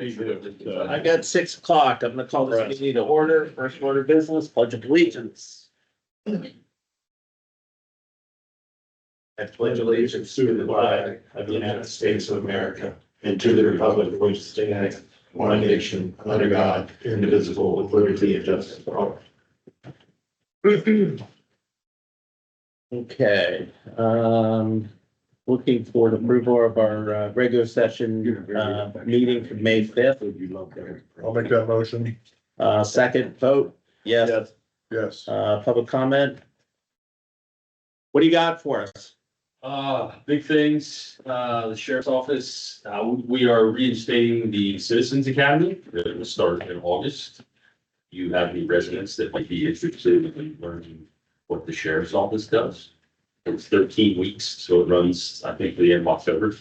I got 6 o'clock. I'm gonna call this meeting to order. First order of business, pledge of allegiance. I pledge allegiance to the flag of the United States of America and to the republic for which it stands, one nation, under God, indivisible, with liberty and justice for all. Okay, looking for the approval of our regular session meeting for May 5th. I'll make that motion. Second vote, yes. Yes. Public comment. What do you got for us? Big things, the sheriff's office, we are reinstating the Citizens Academy that will start in August. You have any residents that might be interested in learning what the sheriff's office does? It's 13 weeks, so it runs, I think, to the end of October.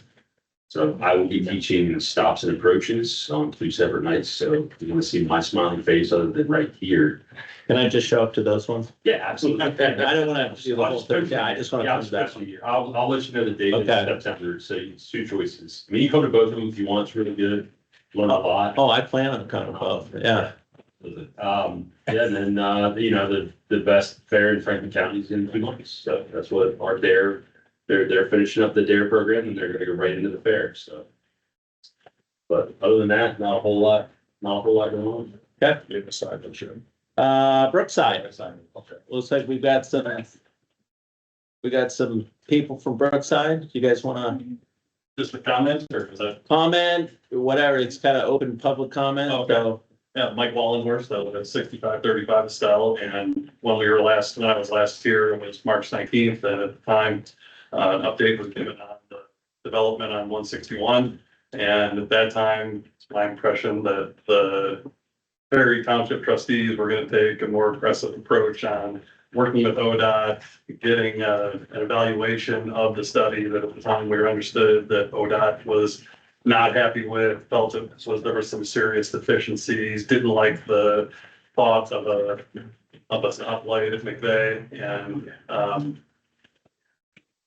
So I will be teaching stops and approaches on 2 separate nights, so if you want to see my smiling face other than right here. Can I just show up to those ones? Yeah, absolutely. I don't want to see the whole thing. Yeah, I just want to come back. I'll let you know the date in Okay. September, so it's 2 choices. I mean, you come to both of them if you want, it's really good. Learn a lot. Oh, I plan on coming to both, yeah. Yeah, and then, the best fair in Franklin County is in 2 months, so that's what our they're finishing up the DARE program and they're gonna go right into the fair, so. But other than that, not a whole lot going on. Okay. You decide, I'm sure. Brookside, Okay. looks like we got some people from Brookside. You guys want to Just a comment, or is that? comment, whatever, it's kind of open public comment, Okay. so. Yeah, Mike Wallenhorst, I live at 6535 Estelle, and when I was last here, it was March 19th, and at the time, an update was given on the development on 161. And at that time, it's my impression that the Perry Township trustees were gonna take a more aggressive approach on working with ODOT, getting an evaluation of the study that at the time we were understood that ODOT was not happy with, felt it was, there were some serious deficiencies, didn't like the thoughts of a stoplight at McVeigh, and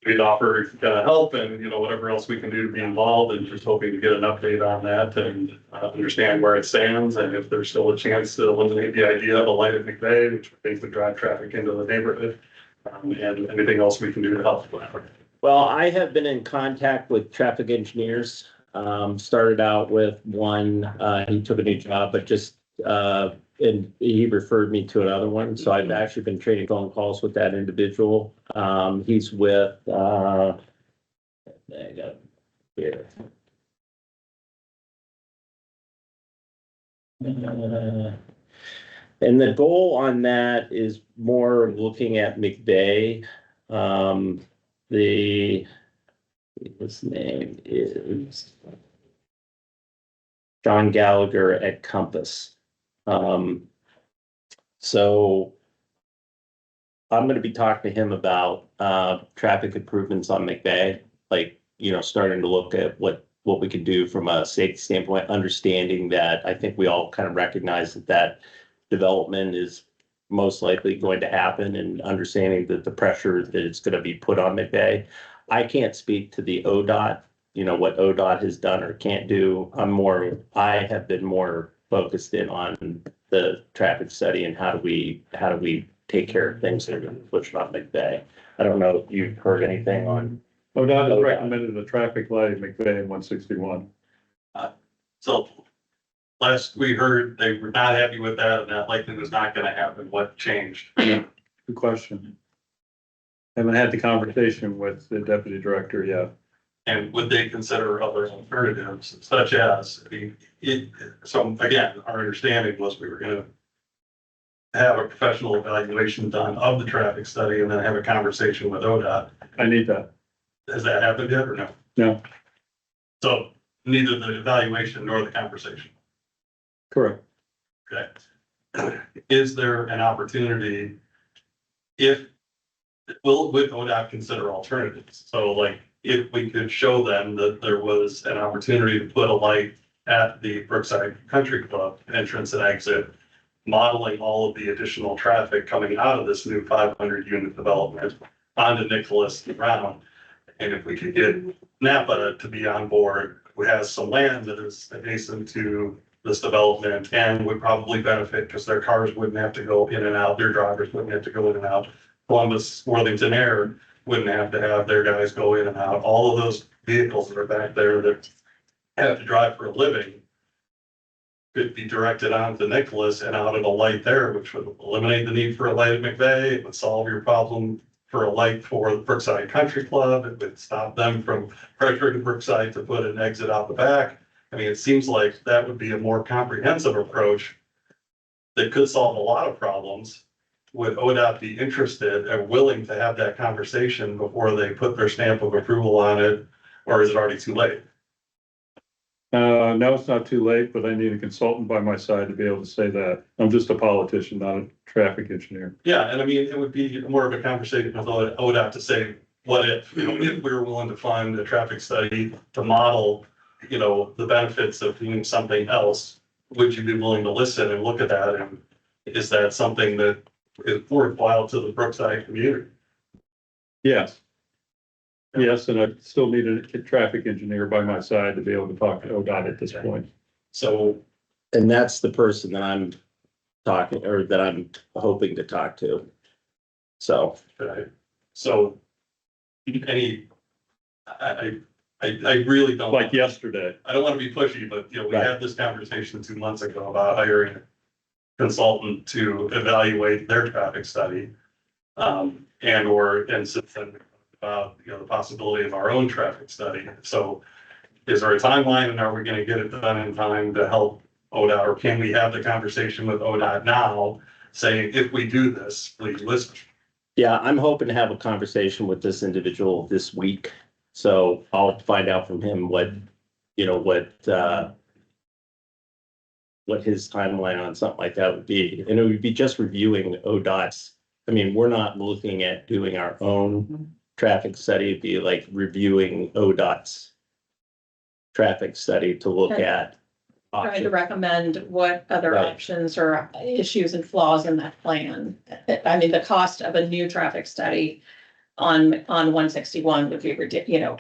we'd offer help and, whatever else we can do to be involved, and just hoping to get an update on that and understand where it stands, and if there's still a chance to eliminate the idea of a light at McVeigh, which we think would drive traffic into the neighborhood, and anything else we can do to help. Well, I have been in contact with traffic engineers. Started out with one, he took a new job, but just, and he referred me to another one. So I've actually been trading phone calls with that individual. He's with, I got here. And the goal on that is more looking at McVeigh. His name is John Gallagher at Compass. So I'm going to be talking to him about traffic improvements on McVeigh, starting to look at what we could do from a safety standpoint, understanding that I think we all kind of recognize that development is most likely going to happen, and understanding that the pressure that it's going to be put on McVeigh. I can't speak to the ODOT, what ODOT has done or can't do. I have been more focused in on the traffic study and how do we take care of things that are going to push on McVeigh. I don't know if you've heard anything on. ODOT has recommended a traffic light at McVeigh in 161. So last we heard, they were not happy with that, and that likely was not gonna happen. What changed? Good question. Haven't had the conversation with the deputy director yet. And would they consider other alternatives such as, so again, our understanding was we were gonna have a professional evaluation done of the traffic study and then have a conversation with ODOT. I need that. Has that happened yet or no? No. So neither the evaluation nor the conversation. Correct. Okay. Is there an opportunity would ODOT consider alternatives? So if we could show them that there was an opportunity to put a light at the Brookside Country Club entrance and exit, modeling all of the additional traffic coming out of this new 500 unit development onto Nicholas and Brown. And if we could get Napa to be on board, who has some land that is adjacent to this development and would probably benefit because their cars wouldn't have to go in and out, their drivers wouldn't have to go in and out. Columbus, Worthington Air wouldn't have to have their guys go in and out. All of those vehicles that are back there that have to drive for a living could be directed onto Nicholas and out at a light there, which would eliminate the need for a light at McVeigh. It would solve your problem for a light for the Brookside Country Club. It would stop them from pressuring Brookside to put an exit out the back. I mean, it seems like that would be a more comprehensive approach that could solve a lot of problems. Would ODOT be interested and willing to have that conversation before they put their stamp of approval on it? Or is it already too late? No, it's not too late, but I need a consultant by my side to be able to say that. I'm just a politician, not a traffic engineer. Yeah, and I mean, it would be more of a conversation with ODOT to say, what if, you know, if we were willing to fund a traffic study to model, you know, the benefits of doing something else, would you be willing to listen and look at that? And is that something that is worthwhile to the Brookside community? Yes. Yes, and I still need a traffic engineer by my side to be able to talk to ODOT at this point. So, And that's the person that I'm talking, or that I'm hoping to talk to. So, so any, I really don't. Like yesterday. I don't want to be pushy, but you know, we Right. had this conversation 2 months ago about hiring a consultant to evaluate their traffic study. And since then, about, you know, the possibility of our own traffic study. So is there a timeline and are we going to get it done in time to help ODOT? Or can we have the conversation with ODOT now saying, if we do this, please listen? yeah, I'm hoping to have a conversation with this individual this week. So I'll find out from him what, you know, what his timeline on something like that would be. And it would be just reviewing ODOT's. I mean, we're not looking at doing our own traffic study. It'd be like reviewing ODOT's traffic study to look Okay. at. Trying to options. recommend what other Right. options or issues and flaws in that plan. I mean, the cost of a new traffic study on 161 would be you know,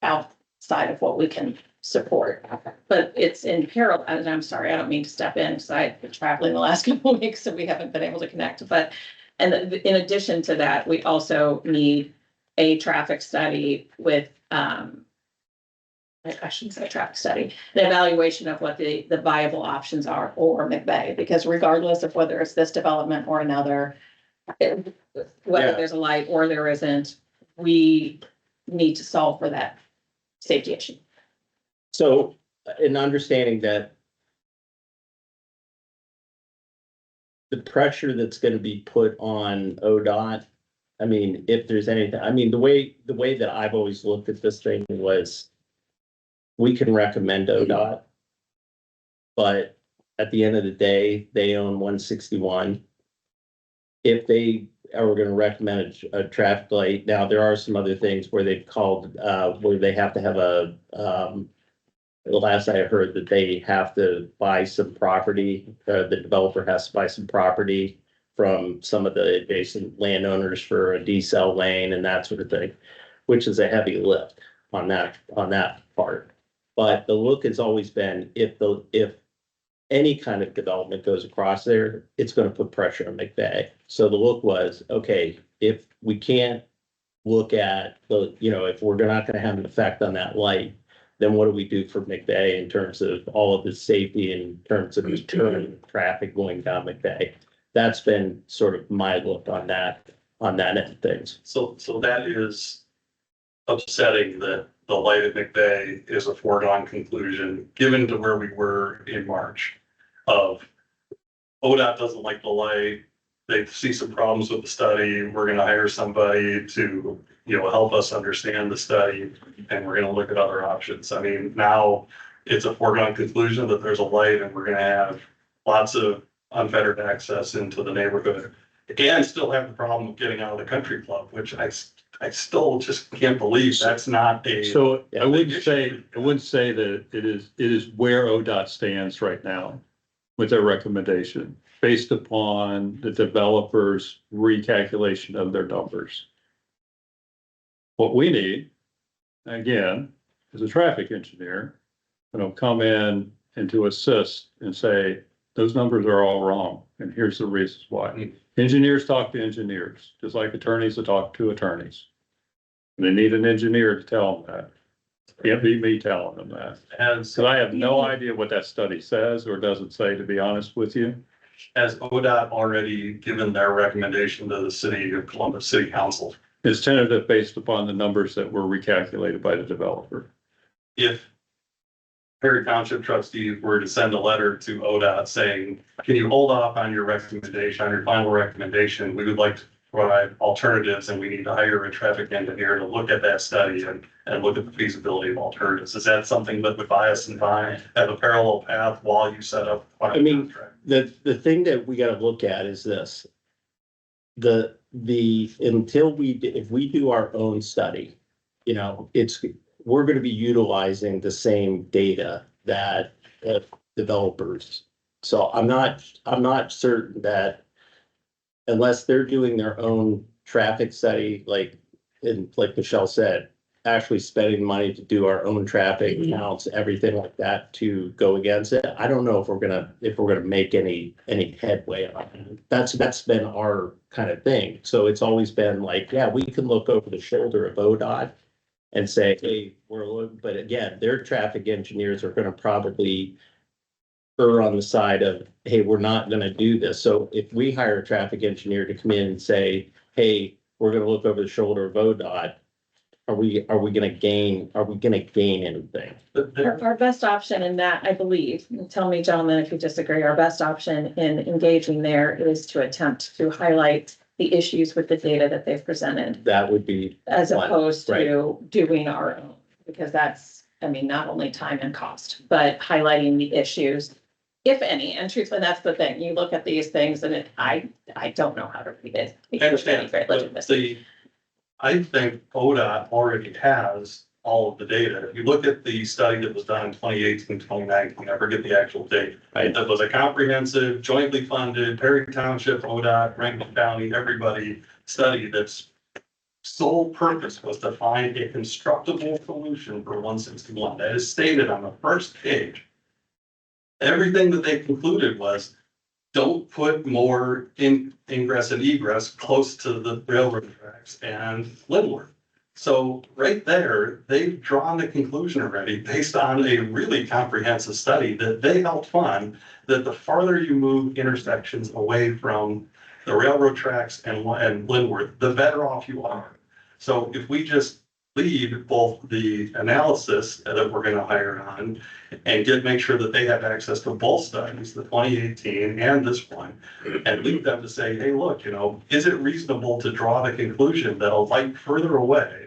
outside of what we can support. But it's in parallel, and I'm sorry, I don't mean to step in, because I've been traveling the last couple of weeks, so we haven't been able to connect, but and in addition to that, we also need a traffic study with, I shouldn't say traffic study, the evaluation of what the viable options are for McVeigh, because regardless of whether it's this development or another, whether Yeah. there's a light or there isn't, we need to solve for that safety issue. So in understanding that the pressure that's gonna be put on ODOT, I mean, if there's anything, I mean, the way that I've always looked at this thing was we can recommend ODOT, but at the end of the day, they own 161. If they are gonna recommend a traffic light, now there are some other things where they've called, where they have to have the last I heard that they have to buy some property, the developer has to buy some property from some of the adjacent landowners for a decel lane and that sort of thing, which is a heavy lift on that part. But the look has always been, if any kind of development goes across there, it's gonna put pressure on McVeigh. So the look was, okay, if we can't look at if we're not gonna have an effect on that light, then what do we do for McVeigh in terms of all of the safety, in terms of deterring traffic going down McVeigh? That's been sort of my look on that end of things. So that is upsetting that the light at McVeigh is a foregone conclusion, given to where we were in March of ODOT doesn't like the light. They see some problems with the study. We're gonna hire somebody to, you know, help us understand the study and we're gonna look at other options. I mean, now it's a foregone conclusion that there's a light and we're gonna have lots of unfettered access into the neighborhood. And still have the problem of getting out of the country club, which I still just can't believe that's not a. So Yeah, I wouldn't say that it is where ODOT stands right now with their recommendation based upon the developer's recalculation of their numbers. What we need, again, is a traffic engineer come in and to assist and say, those numbers are all wrong, and here's the reasons why. Engineers talk to engineers, just like attorneys will talk to attorneys. They need an engineer to tell them that. Can't be me telling them that. So I have no idea what that study says or doesn't say, to be honest with you. Has ODOT already given their recommendation to the city of Columbus City Council? It's tentative based upon the numbers that were recalculated by the developer. If Perry Township trustees were to send a letter to ODOT saying, can you hold off on your recommendation, on your final recommendation? We would like to provide alternatives and we need to hire a traffic engineer to look at that study and look at the feasibility of alternatives. Is that something that would buy us and have a parallel path while you set up? I mean, the thing that we gotta look at is this. If we do our own study, we're gonna be utilizing the same data that developers. So I'm not certain that unless they're doing their own traffic study, like Michelle said, actually spending money to do our own traffic counts, everything like that to go against it. I don't know if we're gonna make any headway on it. That's been our kind of thing. So it's always been like, yeah, we can look over the shoulder of ODOT and say, hey, but again, their traffic engineers are gonna probably err on the side of, hey, we're not gonna do this. So if we hire a traffic engineer to come in and say, hey, we're gonna look over the shoulder of ODOT, are we gonna gain anything? Our best option in that, I believe, and tell me, gentlemen, if you disagree, our best option in engaging there is to attempt to highlight the issues with the data that they've presented, That would be, as one, opposed right. to doing our own, because that's, I mean, not only time and cost, but highlighting the issues, if any. And truthfully, that's the thing. You look at these things and I don't know how to read it. I understand, Great but legitimacy. I think ODOT already has all of the data. If you look at the study that was done in 2018, 2019, I forget the actual date. Right. That was a comprehensive, jointly funded, Perry Township, ODOT, Rankin County, everybody study that's sole purpose was to find a constructible solution for 161. That is stated on the first page. Everything that they concluded was, don't put more ingress and egress close to the railroad tracks and Linworth. So right there, they've drawn the conclusion already based on a really comprehensive study that they helped fund, that the farther you move intersections away from the railroad tracks and Linworth, the better off you are. So if we just lead both the analysis that we're going to hire on and make sure that they have access to both studies, the 2018 and this one, and lead them to say, hey, look, is it reasonable to draw the conclusion that a light further away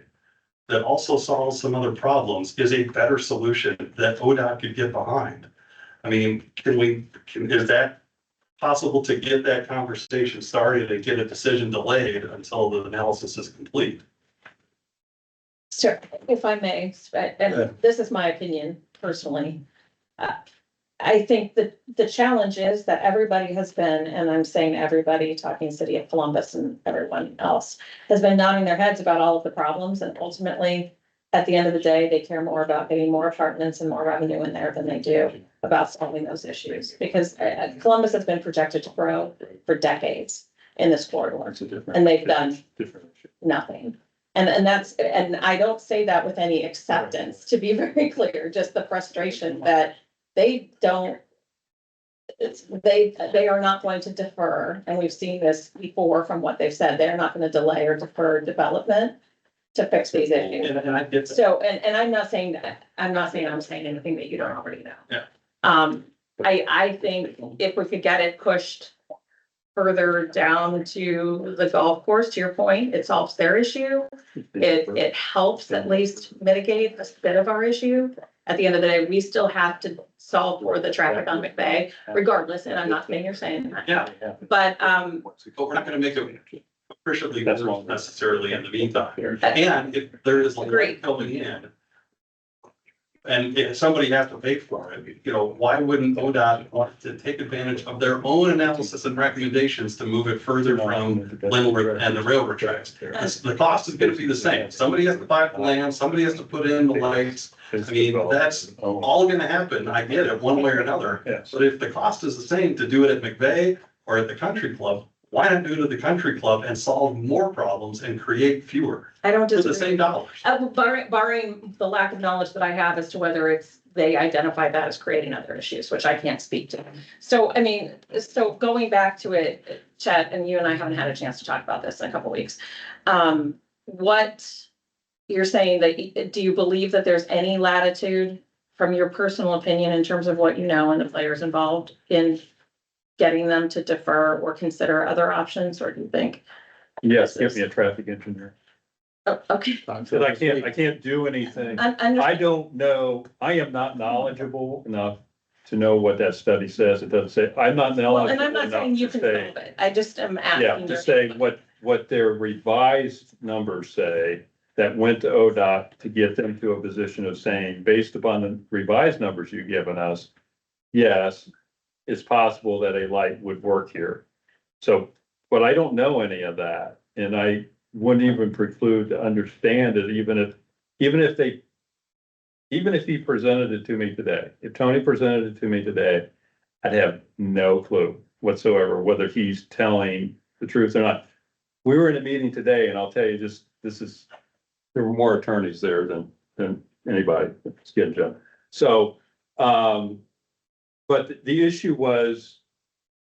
that also solves some other problems is a better solution that ODOT could get behind? I mean, is that possible to get that conversation started and get a decision delayed until the analysis is complete? Sure, if I may, and this is my opinion personally. I think that the challenge is that everybody has been, and I'm saying everybody, talking City of Columbus and everyone else, has been nodding their heads about all of the problems, and ultimately, at the end of the day, they care more about getting more apartments and more revenue in there than they do about solving those issues. Because Columbus has been projected to grow for decades in this corridor, and they've done nothing. And I don't say that with any acceptance, to be very clear, just the frustration that they are not going to defer. And we've seen this before from what they've said. They're not going to delay or defer development to fix these issues. And I get that. So, and I'm not saying I'm saying anything that you don't already know. Yeah. I think if we could get it pushed further down to the golf course, to your point, it solves their issue. It helps at least mitigate a bit of our issue. At the end of the day, we still have to solve for the traffic on McVeigh regardless, and I'm not saying you're saying that. Yeah, But, but we're not gonna make it appreciably That's worse wrong. necessarily in the meantime. And if there is like Agreed. coming in, and if somebody has to pay for it, why wouldn't ODOT want to take advantage of their own analysis and recommendations to move it further from Linwood and the railroad tracks? The cost is gonna be the same. Somebody has to buy the land, somebody has to put in the lights, It's I mean, developed. that's Oh, all gonna happen. I get it, one way or another. Yes. But if the cost is the same to do it at McVeigh or at the country club, why not do it at the country club and solve more problems and create fewer I don't for the disagree. same dollars? Barring the lack of knowledge that I have as to whether it's, they identify that as creating other issues, which I can't speak to. So, I mean, so going back to it, Chet, and you and I haven't had a chance to talk about this in a couple weeks. What you're saying that, do you believe that there's any latitude from your personal opinion in terms of what you know and the players involved in getting them to defer or consider other options, or do you think? yes, give me a traffic engineer. Oh, okay, Cause I can't do anything. I'm I don't know, I am not knowledgeable enough to know what that study says. It doesn't say, I'm not well, and knowledgeable I'm not saying enough you to can say. solve it, I just am Yeah, asking. to say what their revised numbers say that went to ODOT to get them to a position of saying, based upon the revised numbers you've given us, yes, it's possible that a light would work here. So, but I don't know any of that, and I wouldn't even preclude to understand it, even if he presented it to me today, if Tony presented it to me today, I'd have no clue whatsoever whether he's telling the truth or not. We were in a meeting today, and I'll tell you, there were more attorneys there than anybody. It's getting done. So, but the issue was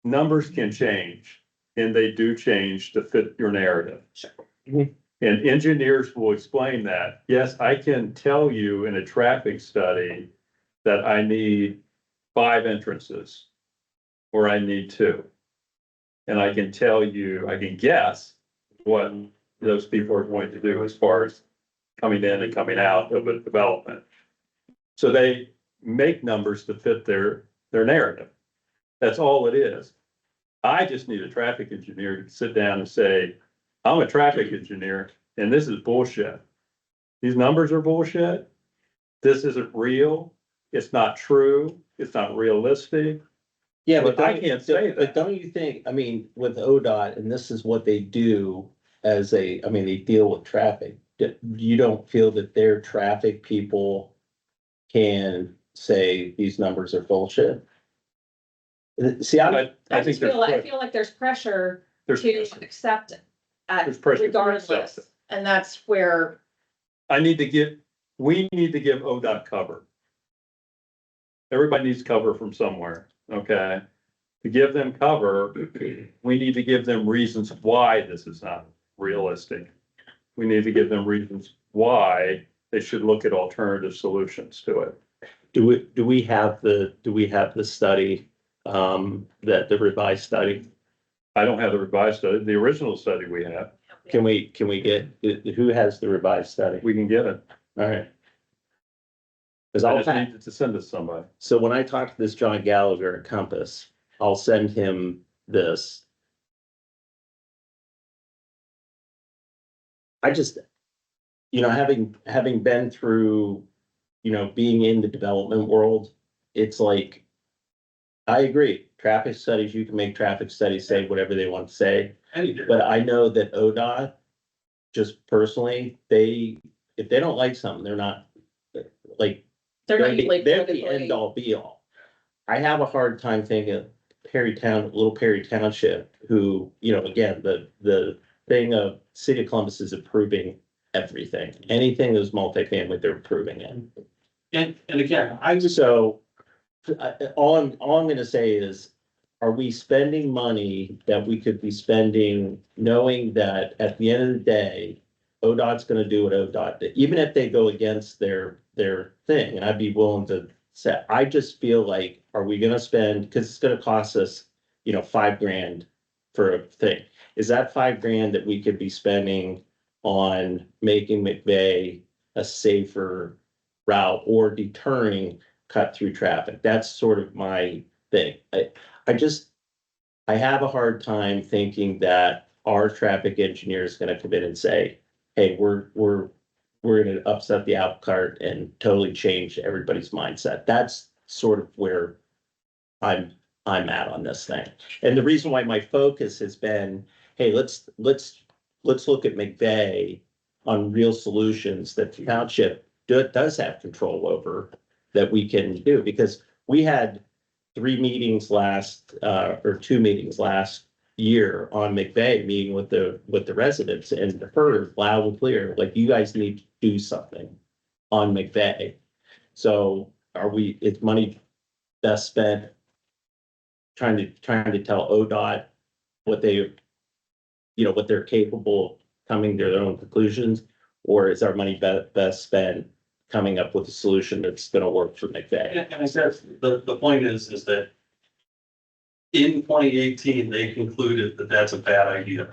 numbers can change, and they do change to fit your narrative. Sure. And engineers will explain that. Yes, I can tell you in a traffic study that I need 5 entrances, or I need 2. And I can tell you, I can guess what those people are going to do as far as coming in and coming out of a development. So they make numbers to fit their narrative. That's all it is. I just need a traffic engineer to sit down and say, I'm a traffic engineer and this is bullshit. These numbers are bullshit. This isn't real. It's not true. It's not realistic. Yeah, But I don't- can't say But that. don't you think, I mean, with ODOT, and this is what they do I mean, they deal with traffic. You don't feel that their traffic people can say these numbers are bullshit? See, I I'm, I think just feel, I there's, feel like there's pressure there's, to accept There's pressure to regardless, accept it. and that's where, we need to give ODOT cover. Everybody needs cover from somewhere, okay? To give them cover, we need to give them reasons why this is not realistic. We need to give them reasons why they should look at alternative solutions to it. do we have the study, that the revised study? I don't have the revised study, the original study we have, Can we get, who has the revised study? we can get it. All right. Cause I I'll, just need to send it to somebody. so when I talk to this John Gallagher at Compass, I'll send him this. I just, having been through, being in the development world, it's like, I agree, traffic studies, you can make traffic studies say whatever they want to say, Any day. but I know that ODOT, just personally, if they don't like something, they're not, like, they're not usually they're the end politically. all be all. I have a hard time thinking of Little Perry Township, who, again, the thing of City of Columbus is approving everything. Anything that's multifamily, they're approving it. And again, I just, So, all I'm gonna say is, are we spending money that we could be spending knowing that at the end of the day, ODOT's gonna do what ODOT did, even if they go against their thing, and I'd be willing to say, I just feel like, are we gonna spend, cause it's gonna cost us, $5,000 for a thing. Is that $5,000 that we could be spending on making McVeigh a safer route or deterring cut through traffic? That's sort of my thing. I have a hard time thinking that our traffic engineer is gonna come in and say, hey, we're gonna upset the apple cart and totally change everybody's mindset. That's sort of where I'm at on this thing. And the reason why my focus has been, hey, let's look at McVeigh on real solutions that the township does have control over that we can do, because we had 3 meetings or 2 meetings last year on McVeigh, meeting with the residents, and heard loud and clear, like, you guys need to do something on McVeigh. So is money best spent trying to tell ODOT what what they're capable of coming to their own conclusions? Or is our money best spent coming up with a solution that's gonna work for McVeigh? And I guess the point is that in 2018, they concluded that that's a bad idea.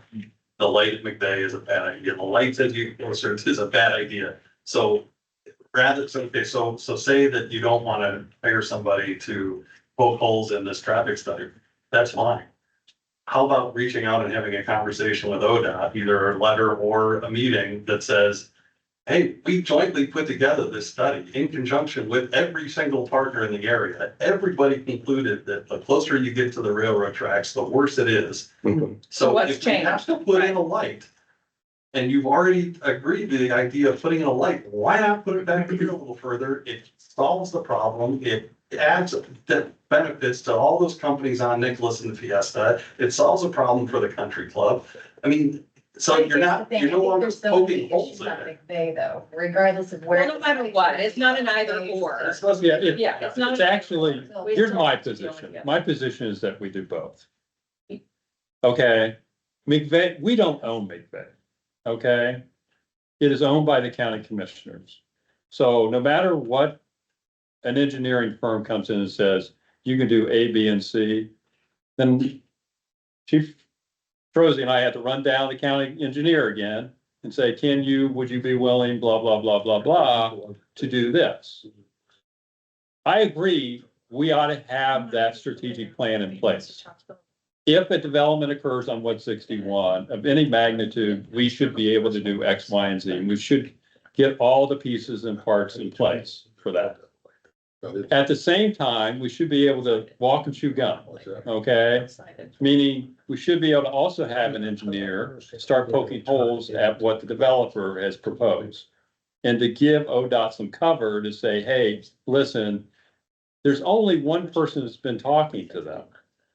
The light at McVeigh is a bad idea. The lights at you is a bad idea. So so say that you don't want to hire somebody to poke holes in this traffic study. That's fine. How about reaching out and having a conversation with ODOT, either a letter or a meeting that says, hey, we jointly put together this study in conjunction with every single partner in the area. Everybody concluded that the closer you get to the railroad tracks, the worse it is. So what's if you have to put in a light, and you've already agreed to the idea of putting in a light, why not put it back to you a little further? It solves the problem. It adds benefits to all those companies on Nicholas and the Fiesta. It solves a problem for the country club. I mean, so you're no longer poking holes in it. McVeigh though, regardless of where. Well, no matter what, it's not an either or. Yeah, It's not. it's actually, We here's still my have to deal with position. it. My position is that we do both. Okay, McVeigh, we don't own McVeigh, okay? It is owned by the county commissioners. So no matter what an engineering firm comes in and says, you can do A, B, and C, then Chief Trozy and I had to run down the county engineer again and say, would you be willing, blah, blah, blah, blah, blah, to do this? I agree, we ought to have that strategic plan in place. If a development occurs on 161 of any magnitude, we should be able to do X, Y, and Z. And we should get all the pieces and parts in place for that. At the same time, we should be able to walk and chew gum, okay? Meaning, we should be able to also have an engineer start poking holes at what the developer has proposed. And to give ODOT some cover to say, hey, listen, there's only one person that's been talking to them.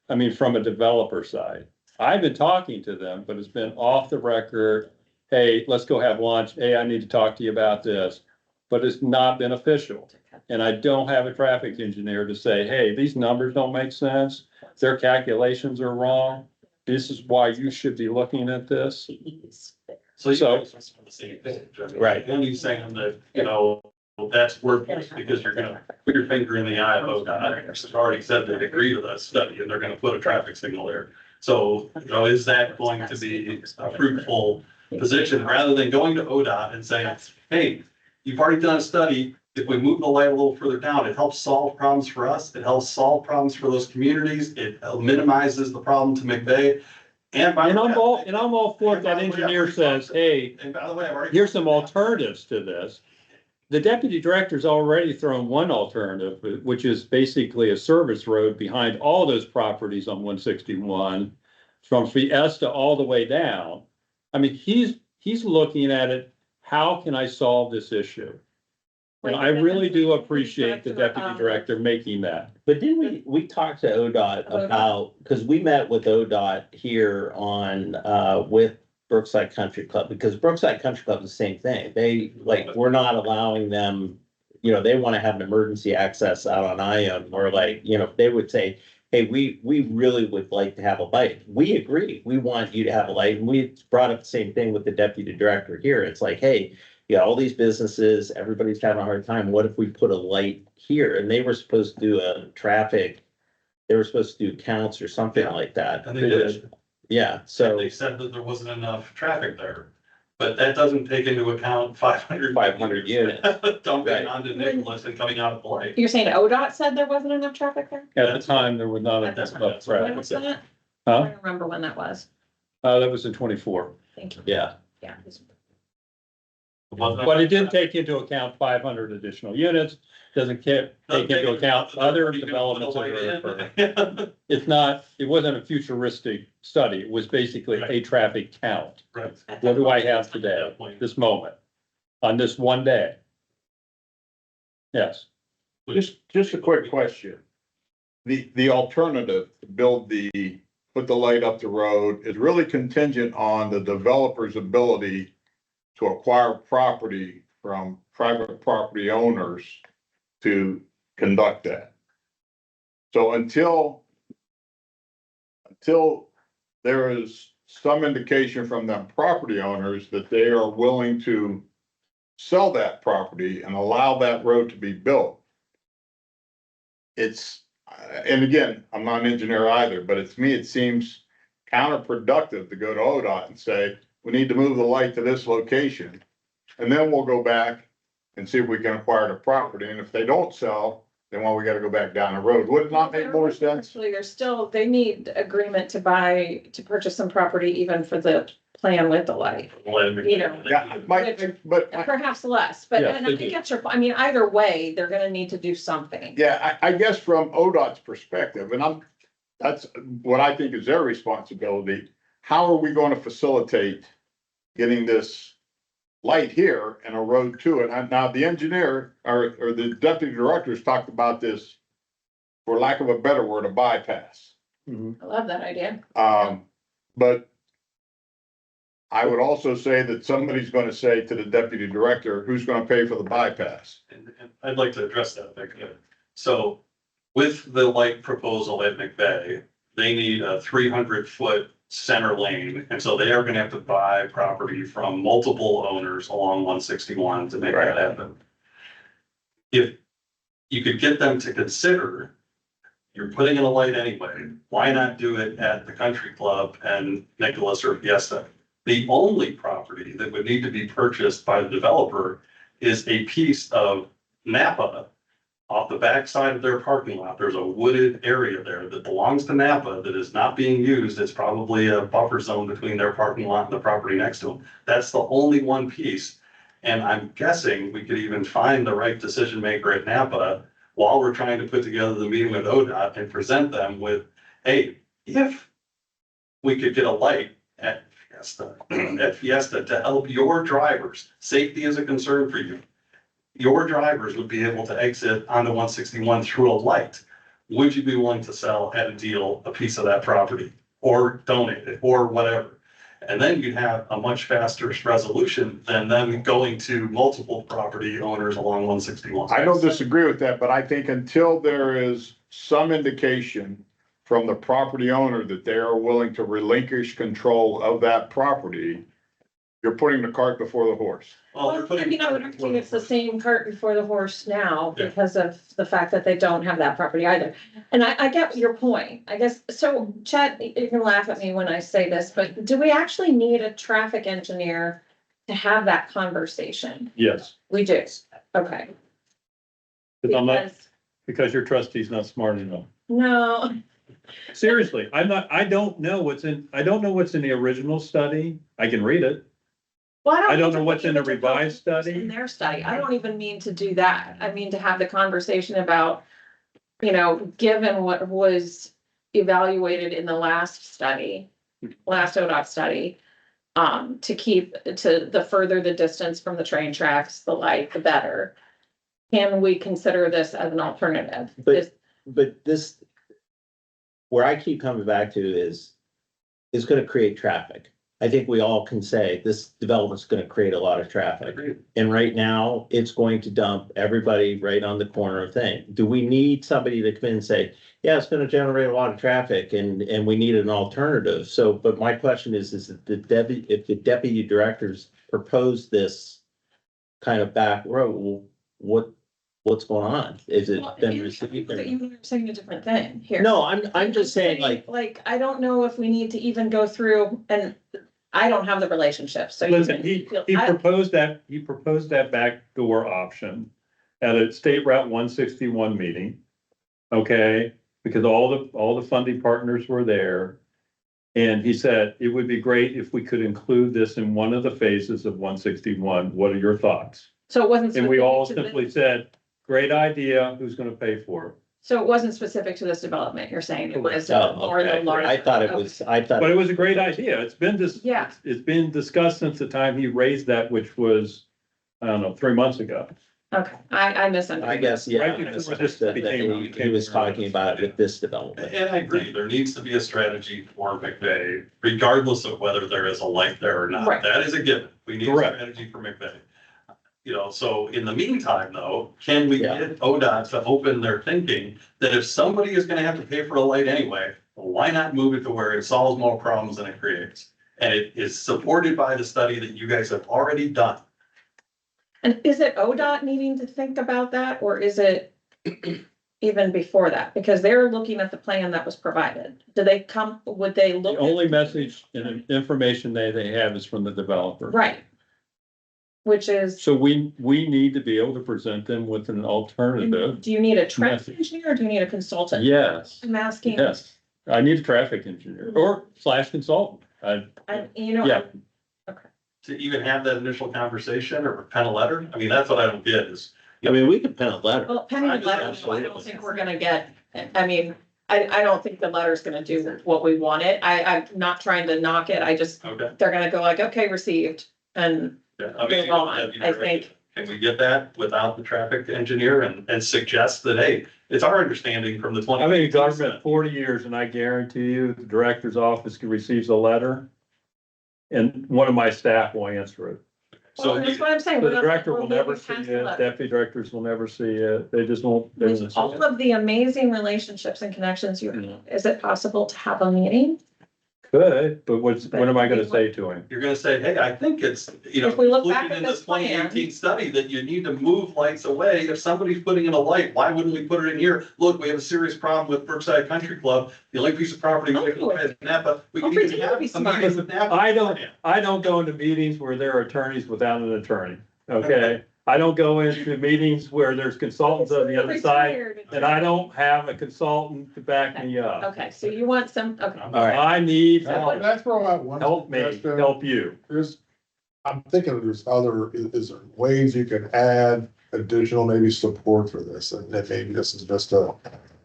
I mean, from a developer side. I've been talking to them, but it's been off the record. Hey, let's go have lunch. Hey, I need to talk to you about this. But it's not been official. And I don't have a traffic engineer to say, hey, these numbers don't make sense. Their calculations are wrong. This is why you should be looking at this. So you So- guys are on the same page. I mean, Right. When you saying that, that's worthless because you're gonna put your finger in the eye of ODOT. It's already said they agree to that study and they're gonna put a traffic signal there. So, is that going to be a fruitful position rather than going to ODOT and saying, hey, you've already done a study. If we move the light a little further down, it helps solve problems for us. It helps solve problems for those communities. It minimizes the problem to McVeigh. And And I'm all for if that engineer says, hey, And by the way, I've already. here's some alternatives to this. The deputy director's already thrown one alternative, which is basically a service road behind all those properties on 161 from Fiesta all the way down. I mean, he's looking at it, how can I solve this issue? And I really do appreciate the deputy director making that. But didn't we talked to ODOT about, because we met with ODOT here on, with Brookside Country Club, because Brookside Country Club is the same thing. We're not allowing them, they want to have an emergency access out on Ione, or they would say, hey, we really would like to have a light. We agree. We want you to have a light. And we brought up the same thing with the deputy director here. It's like, hey, all these businesses, everybody's having a hard time. What if we put a light here? And they were supposed to do they were supposed to do counts or something like that. And they did. Yeah, So so they said that there wasn't enough traffic there, but that doesn't take into account 500. 500 units. Dumping Right. onto Nicholas and coming out of the light. You're saying ODOT said there wasn't enough traffic there? At the time, there was not That's- enough that's what When traffic. was that? I Huh? don't remember when that was. That was in 24. Thank you. Yeah, Yeah. But it didn't take into account 500 additional units, doesn't take into account other developments that are occurring. It wasn't a futuristic study, it was basically a traffic count. Right. What do I have today, this moment, on this one day? Yes. Just a quick question. The alternative, to put the light up the road is really contingent on the developer's ability to acquire property from private property owners to conduct that. So until there is some indication from them property owners that they are willing to sell that property and allow that road to be built, it's, and again, I'm not an engineer either, but it's me, it seems counterproductive to go to ODOT and say, we need to move the light to this location. And then we'll go back and see if we can acquire the property. And if they don't sell, then well, we gotta go back down the road. Would it not make more sense? Actually, they need agreement to purchase some property even for the plan with the light. You know. Yeah, but Perhaps less, but Yes, and they I do. get your, I mean, either way, they're gonna need to do something. yeah, I guess from ODOT's perspective, and that's what I think is their responsibility. How are we going to facilitate getting this light here and a road to it? And now the engineer or the deputy directors talked about this, for lack of a better word, a bypass. I love that idea. But I would also say that somebody's gonna say to the deputy director, who's gonna pay for the bypass? And I'd like to address that, Vic. So with the light proposal at McVeigh, they need a 300-foot center lane. And so they are gonna have to buy property from multiple owners along 161 to make that happen. If you could get them to consider, you're putting in a light anyway, why not do it at the country club and Nicholas or Fiesta? The only property that would need to be purchased by the developer is a piece of Napa off the backside of their parking lot. There's a wooded area there that belongs to Napa that is not being used. It's probably a buffer zone between their parking lot and the property next to them. That's the only one piece. And I'm guessing we could even find the right decision maker at Napa while we're trying to put together the meeting with ODOT and present them with, hey, if we could get a light at Fiesta to help your drivers, safety is a concern for you. Your drivers would be able to exit onto 161 through a light. Would you be willing to sell at a deal a piece of that property or donate it or whatever? And then you'd have a much faster resolution than them going to multiple property owners along 161. I don't disagree with that, but I think until there is some indication from the property owner that they are willing to relinquish control of that property, you're putting the cart before the horse. Well, they're Well, I putting. mean, I would argue it's the same cart before the horse now Yeah. because of the fact that they don't have that property either. And I get your point, I guess. So Chet, you can laugh at me when I say this, but do we actually need a traffic engineer to have that conversation? Yes, We do, okay. because your trustee's not smart enough. No, Seriously, I don't know what's in the original study. I can read it. well, I don't need know to what's in look the at the revised study. In their study, I don't even mean to do that. I mean to have the conversation about, you know, given what was evaluated in the last study, last ODOT study, to further the distance from the train tracks, the light, the better. Can we consider this as an alternative? But this, where I keep coming back to is gonna create traffic. I think we all can say this development's gonna create a lot of traffic. And right now, it's going to dump everybody right on the corner of thing. Do we need somebody to come in and say, yeah, it's gonna generate a lot of traffic and we need an alternative? So, but my question is that if the deputy directors propose this kind of back road, what's going on? Is it Well, been you- received? but you were saying a different thing here. No, I'm just saying like, Like, I don't know if we need to even go through, and I don't have the relationship, so. you Listen, can he feel- proposed that backdoor option at a State Route 161 meeting. Okay, because all the funding partners were there. And he said, it would be great if we could include this in one of the phases of 161. What are your thoughts? So it wasn't. And we all specific to simply said, great idea, who's gonna pay for it? So it wasn't specific to this development, you're saying it was oh, more the okay. larger. I thought it was, But it was a great idea. Yeah. It's been discussed since the time he raised that, which was, I don't know, 3 months ago. Okay, I misunderstood. I guess, yeah. Right before this became- He was talking about it with this development. And I agree, there needs to be a strategy for McVeigh, regardless of whether there is a light there or not. Right. That is a given. We need a Correct. strategy for McVeigh. You know, so in the meantime, though, can we Yeah. get ODOT to open their thinking that if somebody is gonna have to pay for a light anyway, well, why not move it to where it solves more problems than it creates? And it is supported by the study that you guys have already done. And is it ODOT needing to think about that, or is it even before that? Because they're looking at the plan that was provided. Do they come, would they The look? only message and information they have is from the developer. Right. Which is, So we need to be able to present them with an alternative. do you need a traffic Message. engineer or do you need a consultant? Yes, I'm asking. yes. I need a traffic engineer or / consultant. You know. Yeah. To even have that initial conversation or pen a letter, I mean, that's what I don't get is. I mean, we could pen a letter. Well, pending the letter, I don't think we're gonna get, I mean, I don't think the letter's gonna do what we want it. I'm not trying to knock it. I just, Okay. they're gonna go like, okay, received. And Yeah, I Go mean, on, that'd be I great. think. Can we get that without the traffic engineer and suggest that, hey, it's our understanding from the 20. I've been in government 40 years and I guarantee you, the director's office receives a letter. And one of my staff will answer it. well, So that's what I'm saying. So we're the not- director we're will never moving see past the it, letter. deputy directors will never see it, they just won't. they won't With see all it. of the amazing relationships and connections you have, is it possible to have a meeting? Could, but what am I gonna say to him? you're gonna say, hey, I think it's, you know, If we look back included at in the this plan- 2018 study that you need to move lights away. If somebody's putting in a light, why wouldn't we put it in here? Look, we have a serious problem with Brookside Country Club. The only piece of property we Oh. have is Napa. We Oh, can even pretend to have be a smart. meeting with Napa. I don't go into meetings where there are attorneys without an attorney, okay? I don't go into meetings where there's consultants on the other side, Retired. and I don't have a consultant to back me up. Okay, so you want some, okay. All right. I need, Now, can I throw out one help me, suggestion? help you. There's, I'm thinking there's other, is there ways you can add additional maybe support for this? And then maybe this is just a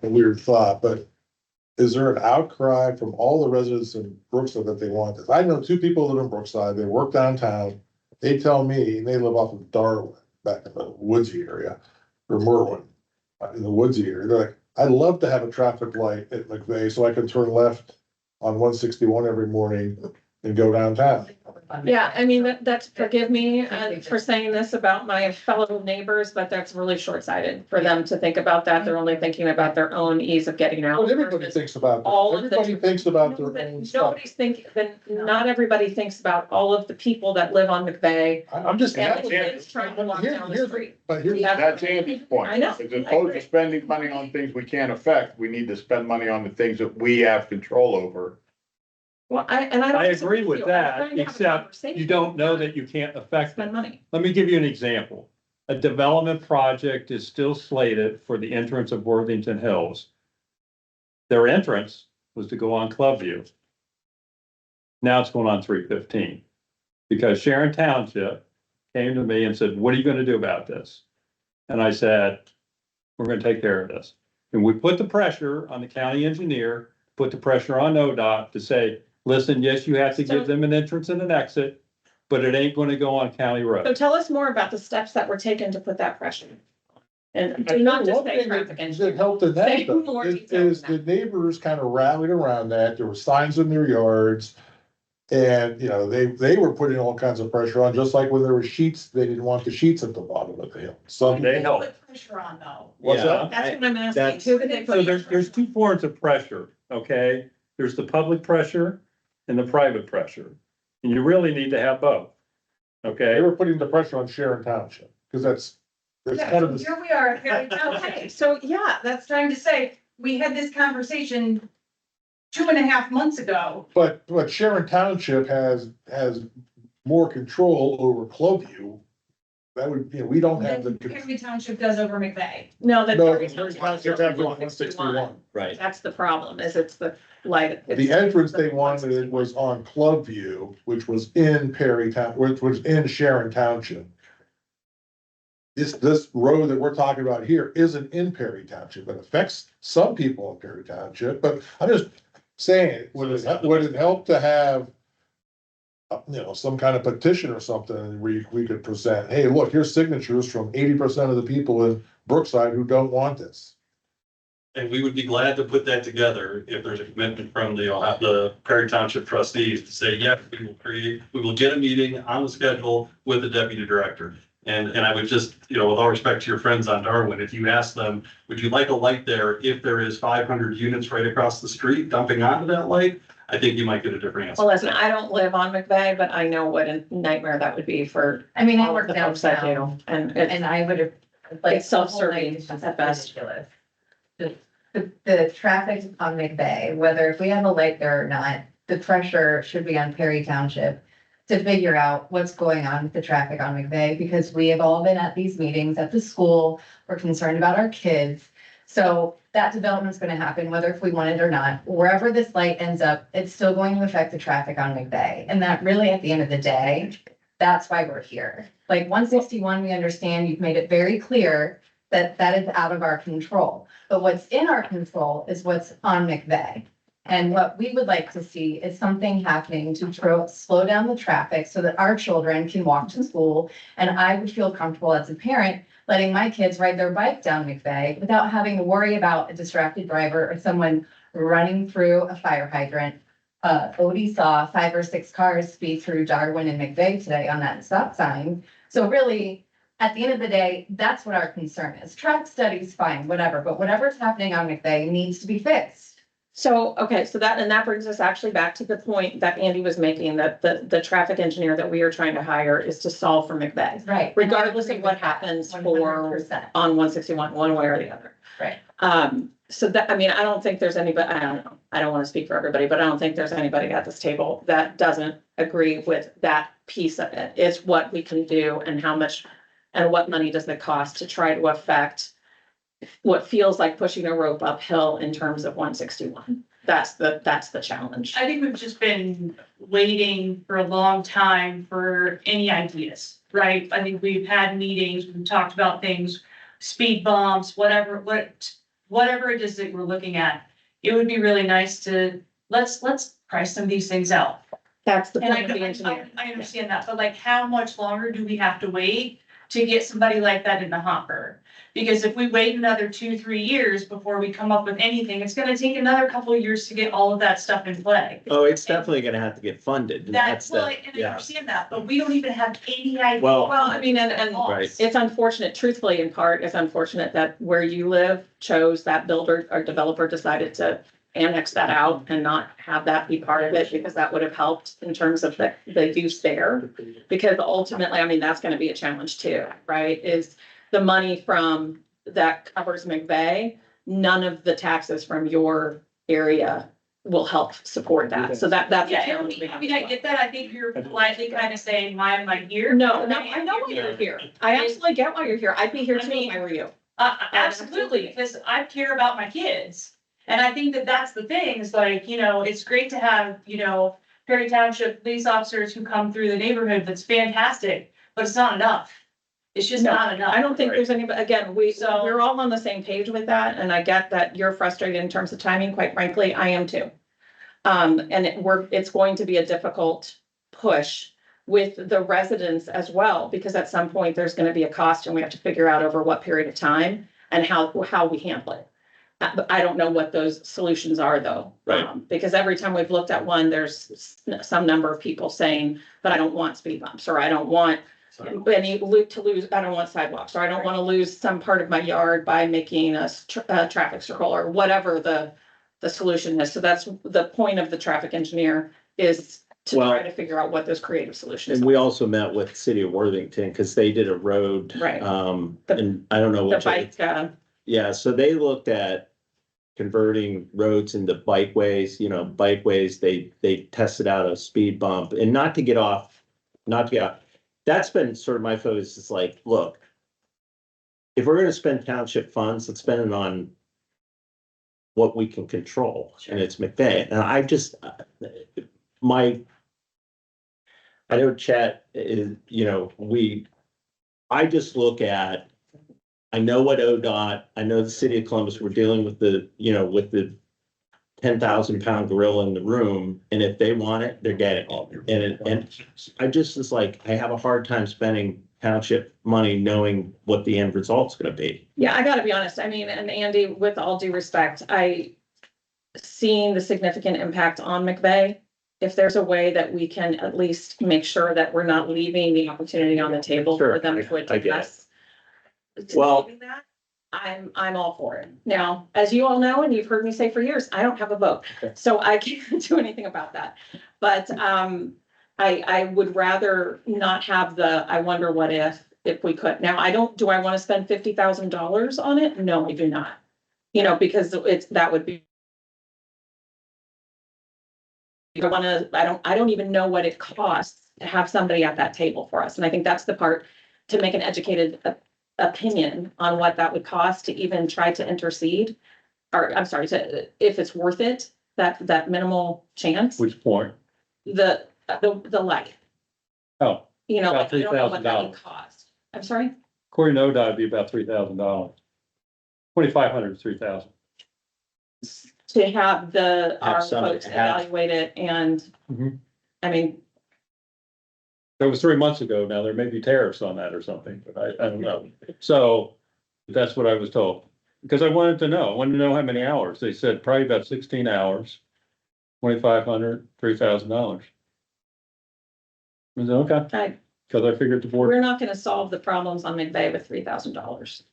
weird thought, but is there an outcry from all the residents in Brookside that they want this? I know two people that live in Brookside, they work downtown. They tell me, and they live off of Darwin, back in the woodsy area, or Merwin, in the woodsy area. They're like, I'd love to have a traffic light at McVeigh so I can turn left on 161 every morning and go downtown. Yeah, I mean, that's, forgive me for saying this about my fellow neighbors, but that's really short-sighted for them to think about that. They're only thinking about their own ease of getting out. But everybody versus thinks about, all of the- everybody thinks about No, their but own stuff. nobody's thinking, then not everybody thinks about all of the people that live on McVeigh I'm just. and the kids trying to walk down the street. But here's, That's Andy's point. I know. As opposed to spending money on things we can't affect, we need to spend money on the things that we have control over. Well, I don't I agree disagree with you. I'm that, trying to have a except conversation. You don't know that you can't affect Spend it. money. Let me give you an example. A development project is still slated for the entrance of Worthington Hills. Their entrance was to go on Clubview. Now it's going on 315. Because Sharon Township came to me and said, what are you gonna do about this? And I said, we're gonna take care of this. And we put the pressure on the county engineer, put the pressure on ODOT to say, listen, yes, you have to So- give them an entrance and an exit, but it ain't gonna go on county So road. tell us more about the steps that were taken to put that pressure. And do not just One say thing traffic that engineer. helped in Say that though, more is details the than neighbors kind of rallied around that. There were signs in their yards. And, you know, they were putting all kinds of pressure on, just like when there were sheets, they didn't want the sheets at the bottom of the hill. Some. They help. Put pressure on though. What's Yeah. that? That's what I'm asking. that's- Who did they So put? there's two forms of pressure, okay? There's the public pressure and the private pressure. And you really need to have both. They Okay, were putting the pressure on Sharon Township, because that's Yeah, kind so of the. here we are, Okay, so yeah, that's trying to say, we had this conversation 2.5 months ago. But Sharon Township has more control over Clubview. That would, you know, we don't have Than the. Perry Township does over McVeigh. no, that. No, Sharon Township has 161. Right. That's the problem, is it's the light. The entrance they wanted was on Clubview, which was in Perry Town, which was in Sharon Township. This road that we're talking about here isn't in Perry Township. It affects some people in Perry Township, but I'm just saying, would it help to have some kind of petition or something, we could present, hey, look, here's signatures from 80% of the people in Brookside who don't want this. And we would be glad to put that together if there's a commitment from the Perry Township trustees to say, yes, we will get a meeting on the schedule with the deputy director. And I would just, with all respect to your friends on Darwin, if you ask them, would you like a light there if there is 500 units right across the street dumping onto that light? I think you might get a different answer. Well, listen, I don't live on McVeigh, but I know what a nightmare that would be for I mean, I all of work the folks that downtown do. And it's, and I would have, like. It's self-serving the whole night is just at best. ridiculous. The traffic on McVeigh, whether if we have a light there or not, the pressure should be on Perry Township to figure out what's going on with the traffic on McVeigh, because we have all been at these meetings at the school. We're concerned about our kids. So that development's gonna happen, whether if we want it or not. Wherever this light ends up, it's still going to affect the traffic on McVeigh. And that really, at the end of the day, that's why we're here. Like 161, we understand you've made it very clear that that is out of our control. But what's in our control is what's on McVeigh. And what we would like to see is something happening to slow down the traffic so that our children can walk to school. And I would feel comfortable as a parent letting my kids ride their bike down McVeigh without having to worry about a distracted driver or someone running through a fire hydrant. Odie saw 5 or 6 cars speed through Darwin and McVeigh today on that stop sign. So really, at the end of the day, that's what our concern is. Traffic study's fine, whatever, but whatever's happening on McVeigh needs to be fixed. so, okay, so that brings us actually back to the point that Andy was making, that the traffic engineer that we are trying to hire is to solve for McVeigh. Right. Regardless of what happens for 100%. on 161, one way or the other. Right. So that, I mean, I don't think there's anybody, I don't know, I don't want to speak for everybody, but I don't think there's anybody at this table that doesn't agree with that piece of it. It's what we can do and how much and what money does it cost to try to affect what feels like pushing a rope uphill in terms of 161. That's the challenge. I think we've just been waiting for a long time for any ideas, right? I think we've had meetings, we've talked about things, speed bumps, whatever it is that we're looking at. It would be really nice to, let's price some of these things out. That's the And point of the engineer. I understand that, but like, how much longer do we have to wait to get somebody like that in the hopper? Because if we wait another 2-3 years before we come up with anything, it's gonna take another couple of years to get all of that stuff in play. Oh, it's definitely gonna have to get funded. and That's, well, the- and I yeah. understand that, but we don't even have any idea. Well- Well, I mean, and Right. it's unfortunate, truthfully, in part, it's unfortunate that where you live chose that builder or developer decided to annex that out and not have that be part of it, because that would have helped in terms of the use there. Because ultimately, I mean, that's gonna be a challenge too, right? Is the money from that covers McVeigh, none of the taxes from your area will help support that. So that's a Yeah, challenge. we I have mean, as I well. get that. I think you're politely kind of saying, why am I here? No, I know why you're here. I absolutely get why you're here. I'd be here too if I were you. Absolutely, because I care about my kids. And I think that that's the thing, is like, it's great to have, Perry Township police officers who come through the neighborhood. That's fantastic, but it's not enough. It's just No, not enough. I don't think there's any, again, So- we're all on the same page with that, and I get that you're frustrated in terms of timing, quite frankly, I am too. And it's going to be a difficult push with the residents as well, because at some point there's gonna be a cost and we have to figure out over what period of time and how we handle it. I don't know what those solutions are though. Right. Because every time we've looked at one, there's some number of people saying, but I don't want speed bumps, or I don't want any lose, I don't want sidewalks, or I don't want to lose some part of my yard by making a traffic circle, or whatever the solution is. So that's the point of the traffic engineer, is to Well, try to figure out what those creative solutions And are. we also met with City of Worthington because they did a road. Right. And I don't know The which. bike, Yeah, so they looked at converting roads into bikeways, bikeways, they tested out a speed bump, and not to get off. That's been sort of my focus, is like, look, if we're gonna spend township funds, let's spend it on what we can control, and it's McVeigh. And I just, I know Chet is, I just look at, I know what ODOT, I know the city of Columbus, we're dealing with the 10,000 pound gorilla in the room, and if they want it, they're getting it. And I just is like, I have a hard time spending township money knowing what the end result's gonna be. Yeah, I gotta be honest. I mean, and Andy, with all due respect, seeing the significant impact on McVeigh, if there's a way that we can at least make sure that we're not leaving the opportunity on the table for Sure, them to I get it. address. Well- That, I'm all for it. Now, as you all know, and you've heard me say for years, I don't have a vote, so I can't do anything about that. But, I would rather not have I wonder what if we could. Now, do I want to spend $50,000 on it? No, I do not. You know, because that would be. I don't even know what it costs to have somebody at that table for us. And I think that's the part, to make an educated opinion on what that would cost to even try to intercede. Or, I'm sorry, if it's worth it, that minimal chance, Which point? the light, Oh, you know, About like, I don't know what that would $3,000. cost. I'm sorry? according to ODOT, it'd be about $3,000. 2,500 to 3,000. To have our somebody folks to have- evaluate it and, Mhm. I mean, That was 3 months ago. Now there may be tariffs on that or something, but I don't know. So that's what I was told. Because I wanted to know how many hours. They said probably about 16 hours, $2,500, $3,000. I said, okay, because I figured the board, we're not gonna solve the problems on McVeigh with $3,000.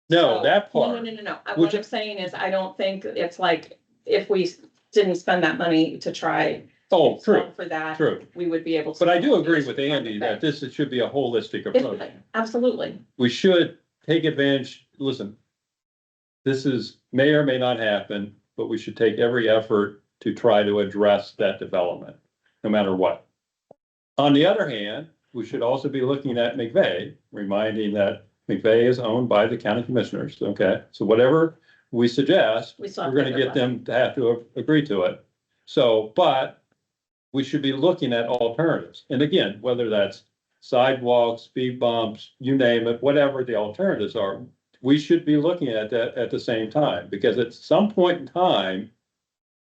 no, that No, part. no. Would What you- I'm saying is, I don't think it's like, if we didn't spend that money to try Oh, true, for that, true. we would be able to. But I do agree with Andy that this should be a holistic approach. Absolutely. We should take advantage, listen. This may or may not happen, but we should take every effort to try to address that development, no matter what. On the other hand, we should also be looking at McVeigh, reminding that McVeigh is owned by the county commissioners, okay? So whatever we suggest, We still have we're to gonna get get them to have to agree to it. So, but we should be looking at alternatives. And again, whether that's sidewalks, speed bumps, you name it, whatever the alternatives are, we should be looking at that at the same time, because at some point in time,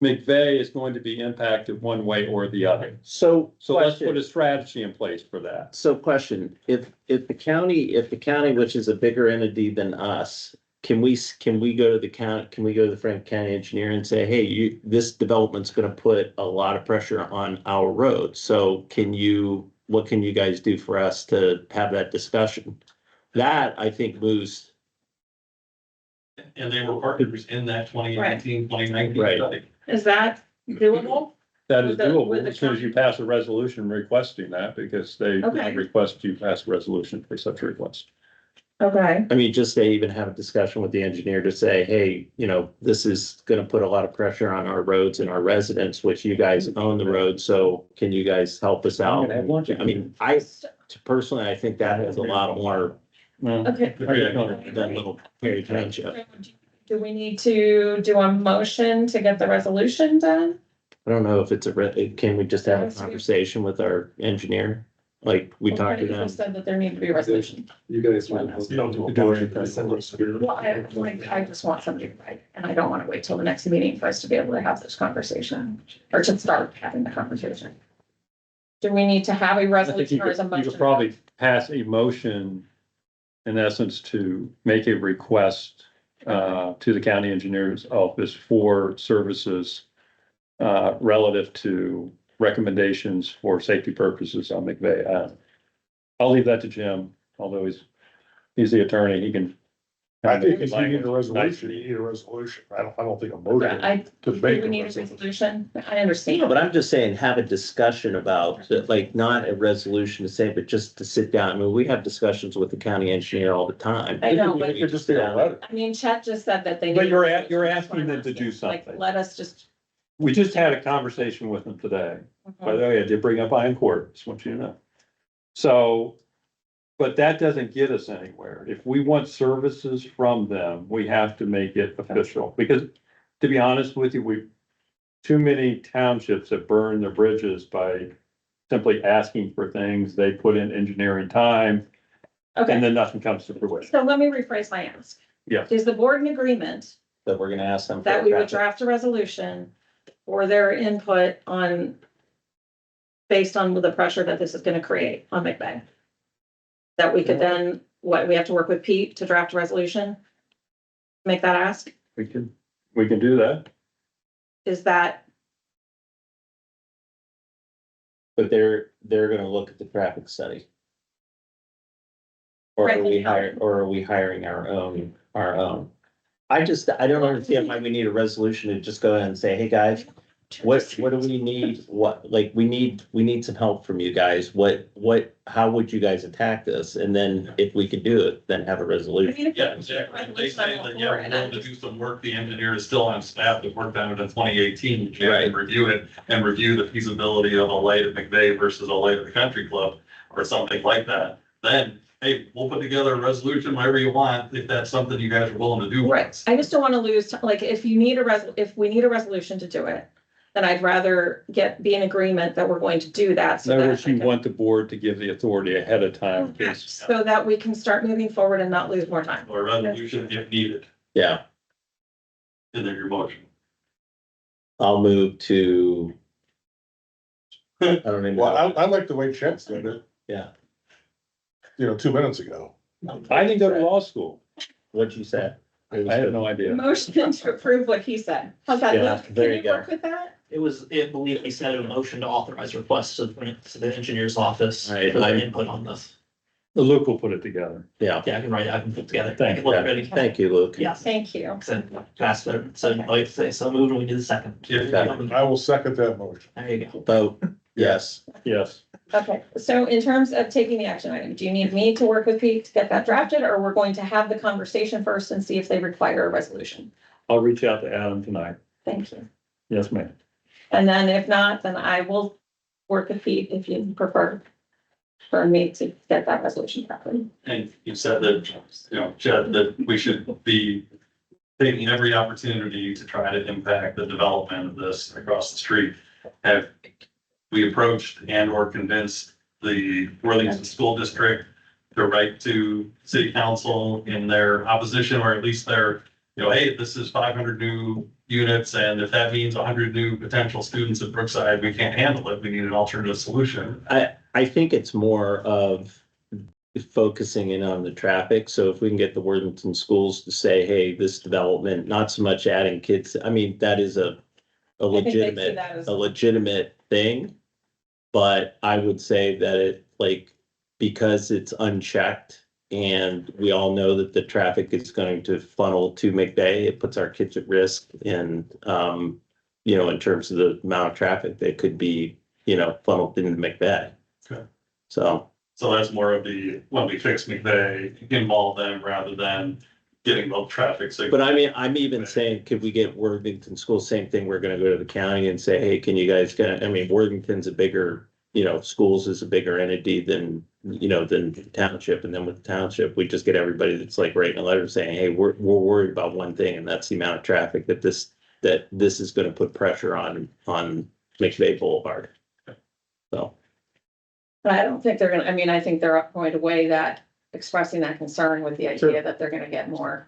McVeigh is going to be impacted one way or the other. So Let's put a strategy in place for that. So question, if the county, which is a bigger entity than us, can we go to the county, can we go to the Franklin County engineer and say, hey, this development's gonna put a lot of pressure on our road. So what can you guys do for us to have that discussion? That, I think, moves. And they were partners in that 2018, 2019 Right. study. Is that doable? That is With the doable as soon as you pass a resolution requesting that, because they Okay. request you pass a resolution for such a request. Okay. I mean, just to even have a discussion with the engineer to say, hey, this is gonna put a lot of pressure on our roads and our residents, which you guys own the road, so can you guys help us out? I mean, personally, I think that has a lot more Okay. than little Perry Township. Do we need to do a motion to get the resolution done? I don't know if it's can we just have a conversation with our engineer? Like we talked to Okay, them? you said that there need to be a resolution. You guys want to do it. Well, I just want somebody to write, and I don't want to wait till the next meeting for us to be able to have this conversation, or to start having the conversation. Do we need to have a I think resolution or is a you motion? could probably pass a motion in essence to make a request to the county engineer's office for services relative to recommendations for safety purposes on McVeigh. I'll leave that to Jim, although he's the attorney, he can. I think if you need a resolution, you need a resolution. I don't think a motion to Do make we a need a resolution. resolution? I No, understand. but I'm just saying, have a discussion about, like, not a resolution to say, but just to sit down. I mean, we have discussions with the county engineer all the time. I know, It but could just be a letter. I mean, Chet just said that they. But need- you're asking them to do Like, something. let us just. We just had a conversation with them today. By the way, I did bring up Iron Court, just want you to know. So, but that doesn't get us anywhere. If we want services from them, we have to make it official, because to be honest with you, too many townships have burned their bridges by simply asking for things. They put in engineering time Okay. and then nothing comes to fruition. So let me rephrase my ask. Yes. Is the board in agreement that we're gonna ask them. for that we would traffic? draft a resolution for their input on, based on the pressure that this is gonna create on McVeigh. That we could then, what, we have to work with Pete to draft a resolution? Make that ask? We can do that. Is that, But they're gonna look at the traffic study. Or Right, are we they hiring, or are we hiring our own? I don't understand why we need a resolution to just go ahead and say, hey, guys, what do we need? What, like, we need some help from you guys. How would you guys attack this? And then if we could do it, then have a I resolution. mean, if Yeah, exactly. They say that, yeah, we're and willing I'm to just- do some work. The engineer is still on staff that worked on it in 2018. You Right. can review it and review the feasibility of a light at McVeigh versus a light at the country club or something like that. Then, hey, we'll put together a resolution, whatever you want, if that's something you guys are willing to do. Right, I just don't wanna lose, like, if we need a resolution to do it, then I'd rather be in agreement that we're going to do that. In So other that words, you want the board to give the authority ahead of time. in case- so that we can start moving forward and not lose more time. Or a resolution if needed, Yeah, in your motion. I'll move to. I don't even Well, know. I like the way Chet said it, Yeah, 2 minutes ago. I didn't go to law school. what'd you say? I have no idea. Motion to approve what he said. How's that? Yeah, Luke? there Can you go. work with that? It believe he said a motion to authorize requests to the engineer's office Right, for their I- input on this. Luke will put it together. Yeah, Yeah, I can put together. I Thank can look you. ready. thank you, Luke. Yes. Thank you. So pass it, so like say, so moved, and we do the second. Okay. I will second that motion. There you go. Vote, yes. Yes. Okay, so in terms of taking the action item, do you need me to work with Pete to get that drafted, or we're going to have the conversation first and see if they require a resolution? I'll reach out to Adam tonight. Thank you. Yes, ma'am. And then if not, then I will work with Pete if you prefer for me to get that resolution properly. And you said that, Chad, that we should be taking every opportunity to try to impact the development of this across the street. Have we approached and or convinced the Worthington School District to write to city council in their opposition, or at least their, hey, this is 500 new units, and if that means 100 new potential students at Brookside, we can't handle it. We need an alternative solution. I think it's more of focusing in on the traffic. So if we can get the Worthington schools to say, hey, this development, not so much adding kids, I mean, that is a think they see legitimate, that as- a legitimate thing. But I would say that it, like, because it's unchecked and we all know that the traffic is going to funnel to McVeigh, it puts our kids at risk and, in terms of the amount of traffic that could be, funneled into McVeigh. Okay. So, So that's more of the, when we fix McVeigh, involve them rather than getting the traffic signal. but I mean, I'm even saying, could we get Worthington schools, same thing, we're gonna go to the county and say, hey, can you guys Worthington's a bigger, schools is a bigger entity than the township, and then with the township, we just get everybody that's like writing a letter saying, hey, we're worried about one thing, and that's the amount of traffic that this is gonna put pressure on McVeigh Boulevard. So, But I don't think they're gonna, I think they're going to weigh that, expressing that concern with the idea that they're gonna get more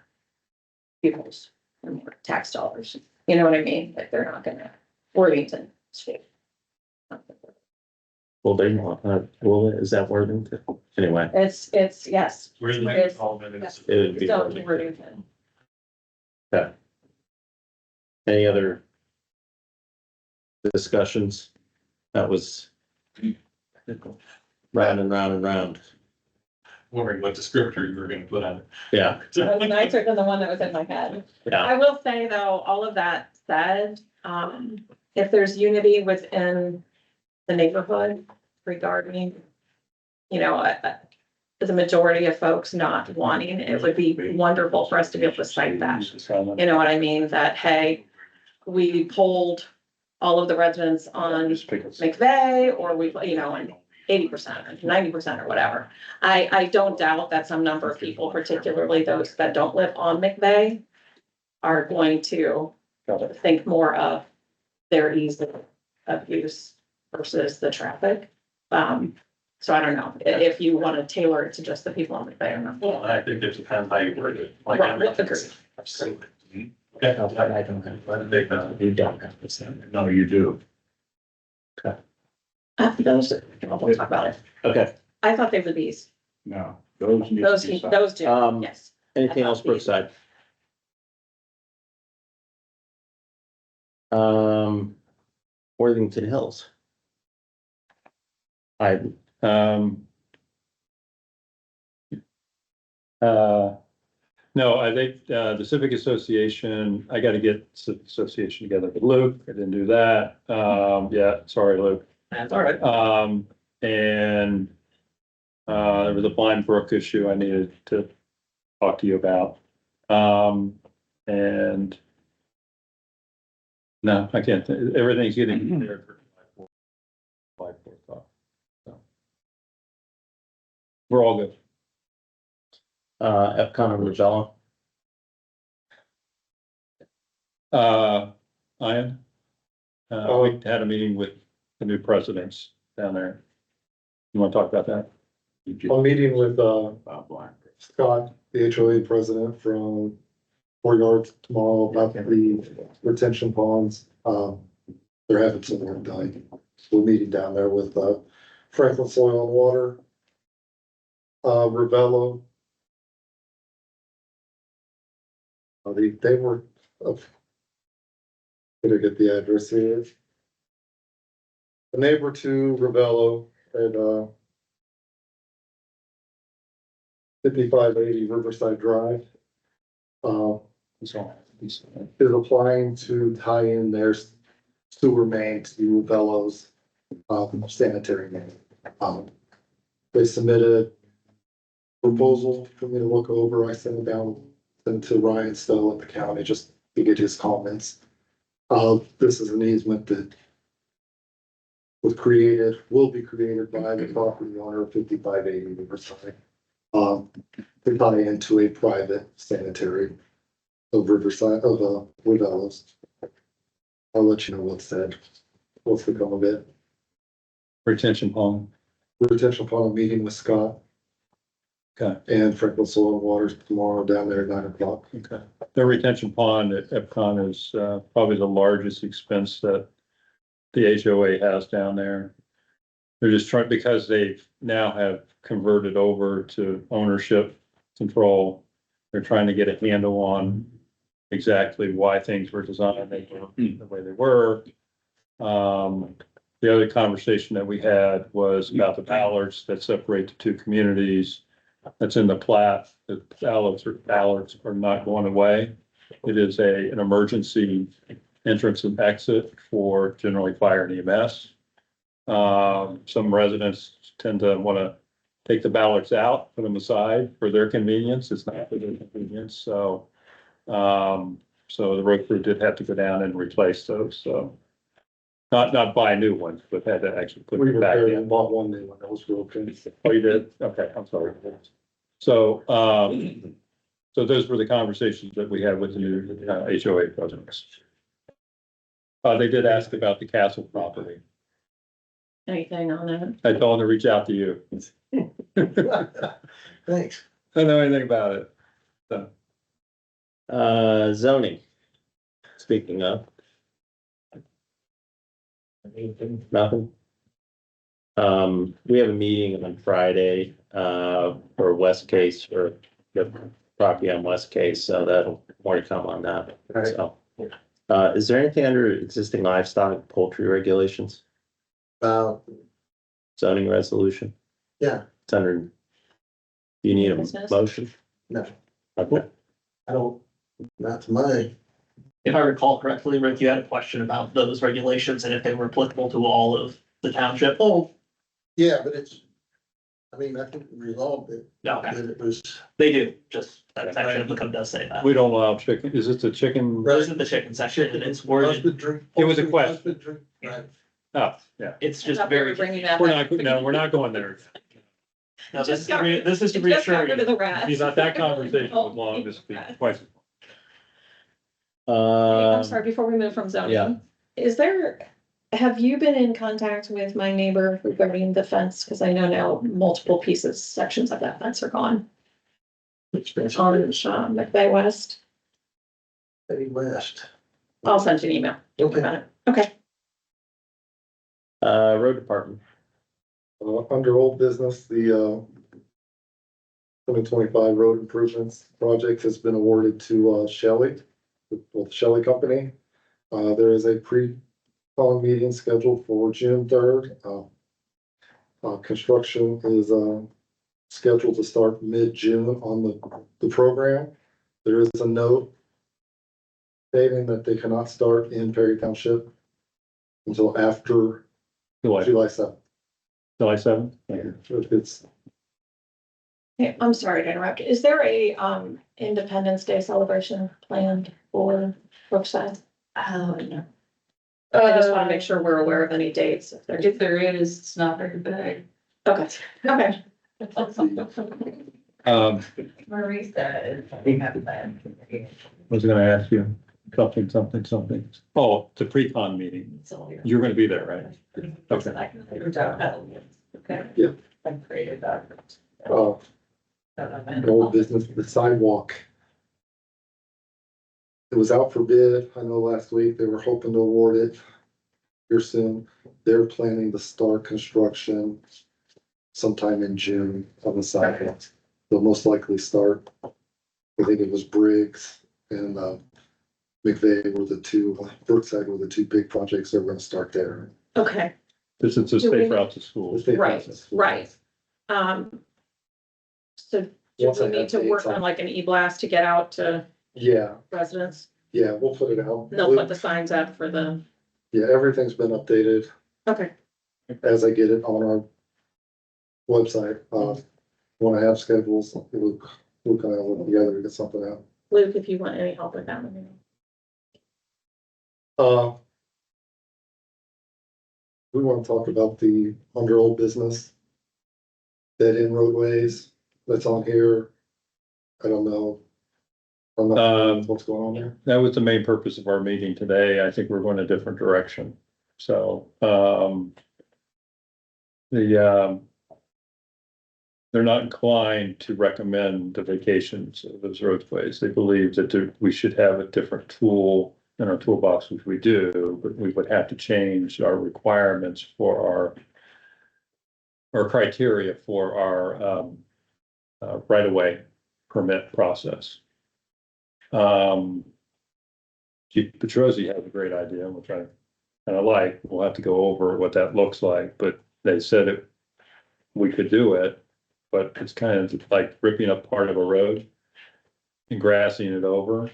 pupils and more tax dollars. You know what I mean? Like, they're not gonna, Worthington Street. well, is that Worthington? Anyway, It's, yes. Where the It's- development is. it would be Still Worthington. Worthington. Any other discussions? That was round and round and round. Wondering what descriptor you were gonna put on it. Yeah, That was nicer than the one that was in my head. yeah. I will say though, all of that said, if there's unity within the neighborhood regarding, the majority of folks not wanting, it would be wonderful for us to be able to cite that. You know what I mean? That, hey, we polled all of the residents on McVeigh, or we, and 80% or 90% or whatever. I don't doubt that some number of people, particularly those that don't live on McVeigh, are going to think more of their ease of use versus the traffic. So I don't know if you want to tailor it to just the people on McVeigh or not. Well, I think it depends how you word it. Right, agreed. Absolutely. I don't have, you don't have this. No, you do. Those, we'll talk about it. Okay, I thought they were these. No, those need to Those, be signed. those do, yes. anything I else, thought these- Brookside? Worthington Hills. I, Um. No, I think, the Civic Association, I gotta get Civic Association together with Luke. I didn't do that. Yeah, sorry, Luke. That's all right. And, there was a Blind Brook issue I needed to talk to you about. And no, I can't, everything's getting there for July 4th. So. We're all good. Epcot and Rubella. Ian, we had a meeting with the new presidents down there. You want to talk about that? I'm meeting with, Scott, the HOA president from 4 Yards tomorrow about the retention ponds. They're having some work done. We're meeting down there with, Franklin Soil and Water. Ravello. They were, better get the address here. The neighbor to Ravello at, 5580 Riverside Drive. Is applying to tie in their sewer main to Ravello's, sanitary main. They submitted proposal for me to look over. I sent it down to Ryan Stowe at the county just to get his comments. This is an easement that will be created by the property owner of 5580 Riverside. To tie into a private sanitary of Riverside, of, Ravello's. I'll let you know what's said, what's become of it. Retention pond. Retention pond meeting with Scott. Okay. And Franklin Soil and Water tomorrow down there at 9 o'clock. Okay. The retention pond at Epcot is, probably the largest expense that the HOA has down there. They're just trying, because they now have converted over to ownership control. They're trying to get a handle on exactly why things were designed the way they were. The other conversation that we had was about the ballards that separate the two communities. That's in the plat. The ballards are not going away. It is an emergency entrance and exit for generally fire and EMS. Some residents tend to want to take the ballards out, put them aside for their convenience. It's not for their convenience. So the road crew did have to go down and replace those. So not buy new ones, but had to actually put We them back repaired in. and bought one new one that was broken. Oh, you did? Okay, I'm sorry. So, so those were the conversations that we had with the new HOA presidents. They did ask about the castle property. Anything on that? I told them to reach out to you. Thanks. I don't know anything about it. So, zoning. Speaking of. Nothing. We have a meeting on Friday, for West Case, for the property on West Case, so that'll more to come on that. Right. So, is there anything under existing livestock poultry regulations, zoning resolution? Yeah. It's under, you need a Business? motion? No. Okay. I don't, not to my. If I recall correctly, Rick, you had a question about those regulations and if they were applicable to all of the township. Oh, yeah, but it's, I mean, I think we resolved it, Okay, that it was. they do, just that section of the code does say that. we don't allow chicken. Is it the chicken? This is the chicken section and it's worded, Husbandry. It was a question. Husbandry, right. Oh, yeah. it's I just thought we were very. bringing that We're back. not, no, we're not going there. No, this Just is got- this is to It just got reassure rid of you. the rats. You thought that conversation was long, this would be twice. I'm sorry, before we move from zoning, have you been in contact with my neighbor regarding the fence? Cause I know now multiple sections of that fence are gone. On, McVeigh West. Any last? I'll send you an email. Don't worry about it. Okay. Road department. Under old business, the 2025 road improvements project has been awarded to Shelley, with Shelley Company. There is a pre-con meeting scheduled for June 3rd. Construction is scheduled to start mid-June on the program. There is a note stating that they cannot start in Perry Township until after July July 7th. 7th. It's Hey, I'm sorry to interrupt. Is there a Independence Day celebration planned for Brookside? No. I just want to make sure we're aware of any dates if there's. If there is, it's not very big. Okay, okay. Marie said, I think I'm bad. Was gonna ask you something. Oh, the pre-con meeting. You're gonna be there, right? Okay. Okay. Yeah. I'm created that. an old business, the sidewalk. It was out for bid. I know last week they were hoping to award it here soon. They're planning to start construction sometime in June on the sidewalk. They'll most likely start, I think it was Briggs and McVeigh were the two, Brookside were the two big projects that were gonna start there. Okay, This is a Do we- safe route to school. right. So do Once I we need have to work dates, on like an e-blast to get out to Yeah, residents? yeah, we'll put it out. They'll put the signs up for the, Yeah, everything's been updated okay, as I get it on our website. When I have schedules, Luke and I will work together to get something out. Luke, if you want any help with that, let me know. We want to talk about the under old business. Dead end roadways that's on here. I don't know. I'm not sure what's going on there. That was the main purpose of our meeting today. I think we're going a different direction. So, they're not inclined to recommend the vacations of those roadways. They believe that we should have a different tool in our toolbox, which we do, but we would have to change our requirements for our criteria for our right-of-way permit process. Chief Petrosi has a great idea, which I kind of like. We'll have to go over what that looks like, but they said we could do it, but it's kind of like ripping up part of a road and grassing it over.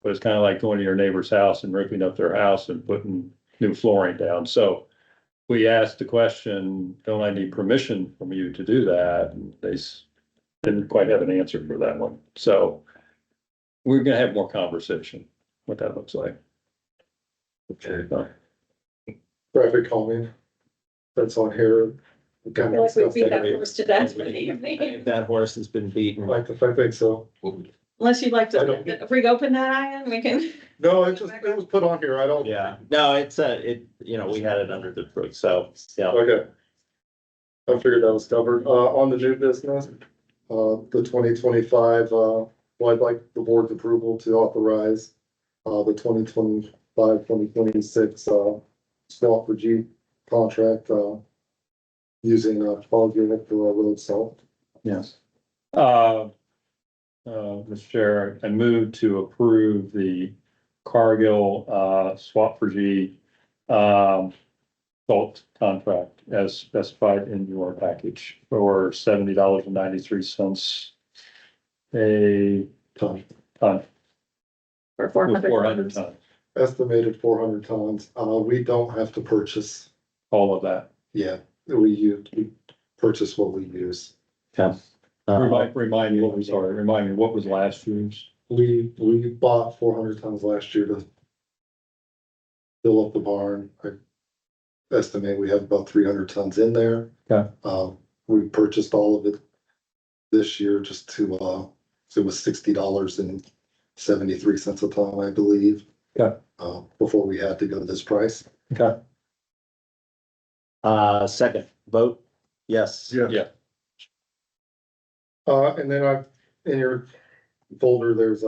But it's kind of like going to your neighbor's house and ripping up their house and putting new flooring down. So we asked the question, don't I need permission from you to do that? And they didn't quite have an answer for that one. So we're gonna have more conversation, what that looks like. Okay. Traffic calming. That's on here. We kind of Like we discussed beat that that. horse to death for the evening. That horse has been beaten. I think so. Unless you'd like I to don't- reopen that, Ian, we can. No, it was put on here. I don't. Yeah, no, it's we had it under the roof, so, yeah. Okay. I figured that was covered. On the new business, the 2025, well, I'd like the board's approval to authorize the 2025-2026 swap for Jeep contract using polygraph for road salt. Yes. Mr. Chair, I move to approve the Cargill swap for G salt contract as specified in your package for $70.93 a Ton. ton. For 400 400 tons. tons, Estimated 400 tons. We don't have to purchase. all of that. Yeah, we purchase what we use. Okay. Remind me, what was last year's? We bought 400 tons last year to fill up the barn. I estimate we have about 300 tons in there. Okay. We purchased all of it this year just to, it was $60.73 a ton, I believe. Okay. Before we had to go to this price. Okay. Second, vote, yes. Yeah. And then in your folder, there's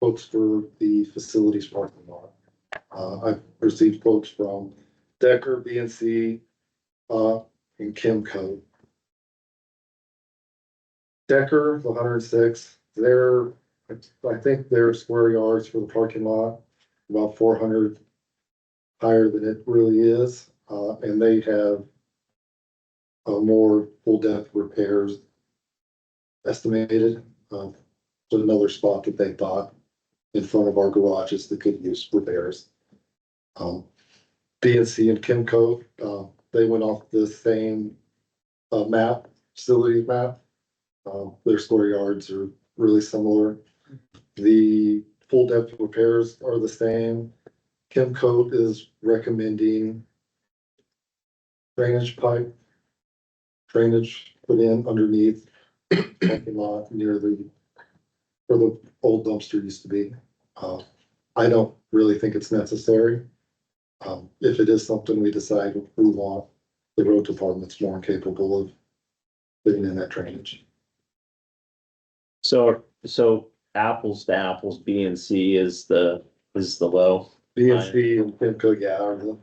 quotes for the facilities parking lot. I've received quotes from Decker, BNC, and Kimco. Decker, the 106, I think their square yards for the parking lot, about 400 higher than it really is, and they have more full depth repairs estimated, to another spot that they thought in front of our garages that could use repairs. DNC and Kimco, they went off the same map, facilities map. Their square yards are really similar. The full depth repairs are the same. Kimco is recommending drainage pipe, drainage put in underneath parking lot near where the old dumpster used to be. I don't really think it's necessary. If it is something we decide we want, the road department's more capable of putting in that drainage. So apples to apples, B and C is the low. BNC and Kimco,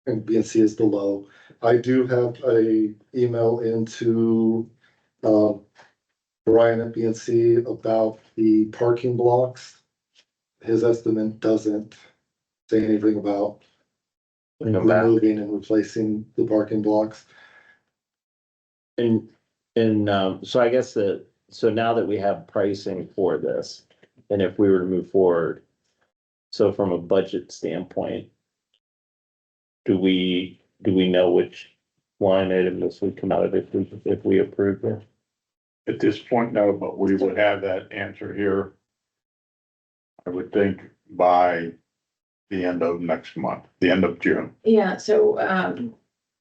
and BNC is the low. I do have a email into, Brian at BNC about the parking blocks. His estimate doesn't say anything about removing and replacing the parking blocks. And so I guess so now that we have pricing for this, and if we were to move forward, so from a budget standpoint, do we know which line item this would come out of if we approve it? At this point, no, but we would have that answer here. I would think by the end of next month, the end of June. Yeah, so,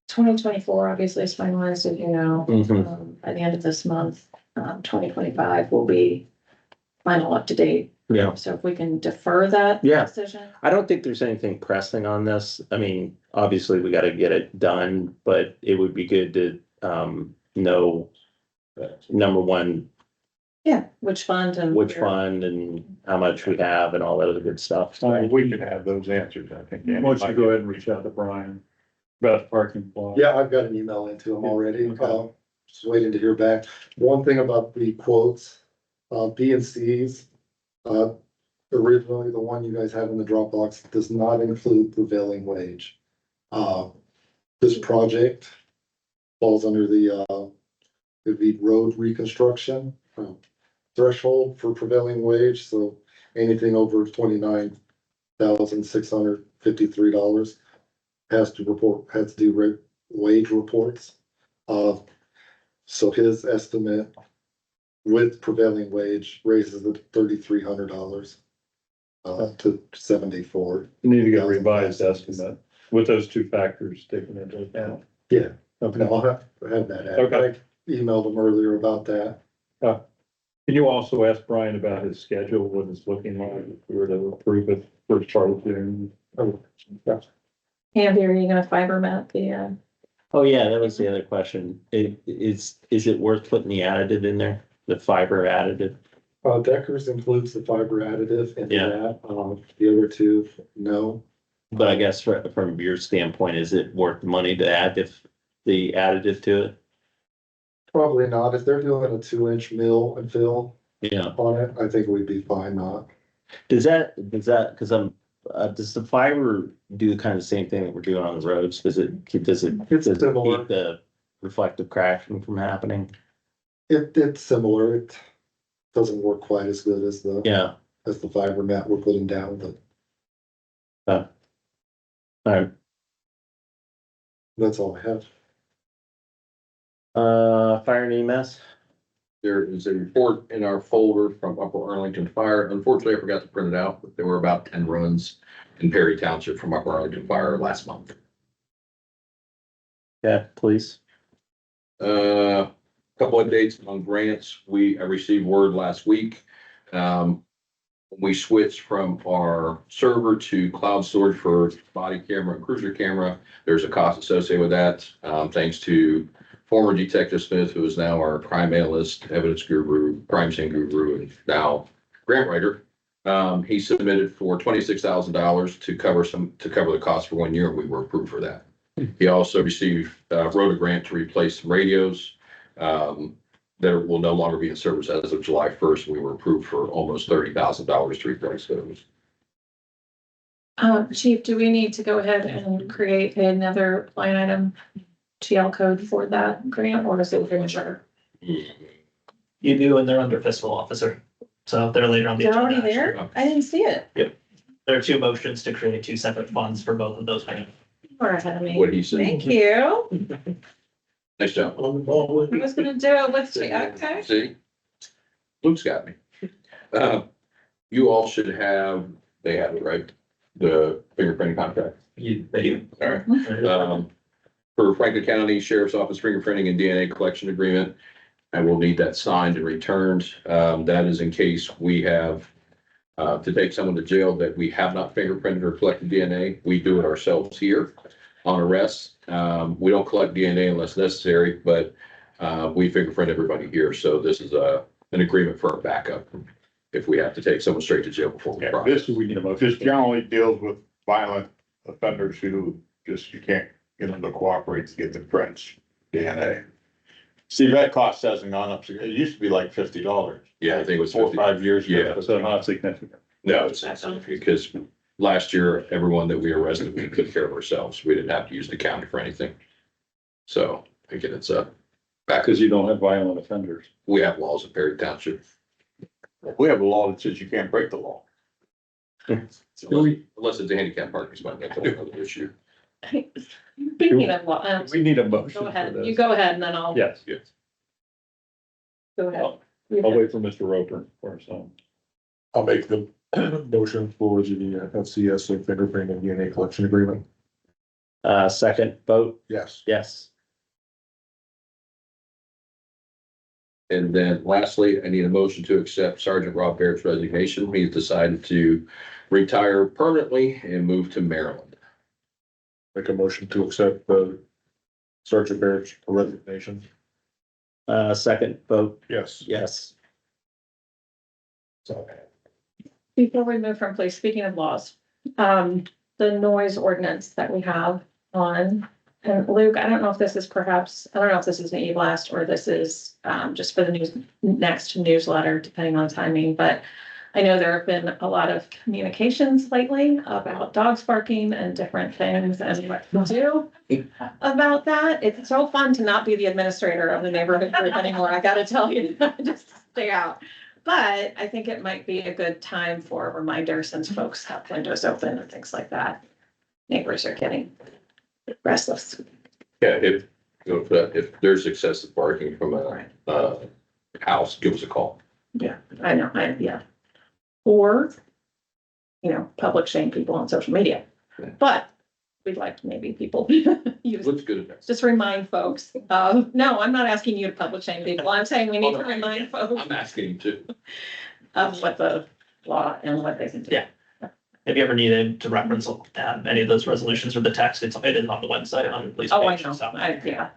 2024 obviously is finalized, as you know. Mhm. By the end of this month, 2025 will be final up to date. Yeah. So if we can defer that Yeah. decision. I don't think there's anything pressing on this. I mean, obviously, we gotta get it done, but it would be good to, know, number one, Yeah, which fund and. which where. fund and how much we have and all that other good stuff. We could have those answers, I think. Why don't you go ahead and reach out to Brian about the parking lot? Yeah, I've got an email into him already. Okay. Just waiting to hear back. One thing about the quotes, B and C's, originally the one you guys have in the Dropbox does not include prevailing wage. This project falls under the, it'd be road reconstruction threshold for prevailing wage, so anything over $29,653 has to do wage reports. So his estimate with prevailing wage raises it $3,300 to 74. You need to get a revised estimate with those two factors taken into account. Yeah, Okay. no, I'll have that. Okay. I emailed him earlier about that. Can you also ask Brian about his schedule, what it's looking like if we were to approve it first part of June? Andy, are you gonna fiber map the, Oh, yeah, that was the other question. Is it worth putting the additive in there? The fiber additive? Deckers includes the fiber additive into Yeah. that. The other two, no. But I guess from your standpoint, is it worth the money to add the additive to it? Probably not. If they're doing a 2-inch mill and fill Yeah. on it, I think we'd be fine not. Does that, cause does the fiber do kind of the same thing that we're doing on the roads? Does it It's keep similar. the reflective cracking from happening? It's similar. It doesn't work quite as good as Yeah. the fiber mat we're putting down, but All right. that's all I have. Fire and EMS? There is a report in our folder from Upper Arlington Fire. Unfortunately, I forgot to print it out, but there were about 10 runs in Perry Township from Upper Arlington Fire last month. Yeah, please. Couple of dates on grants. I received word last week. We switched from our server to cloud storage for body camera and cruiser camera. There's a cost associated with that. Thanks to former Detective Smith, who is now our crime analyst, evidence guru, crime scene guru, and now grant writer. He submitted for $26,000 to cover the cost for 1 year, and we were approved for that. He also received, wrote a grant to replace some radios. That will no longer be in service as of July 1st. We were approved for almost $30,000 to replace those. Chief, do we need to go ahead and create another line item TL code for that grant, or is it premature? You do, and they're under fiscal officer. So they're later on the They're agenda. already there? I didn't see it. There are two motions to create two separate funds for both of those payments. Or ahead of me. What he said. Thank you. Nice job. I was gonna do it with, okay. See? Luke's got me. You all should have, they have it, right? The fingerprinting contract. All right. For Franklin County Sheriff's Office fingerprinting and DNA collection agreement, I will need that signed and returned. That is in case we have to take someone to jail that we have not fingerprinted or collected DNA. We do it ourselves here on arrest. We don't collect DNA unless necessary, but we fingerprint everybody here. So this is an agreement for our backup if we have to take someone straight to jail before we Yeah, process. this, this generally deals with violent offenders who just, you can't get them to cooperate to get the prints, DNA. See, that cost hasn't gone up, it used to be like $50. Yeah, I think it was 4 or 50. 5 years ago. Yeah. So not significant. No, it's because last year, everyone that we arrested, we took care of ourselves. We didn't have to use the county for anything. So again, it's back Because you don't have violent offenders. we have laws in Perry Township. We have a law that says you can't break the law. Unless it's a handicap parking spot, that's another issue. Speaking of law, We need a motion go for ahead, you this. go ahead and then I'll Yes, go ahead. I'll wait for Mr. Roper for some. I'll make the motion for the FCS fingerprint and DNA collection agreement. Second vote, Yes. yes. And then lastly, I need a motion to accept Sergeant Rob Barrett's resignation. He's decided to retire permanently and move to Maryland. Make a motion to accept the Sergeant Barrett's resignation. Second vote, Yes. yes. Before we move from place, speaking of laws, the noise ordinance that we have on, and Luke, I don't know if this is perhaps, I don't know if this is an e-blast or this is just for the next newsletter, depending on timing, but I know there have been a lot of communications lately about dogs barking and different things and what to do about that. It's so fun to not be the administrator of the neighborhood group anymore, I gotta tell you, just stay out. But I think it might be a good time for a reminder since folks have windows open and things like that. Neighbors are getting restless. Yeah, if there's excessive barking from a house, give us a call. Yeah, I know, yeah. Or, public shame people on social media. But we'd like maybe people use, Looks good at that. just remind folks of, no, I'm not asking you to public shame people. I'm saying we need to remind folks I'm asking him to. of what the law and what they can do. Yeah. If you ever needed to reference any of those resolutions or the text, it is on the website on the police Oh, I page. know, So, yeah.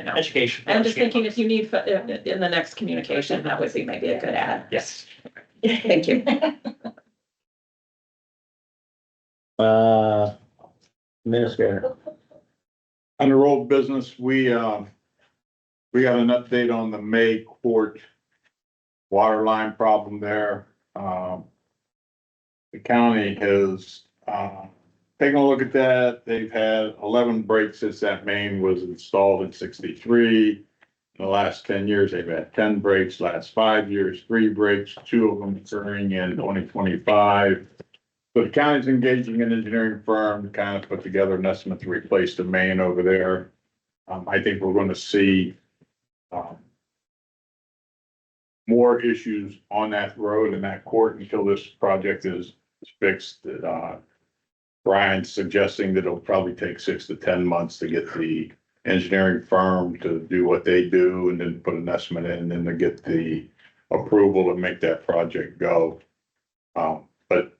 education. I'm just thinking if you need, in the next communication, that would be maybe a good ad. Yes. Thank you. Administrator, Under old business, we got an update on the May Court water line problem there. The county has, taken a look at that. They've had 11 breaks since that main was installed in 63. In the last 10 years, they've had 10 breaks, last 5 years, 3 breaks, 2 of them occurring in 2025. So the county's engaging an engineering firm to kind of put together an estimate to replace the main over there. I think we're going to see more issues on that road and that court until this project is fixed. Brian's suggesting that it'll probably take 6 to 10 months to get the engineering firm to do what they do and then put an estimate in and then to get the approval to make that project go. But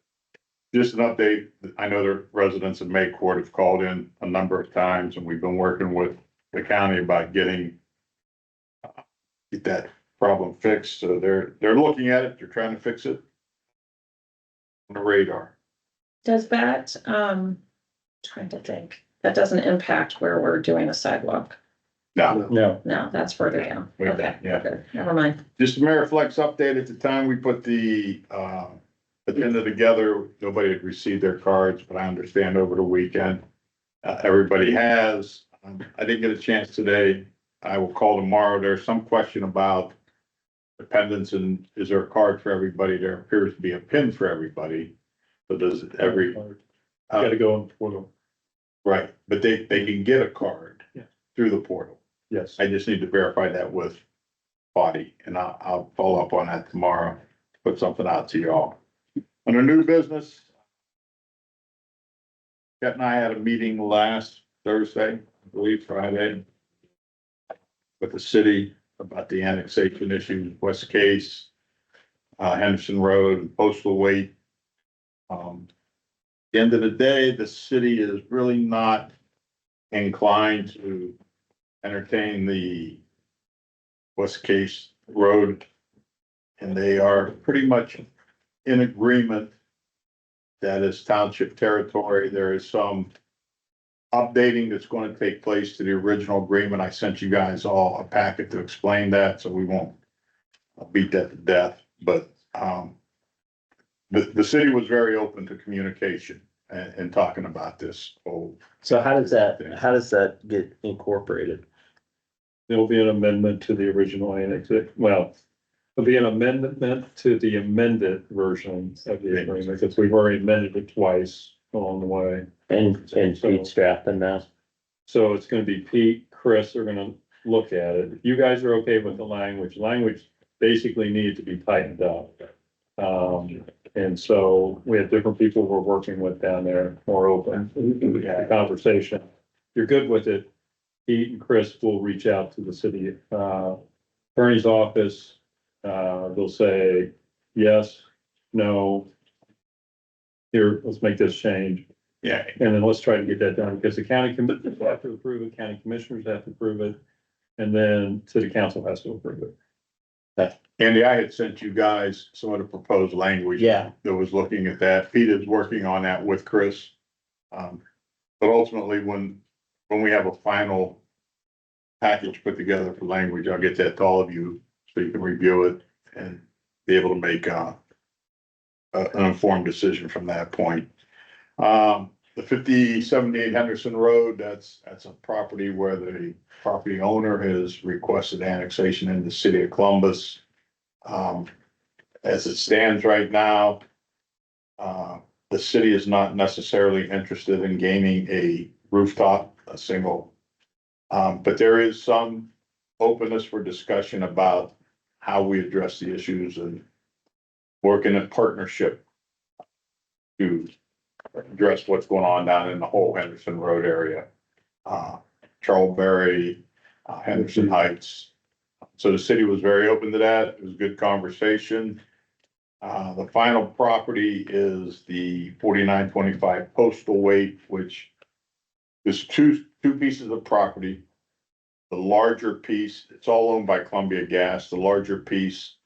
just an update, I know the residents of May Court have called in a number of times and we've been working with the county about get that problem fixed. So they're looking at it, they're trying to fix it. on the radar. Does that, trying to think, that doesn't impact where we're doing a sidewalk? No, No, No, that's further down. Way Okay, down, yeah. okay, never mind. just a Ameriflex update. At the time we put the, agenda together, nobody had received their cards, but I understand over the weekend, everybody has. I didn't get a chance today. I will call tomorrow. There's some question about dependence and is there a card for everybody? There appears to be a pin for everybody. So does every, gotta go in the portal. right, but they can get a card Yeah. through the portal. Yes. I just need to verify that with Body, and I'll follow up on that tomorrow, put something out to y'all. Under new business, Kat and I had a meeting last Thursday, I believe Friday, with the city about the annexation issue, West Case, Henderson Road, postal weight. End of the day, the city is really not inclined to entertain the West Case Road. And they are pretty much in agreement that is township territory. There is some updating that's going to take place to the original agreement. I sent you guys all a packet to explain that, so we won't beat that to death. But, the city was very open to communication and talking about this whole. So how does that get incorporated? There'll be an amendment to the original annex. Well, there'll be an amendment to the amended version of the agreement, because we've already amended it twice along the way. And Pete's drafting that? So it's gonna be Pete, Chris are gonna look at it. If you guys are okay with the language basically needed to be tightened up. And so we have different people we're working with down there, more open to the conversation. If you're good with it, Pete and Chris will reach out to the city, attorney's office. They'll say, yes, no. Here, let's make this change. Yeah, And then let's try to get that done, because the county commissioners have to approve it, county commissioners have to approve it, and then city council has to approve it. Andy, I had sent you guys some of the proposed language. Yeah. That was looking at that. Pete is working on that with Chris. But ultimately, when we have a final package put together for language, I'll get that to all of you so you can review it and be able to make an informed decision from that point. The 5078 Henderson Road, that's a property where the property owner has requested annexation in the city of Columbus. As it stands right now, the city is not necessarily interested in gaining a rooftop, a single. But there is some openness for discussion about how we address the issues and working in partnership to address what's going on down in the whole Henderson Road area. Charlesbury, Henderson Heights. So the city was very open to that. It was a good conversation. The final property is the 4925 postal weight, which is two pieces of property. The larger piece, it's all owned by Columbia Gas. The larger piece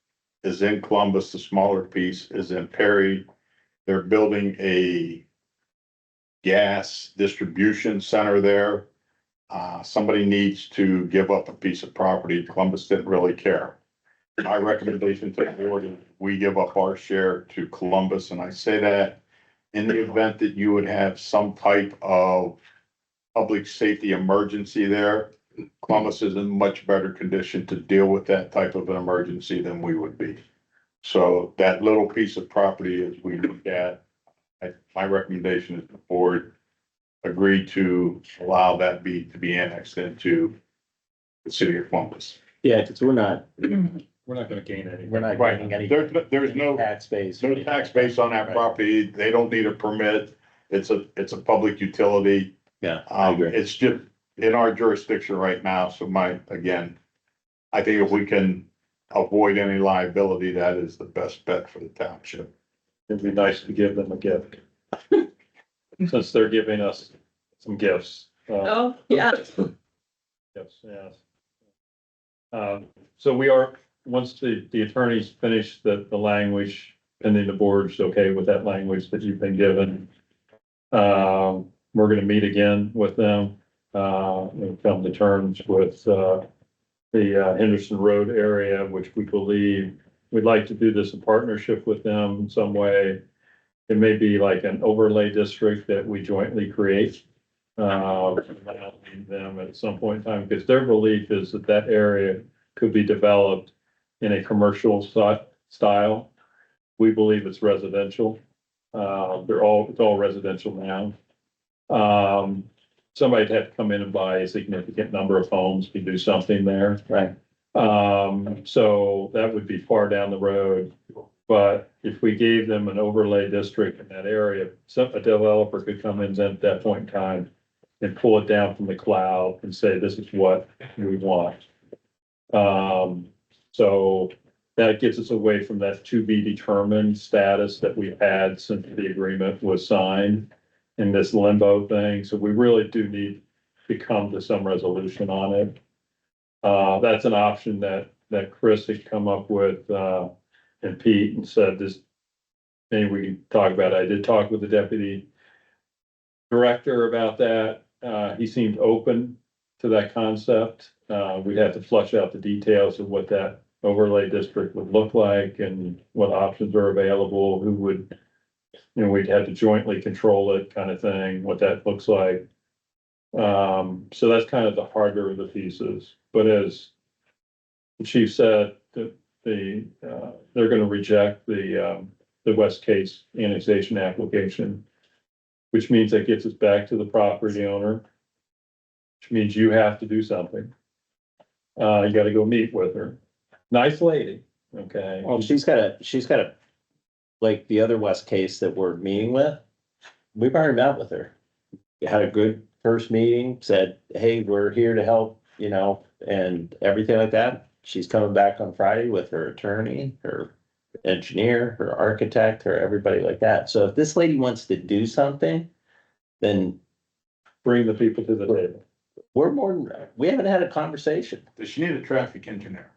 is in Columbus. The smaller piece is in Perry. They're building a gas distribution center there. Somebody needs to give up a piece of property. Columbus didn't really care. My recommendation to the board is we give up our share to Columbus, and I say that in the event that you would have some type of public safety emergency there. Columbus is in much better condition to deal with that type of an emergency than we would be. So that little piece of property, as we look at, my recommendation is the board agree to allow that to be annexed into the city of Columbus. Yeah, because we're not gonna gain any. We're not getting any. There's no tax base. no tax base on that Right. property. They don't need a permit. It's a public utility. Yeah, I agree. It's just in our jurisdiction right now. So again, I think if we can avoid any liability, that is the best bet for the township. It'd be nice to give them a gift. Since they're giving us some gifts. Oh, yeah. Gifts, yes. So we are, once the attorneys finish the language, pending the board's okay with that language that you've been given. We're gonna meet again with them, and come to terms with, the Henderson Road area, which we believe we'd like to do this in partnership with them in some way. It may be like an overlay district that we jointly create. Them at some point in time, because their belief is that that area could be developed in a commercial style. We believe it's residential. It's all residential now. Somebody'd have to come in and buy a significant number of homes to do something there. Right. So that would be far down the road. But if we gave them an overlay district in that area, a developer could come in at that point in time and pull it down from the cloud and say, this is what we want. So that gets us away from that to be determined status that we've had since the agreement was signed in this limbo thing. So we really do need to come to some resolution on it. That's an option that Chris had come up with, and Pete, and said this, maybe we can talk about it. I did talk with the deputy director about that. He seemed open to that concept. We'd have to flush out the details of what that overlay district would look like and what options are available, who would, we'd have to jointly control it kind of thing, what that looks like. So that's kind of the harder of the pieces. But as the chief said, they're gonna reject the West Case annexation application, which means that gets us back to the property owner, which means you have to do something. You gotta go meet with her. Nice lady, okay? Well, she's got a, like the other West Case that we're meeting with, we've already met with her. We had a good first meeting, said, hey, we're here to help, and everything like that. She's coming back on Friday with her attorney, her engineer, her architect, her everybody like that. So if this lady wants to do something, then Bring the people to the table. we haven't had a conversation. Does she need a traffic engineer?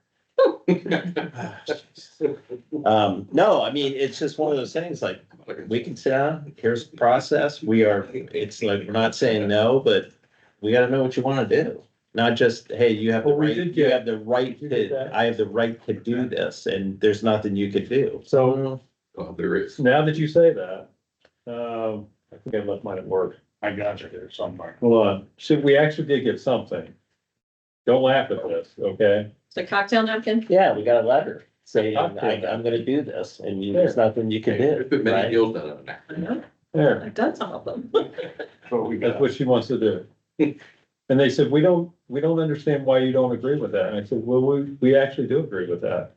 No, I mean, it's just one of those things, like, we can sit down, here's the process, it's like, we're not saying no, but we gotta know what you wanna do. Not just, hey, you have the Well, we right, did you get- have the right we did to, that. I have the right to do this, and there's nothing you could do. So Well, there is. now that you say that, I think I left mine at work. I got you there somewhere. Hold on. We actually did get something. Don't laugh at this, okay? It's a cocktail napkin. Yeah, we got a letter saying, I'm Okay. gonna do this, and there's nothing you can There's been do, many right? deals done on that. I know, There, I've done some of them. So we that's got, what she wants to do. And they said, we don't understand why you don't agree with that. And I said, well, we actually do agree with that.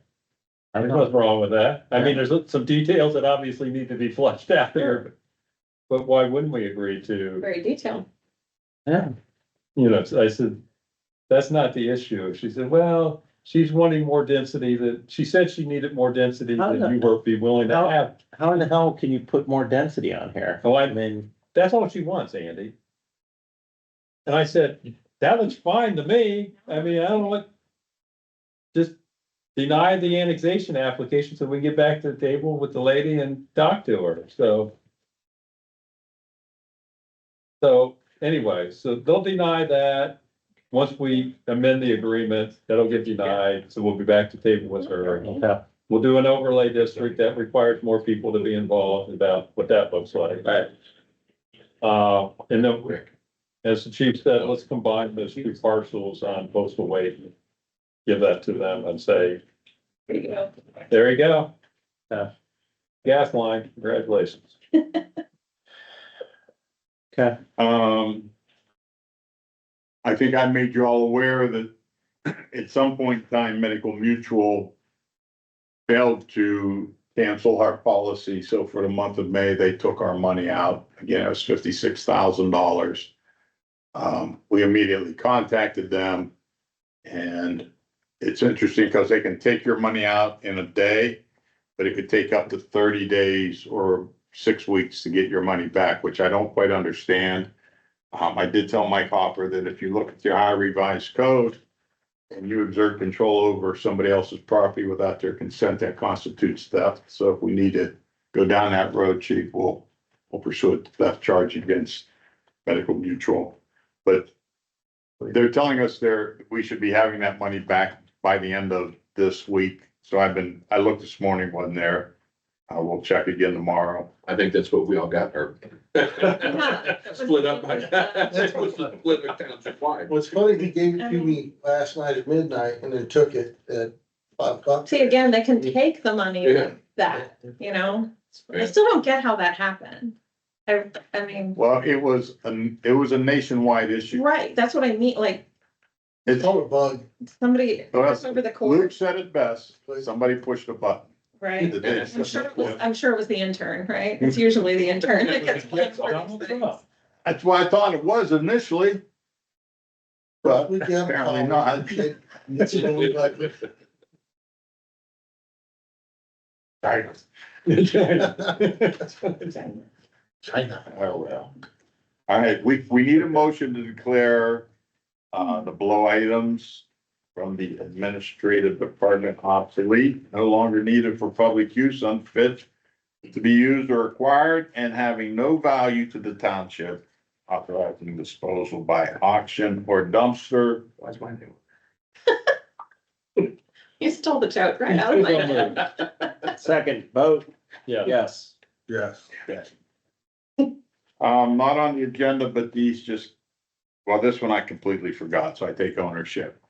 I There's don't know. nothing wrong with that. I mean, there's some details that obviously need to be flushed out there. But why wouldn't we agree to, Very detailed. Yeah, I said, that's not the issue. She said, well, she's wanting more density she said she needed more density than you were be willing to have. how in the hell can you put more density on here? Oh, I mean, That's all she wants, Andy. And I said, that looks fine to me. I mean, I don't know what. Just deny the annexation application so we can get back to the table with the lady and talk to her, so. So anyway, so they'll deny that. Once we amend the agreement, that'll get denied, so we'll be back to table with her. okay. We'll do an overlay district that requires more people to be involved about what that looks like. Right. And then, as the chief said, let's combine those two parcels on postal weight. And give that to them and say, There you go. there you go. Gas line, congratulations. Okay. I think I made you all aware that at some point in time, Medical Mutual failed to cancel our policy. So for the month of May, they took our money out. Again, it was $56,000. We immediately contacted them, and it's interesting because they can take your money out in a day, but it could take up to 30 days or 6 weeks to get your money back, which I don't quite understand. I did tell Mike Hopper that if you look at the Ohio Revised Code, and you exert control over somebody else's property without their consent, that constitutes theft. So if we need to go down that road, chief, we'll pursue a theft charge against Medical Mutual. But they're telling us we should be having that money back by the end of this week. So I looked this morning, wasn't there. We'll check again tomorrow. I think that's what we all got, or split up. That's what's the split of township wide. What's funny, he gave it to me last night at midnight and then took it at 5 o'clock. See, again, they can take the money Yeah. like that, you know? I still don't get how that happened. I mean, Well, it was a nationwide issue. right, that's what I mean, like, It's, Call it bug. somebody Well, over the Luke court, said it best. Somebody pushed a button. right? It did. I'm sure it was the intern, right? It's usually the intern that gets blamed for these things. That's why I thought it was initially. But We can't apparently call not. it. It's only like- China. Oh, well. All right, we need a motion to declare the below items from the administrative department obsolete, no longer needed for public use, unfit to be used or acquired, and having no value to the township, authorizing disposal by auction or dumpster. Why's my name? You stole the joke right out of my head. Second, vote, Yeah. yes. Yes. Not on the agenda, but these just, well, this one I completely forgot, so I take ownership.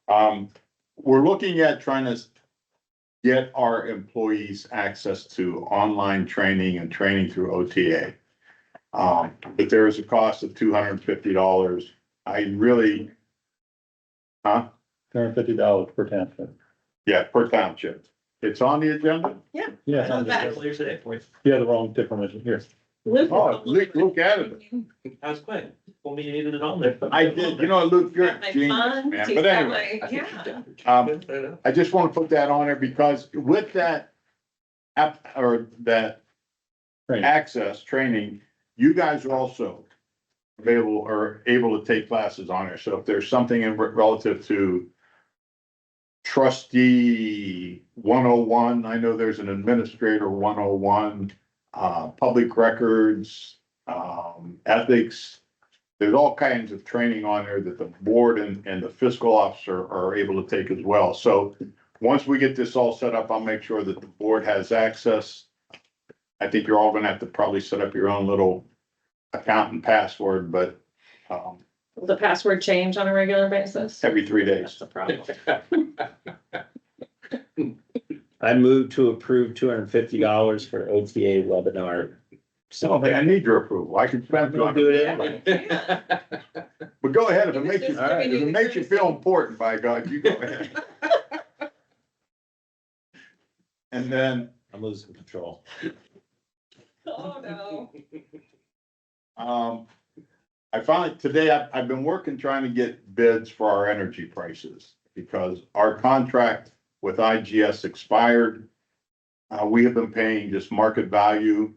We're looking at trying to get our employees access to online training and training through OTA. But there is a cost of $250. I really, $250 per township. yeah, per township. It's on the agenda? Yeah, Come back. Clear today for you. you had the wrong information here. Luke. Oh, look at it. I was quick. Told me you needed it on there. I did, you know, Luke, you're Got my a genius, funds, man. he's But got anyway. my- Yeah. I just want to put that on there because with that app or that Right. access training, you guys are also able to take classes on there. So if there's something relative to trustee 101, I know there's an administrator 101, public records, ethics. There's all kinds of training on there that the board and the fiscal officer are able to take as well. So once we get this all set up, I'll make sure that the board has access. I think you're all gonna have to probably set up your own little account and password, but Will the password change on a regular basis? every 3 That's days. the problem. I move to approve $250 for OTA webinar. So I need your approval. I can spend. We'll do it anyway. Yeah. But go ahead, if it makes you, All right. if it makes you feel important, by God, you go ahead. And then, I'm losing control. Oh, no. I finally, today, I've been working trying to get bids for our energy prices because our contract with IGS expired. We have been paying just market value.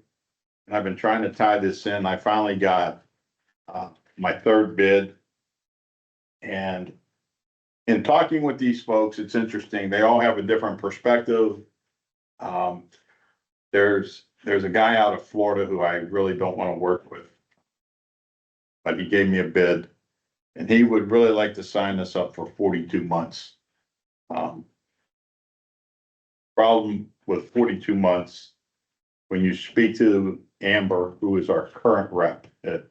And I've been trying to tie this in. I finally got, my third bid. And in talking with these folks, it's interesting. They all have a different perspective. There's a guy out of Florida who I really don't want to work with. But he gave me a bid and he would really like to sign this up for 42 months. Problem with 42 months, when you speak to Amber, who is our current rep at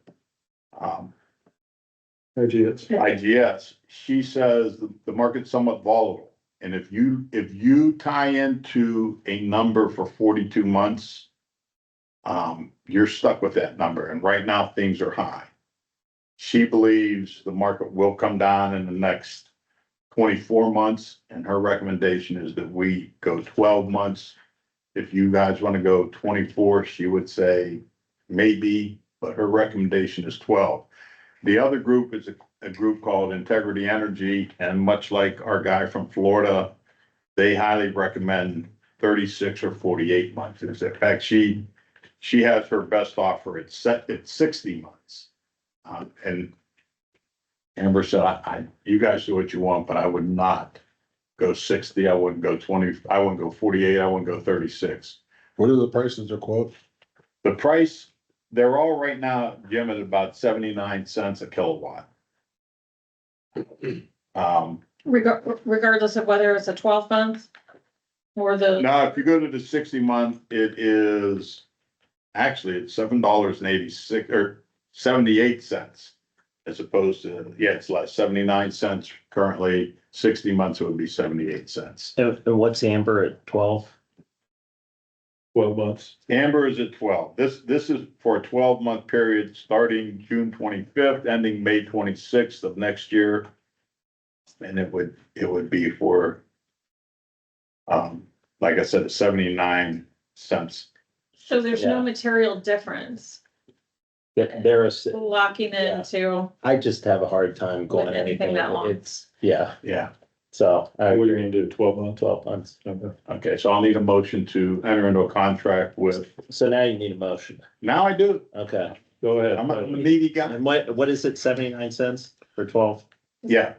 IGS, she says the market's somewhat volatile. And if you tie into a number for 42 months, you're stuck with that number. And right now things are high. She believes the market will come down in the next 24 months. And her recommendation is that we go 12 months. If you guys want to go 24, she would say maybe, but her recommendation is 12. The other group is a group called Integrity Energy, and much like our guy from Florida, they highly recommend 36 or 48 months. In fact, she has her best offer. It's set at 60 months. And Amber said, you guys do what you want, but I would not go 60. I wouldn't go 20, I wouldn't go 48, I wouldn't go 36. What are the prices or quote? The price, they're all right now, Jim, at about 79 cents a kilowatt. Regardless of whether it's a 12 month or the, Now, if you go to the 60-month, it is actually it's $7.86 or 78 cents. As opposed to, yeah, it's less, 79 cents currently, 60 months it would be 78 cents. And what's Amber at 12? 12 months. Amber is at 12. This is for a 12-month period, starting June 25th, ending May 26th of next year. And it would be for, like I said, 79 cents. so there's no Yeah. material difference There is, locking into, I just have a hard time going With anything anything, that long. it's, yeah, Yeah. so. I What are you agree. gonna do, 12 months? 12 months. Okay, so I'll need a motion to enter into a contract with, So now you need a motion. now I do. Okay. Go ahead. I'm a needy guy. And what is it, 79 cents for 12? Yeah,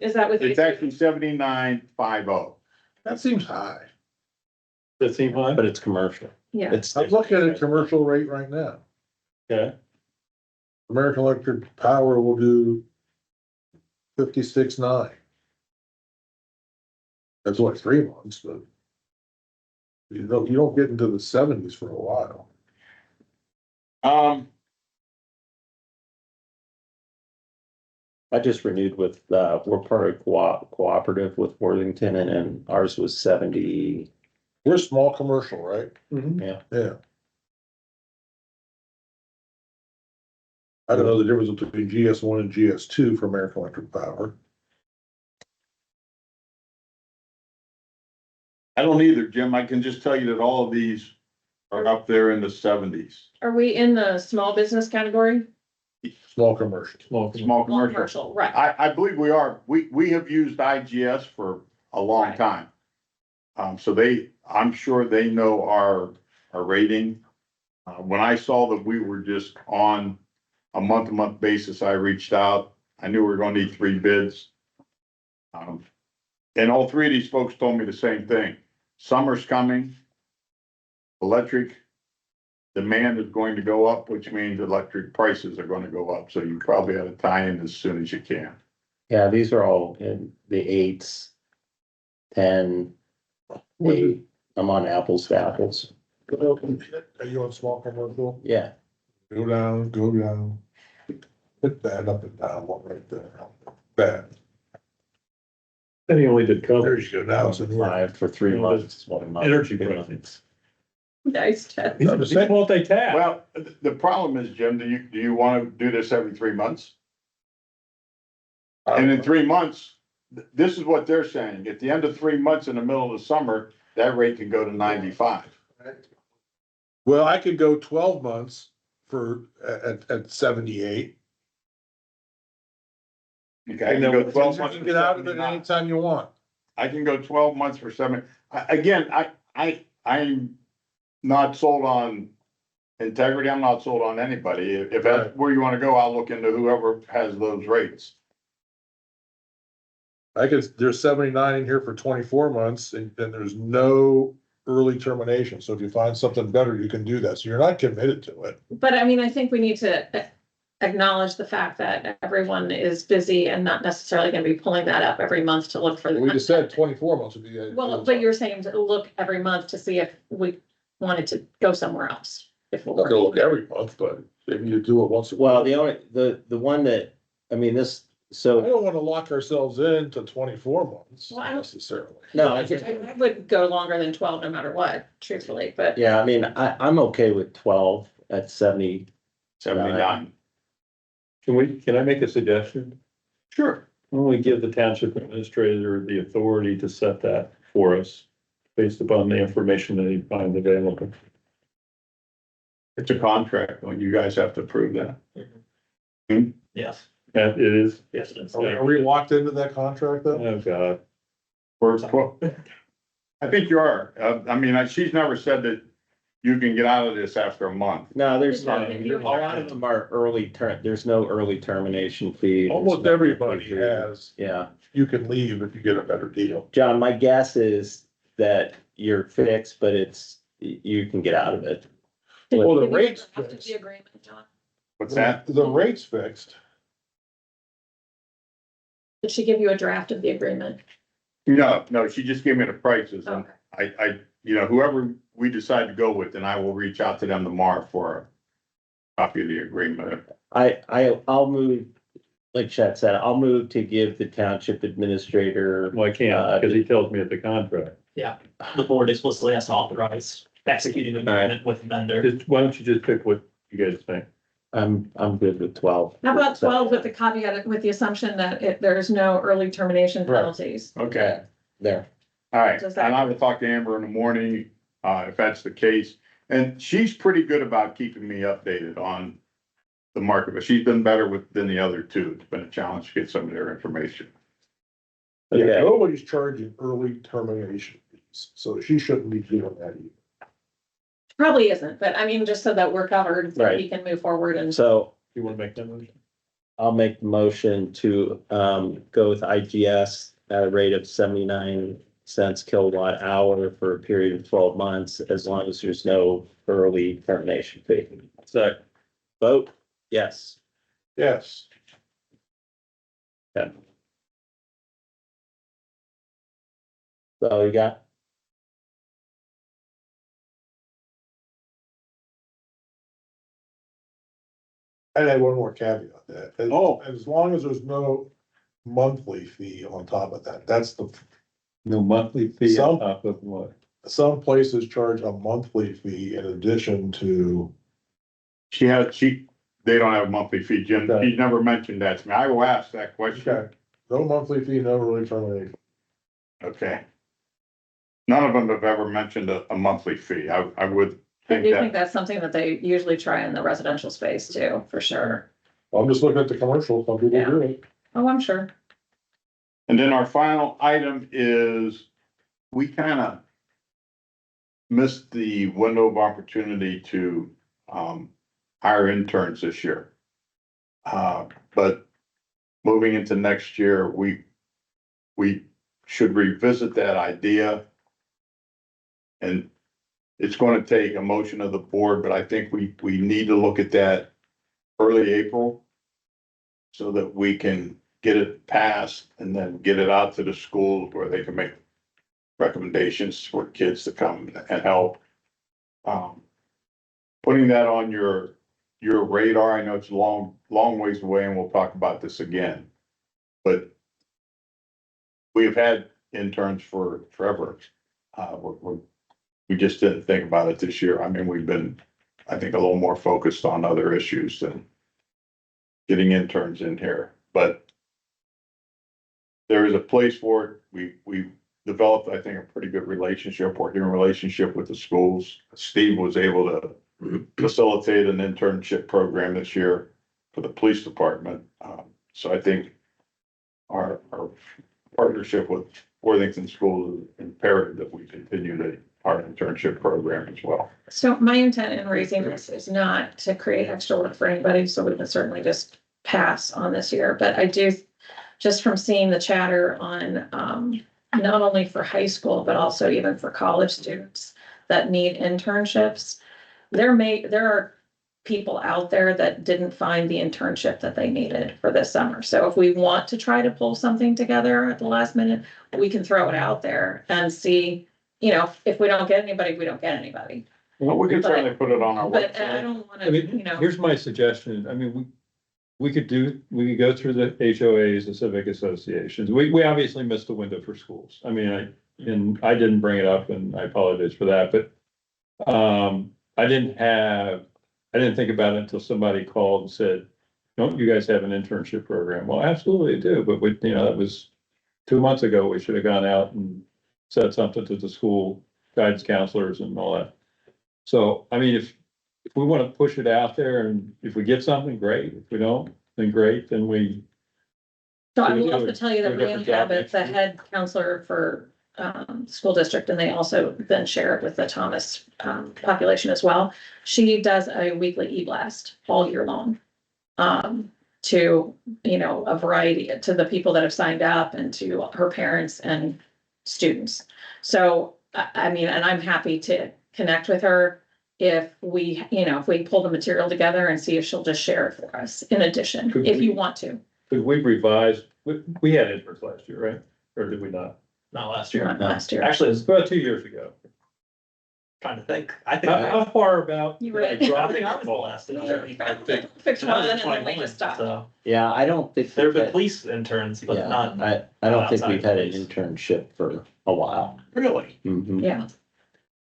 is that with? it's actually 79.50. That seems high. That seem high? But it's commercial. Yeah, It's. I'm looking at a commercial rate right now. Okay. American Electric Power will do 56.9. That's only 3 months, but you don't get into the 70s for a while. I just renewed with, we're part of cooperative with Worthington and ours was 70. We're small commercial, right? Yeah. Yeah. I don't know the difference between GS1 and GS2 for American Electric Power. I don't either, Jim. I can just tell you that all of these are up there in the 70s. are we in the small business category? Small commercial. Small Small commercial. commercial, right, I believe we are. We have used IGS for a long Right. time. So I'm sure they know our rating. When I saw that we were just on a month-to-month basis, I reached out. I knew we were gonna need 3 bids. And all 3 of these folks told me the same thing. Summer's coming. Electric demand is going to go up, which means electric prices are gonna go up. So you probably ought to tie in as soon as you can. Yeah, these are all in the 8s, 10, 8. I'm on apples to apples. Are you on small commercial? Yeah. Go down, go down. Hit that up and down, one right there. Bad. And he only did There color. you go. Now it's in here. 5 for 3 months. 1 month. Energy prices. nice, Ted. These are the same ones they tap. Well, the problem is, Jim, do you want to do this every 3 months? And in 3 months, this is what they're saying. At the end of 3 months in the middle of the summer, that rate can go to 95. Well, I could go 12 months for, at 78. Okay, I can go 12 You months. can for get out of it 79. anytime you want. I can go 12 months for 7. Again, I'm not sold on integrity. I'm not sold on anybody. If that's where you want to go, I'll look into whoever has those rates. There's 79 in here for 24 months and there's no early termination. So if you find something better, you can do that. So you're not committed to it. But I mean, I think we need to acknowledge the fact that everyone is busy and not necessarily gonna be pulling that up every month to look for. We just said 24 months would be. Well, but you're saying to look every month to see if we wanted to go somewhere else. If I'm not gonna look every month, but maybe you do it once. Well, the one that, I mean, this, I so, don't wanna lock ourselves in to 24 months Well, I don't- necessarily. no, I would go longer than 12 no matter what, truthfully, but yeah, I mean, I'm okay with 12 at 70. 79. Can I make a suggestion? Sure. When we give the township administrator the authority to set that for us, based upon the information that he finds available. It's a contract. You guys have to approve that. Yes, And it is, yes, it is. Are we locked into that contract though? oh God, I think you are. I mean, she's never said that you can get out of this after a month. No, there's Yeah, not, you're a lot of them are early term, there's no early termination fee. There's Almost no everybody fee. has, Yeah, you can leave if you get a better deal. John, my guess is that you're fixed, but you can get out of it. Well, the Did you rates draft fixed. The agreement, John? What's that? The rate's fixed. Did she give you a draft of the agreement? No, she just gave me the prices and Okay. whoever we decide to go with, then I will reach out to them tomorrow for a copy of the agreement. I'll move, like Chet said, I'll move to give the township administrator. Well, I can't, because he tells me at the contract. Yeah, the board explicitly has to authorize executing an agreement with the vendor. Just, why don't you just pick what you guys think? I'm good with 12. How about 12 with the caveat, with the assumption that there's no early termination Right. penalties? Okay, There. all right. Does And that- I will talk to Amber in the morning, if that's the case. And she's pretty good about keeping me updated on the market, but she's been better than the other two. It's been a challenge to get some of their information. Yeah, Okay. nobody's charging early termination fees, so she shouldn't be doing that either. Probably isn't, but I mean, just so that we're covered, so Right. we can move forward and. So You want to make that motion? I'll make the motion to go with IGS at a rate of 79 cents kilowatt hour for a period of 12 months, as long as there's no early termination fee. Second. Vote, yes. Yes, Okay. So you got, I'd add one more caveat that, as long as there's no monthly fee on top of that, that's the, No monthly fee Some- on top of what? some places charge a monthly fee in addition to. They don't have a monthly fee, Jim. Okay. She's never mentioned that to me. I will ask that question. Okay, no monthly fee, no early termination. Okay. None of them have ever mentioned a monthly fee. I would I think do think that, that's something that they usually try in the residential space too, for sure. I'm just looking at the commercial, some people do it. Oh, I'm sure. and then our final item is, we kind of missed the window of opportunity to, hire interns this year. But moving into next year, we should revisit that idea. And it's going to take a motion of the board, but I think we need to look at that early April so that we can get it passed and then get it out to the schools where they can make recommendations for kids to come and help. Putting that on your radar, I know it's a long ways away and we'll talk about this again. But we've had interns for forever. We just didn't think about it this year. I mean, we've been, I think, a little more focused on other issues than getting interns in here, but there is a place for it. We developed, I think, a pretty good relationship, working relationship with the schools. Steve was able to facilitate an internship program this year for the police department. So I think our partnership with Worthington Schools is imperative that we continue our internship program as well. So my intent in raising this is not to create extra work for anybody, so we can certainly just pass on this year, but I do, just from seeing the chatter on, not only for high school, but also even for college students that need internships, there are people out there that didn't find the internship that they needed for this summer. So if we want to try to pull something together at the last minute, we can throw it out there and see, if we don't get anybody, we don't get anybody. Well, we can certainly put it on our But I website. don't wanna, I mean, here's my suggestion. I mean, we could go through the HOAs, the civic associations. We obviously missed the window for schools. I mean, I didn't bring it up and I apologize for that, but I didn't think about it until somebody called and said, don't you guys have an internship program? Well, absolutely I do, but that was 2 months ago. We should have gone out and said something to the school guidance counselors and all that. So, I mean, if we want to push it out there and if we get something, great. If we don't, then great, then we. So I will also tell you that Do a different Randy job Abbott, next the year. head counselor for school district, and they also then share it with the Thomas, population as well. She does a weekly e-blast all year long. To, you know, a variety, to the people that have signed up and to her parents and students. So, I mean, and I'm happy to connect with her if we, you know, if we pull the material together and see if she'll just share it for us in addition, Could if we- you want to. Could we revise, we had interest last year, right? Or did we not? Not last year. Not last year. Actually, I was About 2 years ago. trying to think. I think. How far about? You were- I think I was the last. I think. Picked one I was and then we 21, just stopped. so Yeah, I don't think. There have we've been had- police interns, but Yeah, not. I don't think outside we've had an police. internship for a while. Really? Mhm. Yeah,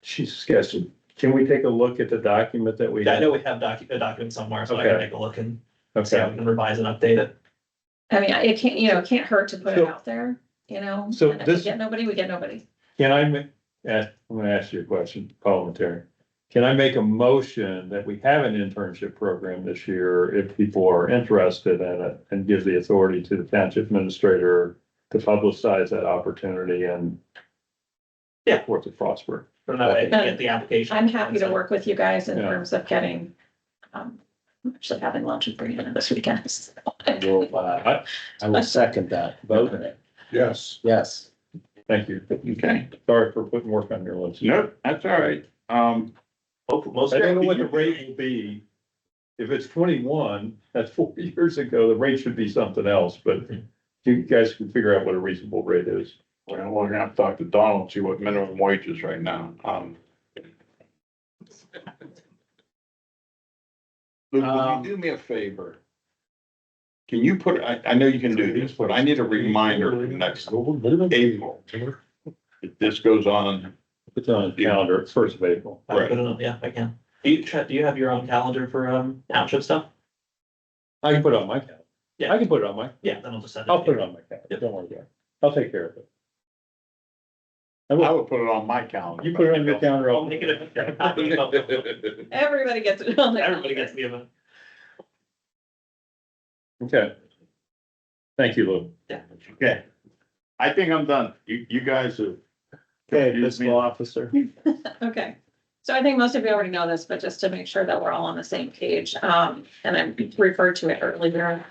She's sketching. Can we take a look at the document that we? Yeah, I had? know we have a document somewhere, so I Okay. can take a look and see how Okay, we can revise and update it. I mean, it can't, you know, it can't hurt to put it So- out there, you know? so And if we this- get nobody, we get nobody. can I, I'm gonna ask you a question, parliamentary. Can I make a motion that we have an internship program this year if people are interested in it and give the authority to the township administrator to publicize that opportunity and Yeah. for it to prosper? But that way, I can get the application. I'm happy to work with you guys in Yeah. terms of getting, I'm actually having lunch with Brianna this weekend. so. I will second that. Vote. Yes. Yes. Thank you. Okay, Sorry for putting work on your list. nope, that's all right. Most. I don't know what the rate will be. If it's 21, that's 4 years ago, the rate should be something else, but you guys can figure out what a reasonable rate is. Well, we're gonna have to talk to Donald, and see what minimum wage is right now. Luke, will you do me a favor? Can you put, I know you can do this, but I need a reminder for next April. If this goes on, It's on the calendar, it's 1st of April. I put it on- Yeah, I can. Do you, Chet, do you have your own calendar for, township stuff? I can put it on my calendar. Yeah. I can put it on my, Yeah, then I'll just send it. I'll to put you. it on my calendar, don't worry about it. I'll take care of it. I would put it on my calendar. You put it on your calendar. I'll make it a copy of it. Everybody gets it on their. Everybody gets the event. Okay. Thank you, Lou. Yeah. Okay, I think I'm done. You guys have. Okay, confused me. fiscal officer. Okay, so I think most of you already know this, but just to make sure that we're all on the same page, and I referred to it earlier.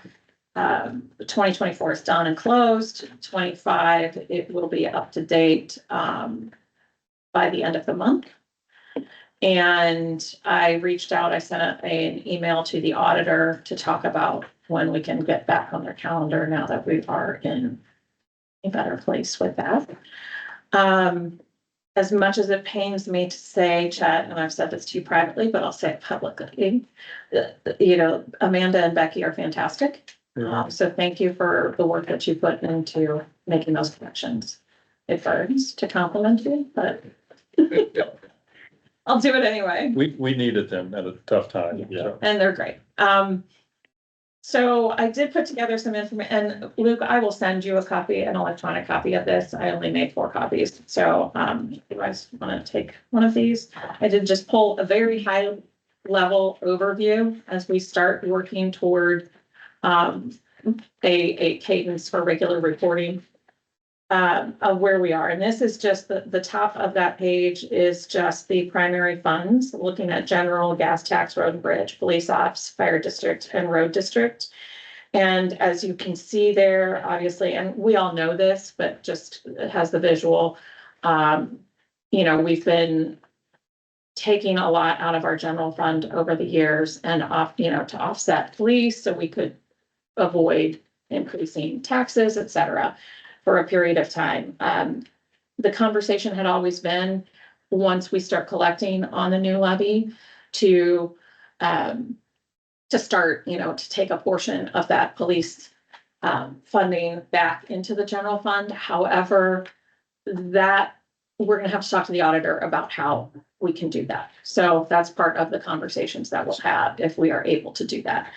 2024 is done and closed, 25, it will be up to date, by the end of the month. And I reached out, I sent an email to the auditor to talk about when we can get back on their calendar now that we are in a better place with that. As much as it pains me to say, Chet, and I've said this to you privately, but I'll say it publicly, you know, Amanda and Becky are fantastic. So thank you for the work that you put into making those connections. It burns to compliment you, but I'll do it anyway. We needed them at a tough time. Yeah. And they're great. So I did put together some information, and Luke, I will send you a copy, an electronic copy of this. I only made 4 copies. So, if you guys want to take one of these, I did just pull a very high level overview as we start working toward, a cadence for regular reporting. Of where we are, and this is just the top of that page is just the primary funds, looking at general, gas tax, road and bridge, police ops, fire district, and road district. And as you can see there, obviously, and we all know this, but just it has the visual. You know, we've been taking a lot out of our general fund over the years and to offset police, so we could avoid increasing taxes, et cetera, for a period of time. The conversation had always been, once we start collecting on the new levy, to start, to take a portion of that police funding back into the general fund. However, that we're gonna have to talk to the auditor about how we can do that. So that's part of the conversations that we'll have if we are able to do that.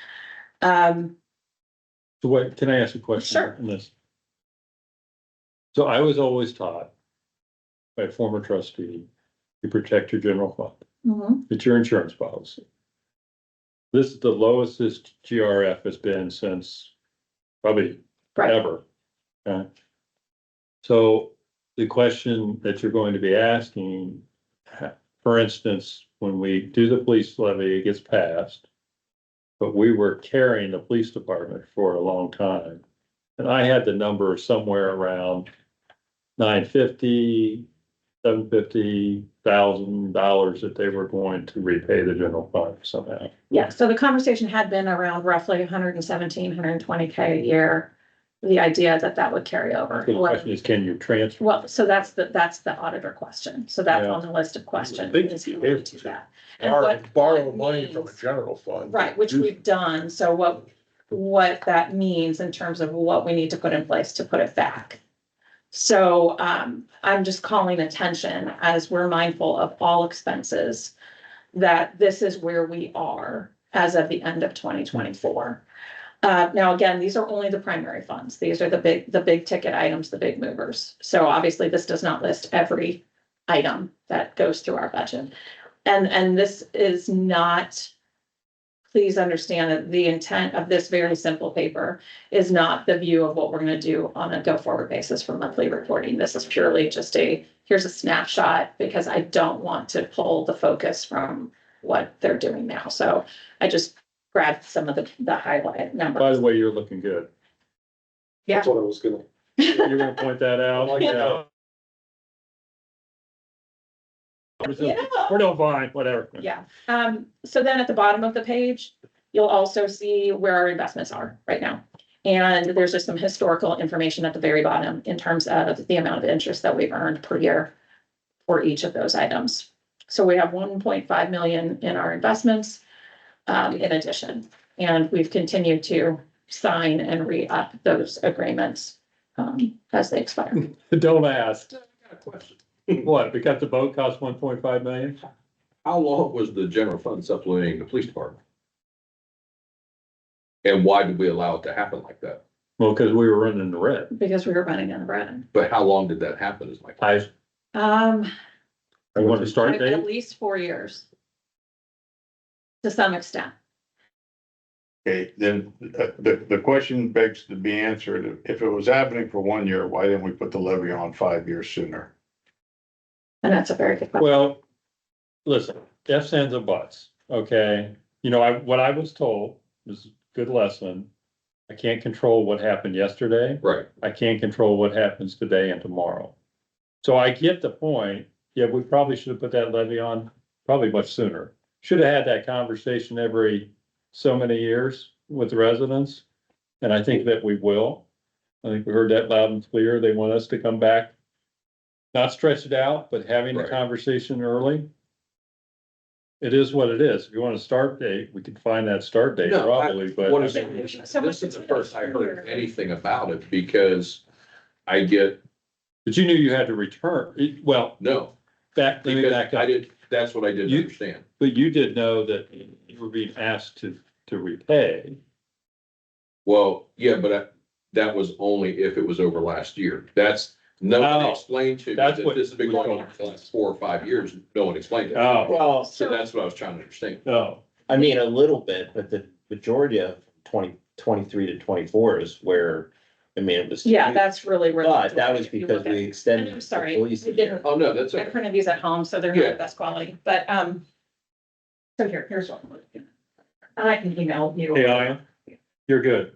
So what, can I ask a question? Sure. On this? So I was always taught by a former trustee, you protect your general fund. Mhm. It's your insurance policy. This is the lowest this GRF has been since probably Right. ever. Okay. So the question that you're going to be asking, for instance, when we do the police levy, it gets passed. But we were carrying the police department for a long time. And I had the number somewhere around $950,000, $750,000 that they were going to repay the general fund somehow. Yeah, so the conversation had been around roughly 117, 120K a year. The idea that that would carry over. The question is, can you transfer? Well, so that's the auditor question. So that's on the list of questions. think Is he you willing have to do to that? And what Borrow that money from a means- general fund. Right, which we've done. So what that means in terms of what we need to put in place to put it back. So I'm just calling attention as we're mindful of all expenses, that this is where we are as of the end of 2024. Now, again, these are only the primary funds. These are the big ticket items, the big movers. So obviously this does not list every item that goes through our budget. And this is not, please understand that the intent of this very simple paper is not the view of what we're gonna do on a go-forward basis for monthly reporting. This is purely just here's a snapshot, because I don't want to pull the focus from what they're doing now. So I just grabbed some of the highlighted numbers. By the way, you're looking good. Yeah. That's what I was gonna. You're gonna point that out? Yeah. We're doing fine, whatever. Yeah, so then at the bottom of the page, you'll also see where our investments are right now. And there's just some historical information at the very bottom in terms of the amount of interest that we've earned per year for each of those items. So we have 1.5 million in our investments, in addition, and we've continued to sign and re-up those agreements, as they expire. Don't ask. I got a question. What, because the boat cost 1.5 million? How long was the general fund supplementing the police department? And why did we allow it to happen like that? Well, because we were running the red. Because we were running out of bread. But how long did that happen is my question. You want to start At date? least 4 years. To some extent. Okay, then the question begs to be answered. If it was happening for 1 year, why didn't we put the levy on 5 years sooner? And that's a very good question. Well, listen, ifs, ands, and buts, okay? You know, what I was told was a good lesson. I can't control what happened yesterday. Right. I can't control what happens today and tomorrow. So I get the point. Yeah, we probably should have put that levy on probably much sooner. Should have had that conversation every so many years with the residents. And I think that we will. I think we heard that loud and clear. They want us to come back. Not stretch it out, but having the Right. conversation early. It is what it is. If you want a start date, we could find that start date No, probably, but. What is, So this what's is the the first I heard here? anything about it because I get, But you knew you had to return, well, no, let me because back I up. did, that's what I didn't You- understand. But you did know that you were being asked to repay. Well, yeah, but that was only if it was over last year. That's, no one Oh, explained to me that's that what- this has been going on for the last 4 or 5 years. No one explained it. Oh, Well, So that's what I was trying to understand. no. I mean, a little bit, but the majority of 2023 to 24 is where, I mean, it was. Yeah, that's really where. But that was if you because look at- we extended. I'm the sorry, police we a year. didn't, Oh, no, that's I okay. printed these at home, so they're not Yeah. the best quality, but, so here's what. I can email you. Hey, I am. You're good.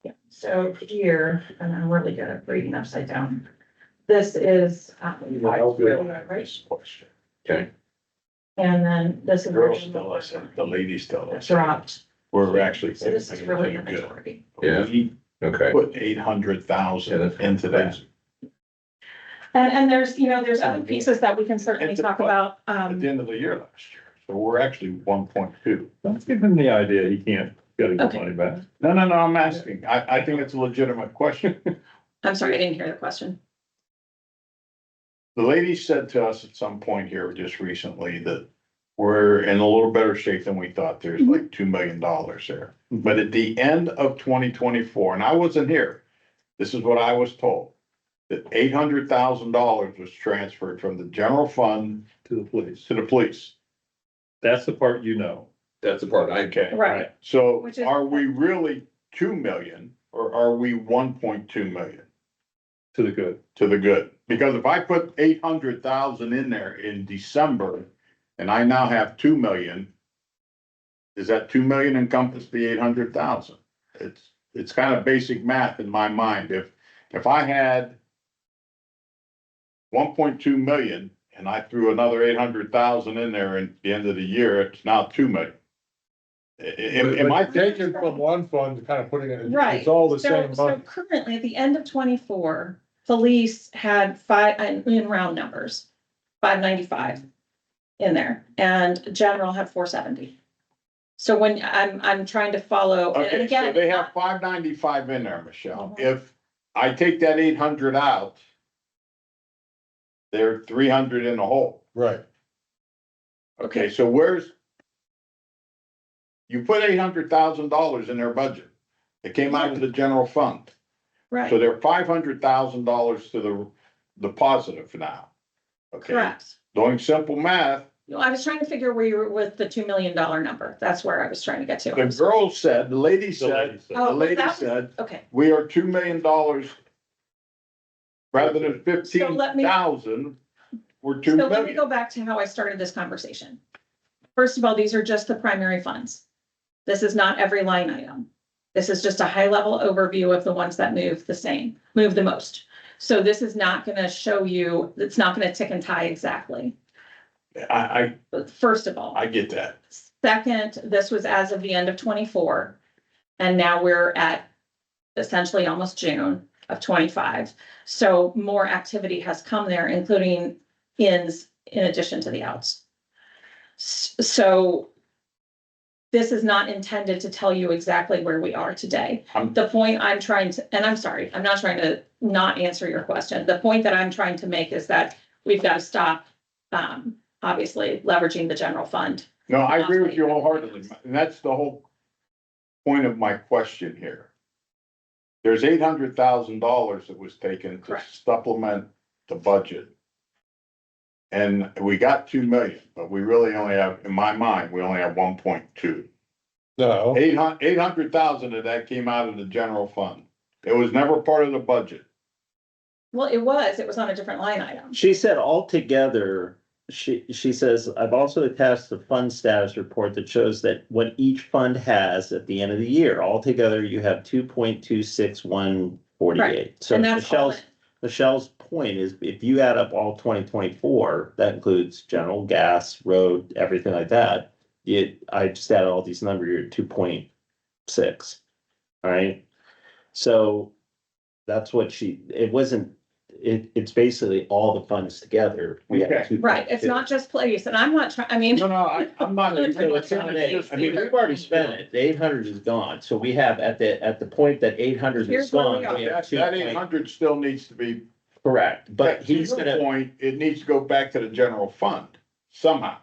Yeah, so here, and I'm really good at reading upside down. This is. Question. Okay. And then this is. Girls still listen, the ladies still listen. Dropped, We're actually. so this is really the good. majority. Yeah. We Okay. put 800,000 Yeah, that's- into that. And there's, there's other pieces that we can certainly It's a talk que- about, At the end of the year last year. So we're actually 1.2. Don't give him the idea he can't get his Okay. money back. No, I'm asking. I think it's a legitimate question. I'm sorry, I didn't hear the question. The lady said to us at some point here just recently that we're in a little better shape than we thought. There's like $2 million there. But at the end of 2024, and I wasn't here, this is what I was told, that $800,000 was transferred from the general fund To the police. to the police. That's the part you know. That's the part I, Okay. Right. So Which is- are we really 2 million or are we 1.2 million? To the good. to the good. Because if I put 800,000 in there in December and I now have 2 million, does that 2 million encompass the 800,000? It's kind of basic math in my mind. If I had 1.2 million and I threw another 800,000 in there at the end of the year, it's now 2 million. Am I Taking from one fund to kind of putting it, in Right. it's all the So, same so money. currently, at the end of 24, police had in round numbers, 595 in there, and general had 470. So when I'm trying to follow, and Okay, so again. they have 595 in there, Michelle. Mhm. If I take that 800 out, they're 300 in the hole. Right. Okay, so where's? You put $800,000 in their budget. It came out of the general fund. So Right, they're $500,000 to the positive now. Okay, correct. doing simple math, No, I was trying to figure where you were with the $2 million number. That's where I was trying to get to. the girl said, the lady said, Oh, the lady that was- said, Okay, we are $2 million. Rather than So let me- 15,000, we're 2 so let me million. go back to how I started this conversation. First of all, these are just the primary funds. This is not every line item. This is just a high level overview of the ones that move the most. So this is not gonna show you, it's not gonna tick and tie exactly, I first of all. get that. Second, this was as of the end of 24, and now we're at essentially almost June of 25. So more activity has come there, including ins in addition to the outs. So this is not intended to tell you exactly where we are today. The point I'm trying to, and I'm sorry, I'm not trying to not answer your question. The point that I'm trying to make is that we've got to stop, obviously leveraging the general fund. No, I agree with you wholeheartedly, and that's the whole point of my question here. There's $800,000 that was taken to Correct. supplement the budget. And we got 2 million, but we really only have, in my mind, we only have 1.2. No, 800,000 of that came out of the general fund. It was never part of the budget. Well, it was on a different line item. She said altogether, she says, I've also attached the fund status report that shows that what each fund has at the end of the year. Altogether, you have 2.26148. Right, So and that's all Michelle's point is if you add up all 2024, that includes general, gas, road, everything like that. I just added all these numbers, you're at 2.6. All right. So that's what it's basically all the funds together. We have Okay. Right, it's not just police, and I'm not trying, I mean. No, I'm not. So it's not I mean, we've already spent it. The 800 is gone. So we have at the point that 800 is Here's where we gone. are. We have That 800 still needs to be, correct, but to he's your gonna, point, it needs to go back to the general fund somehow.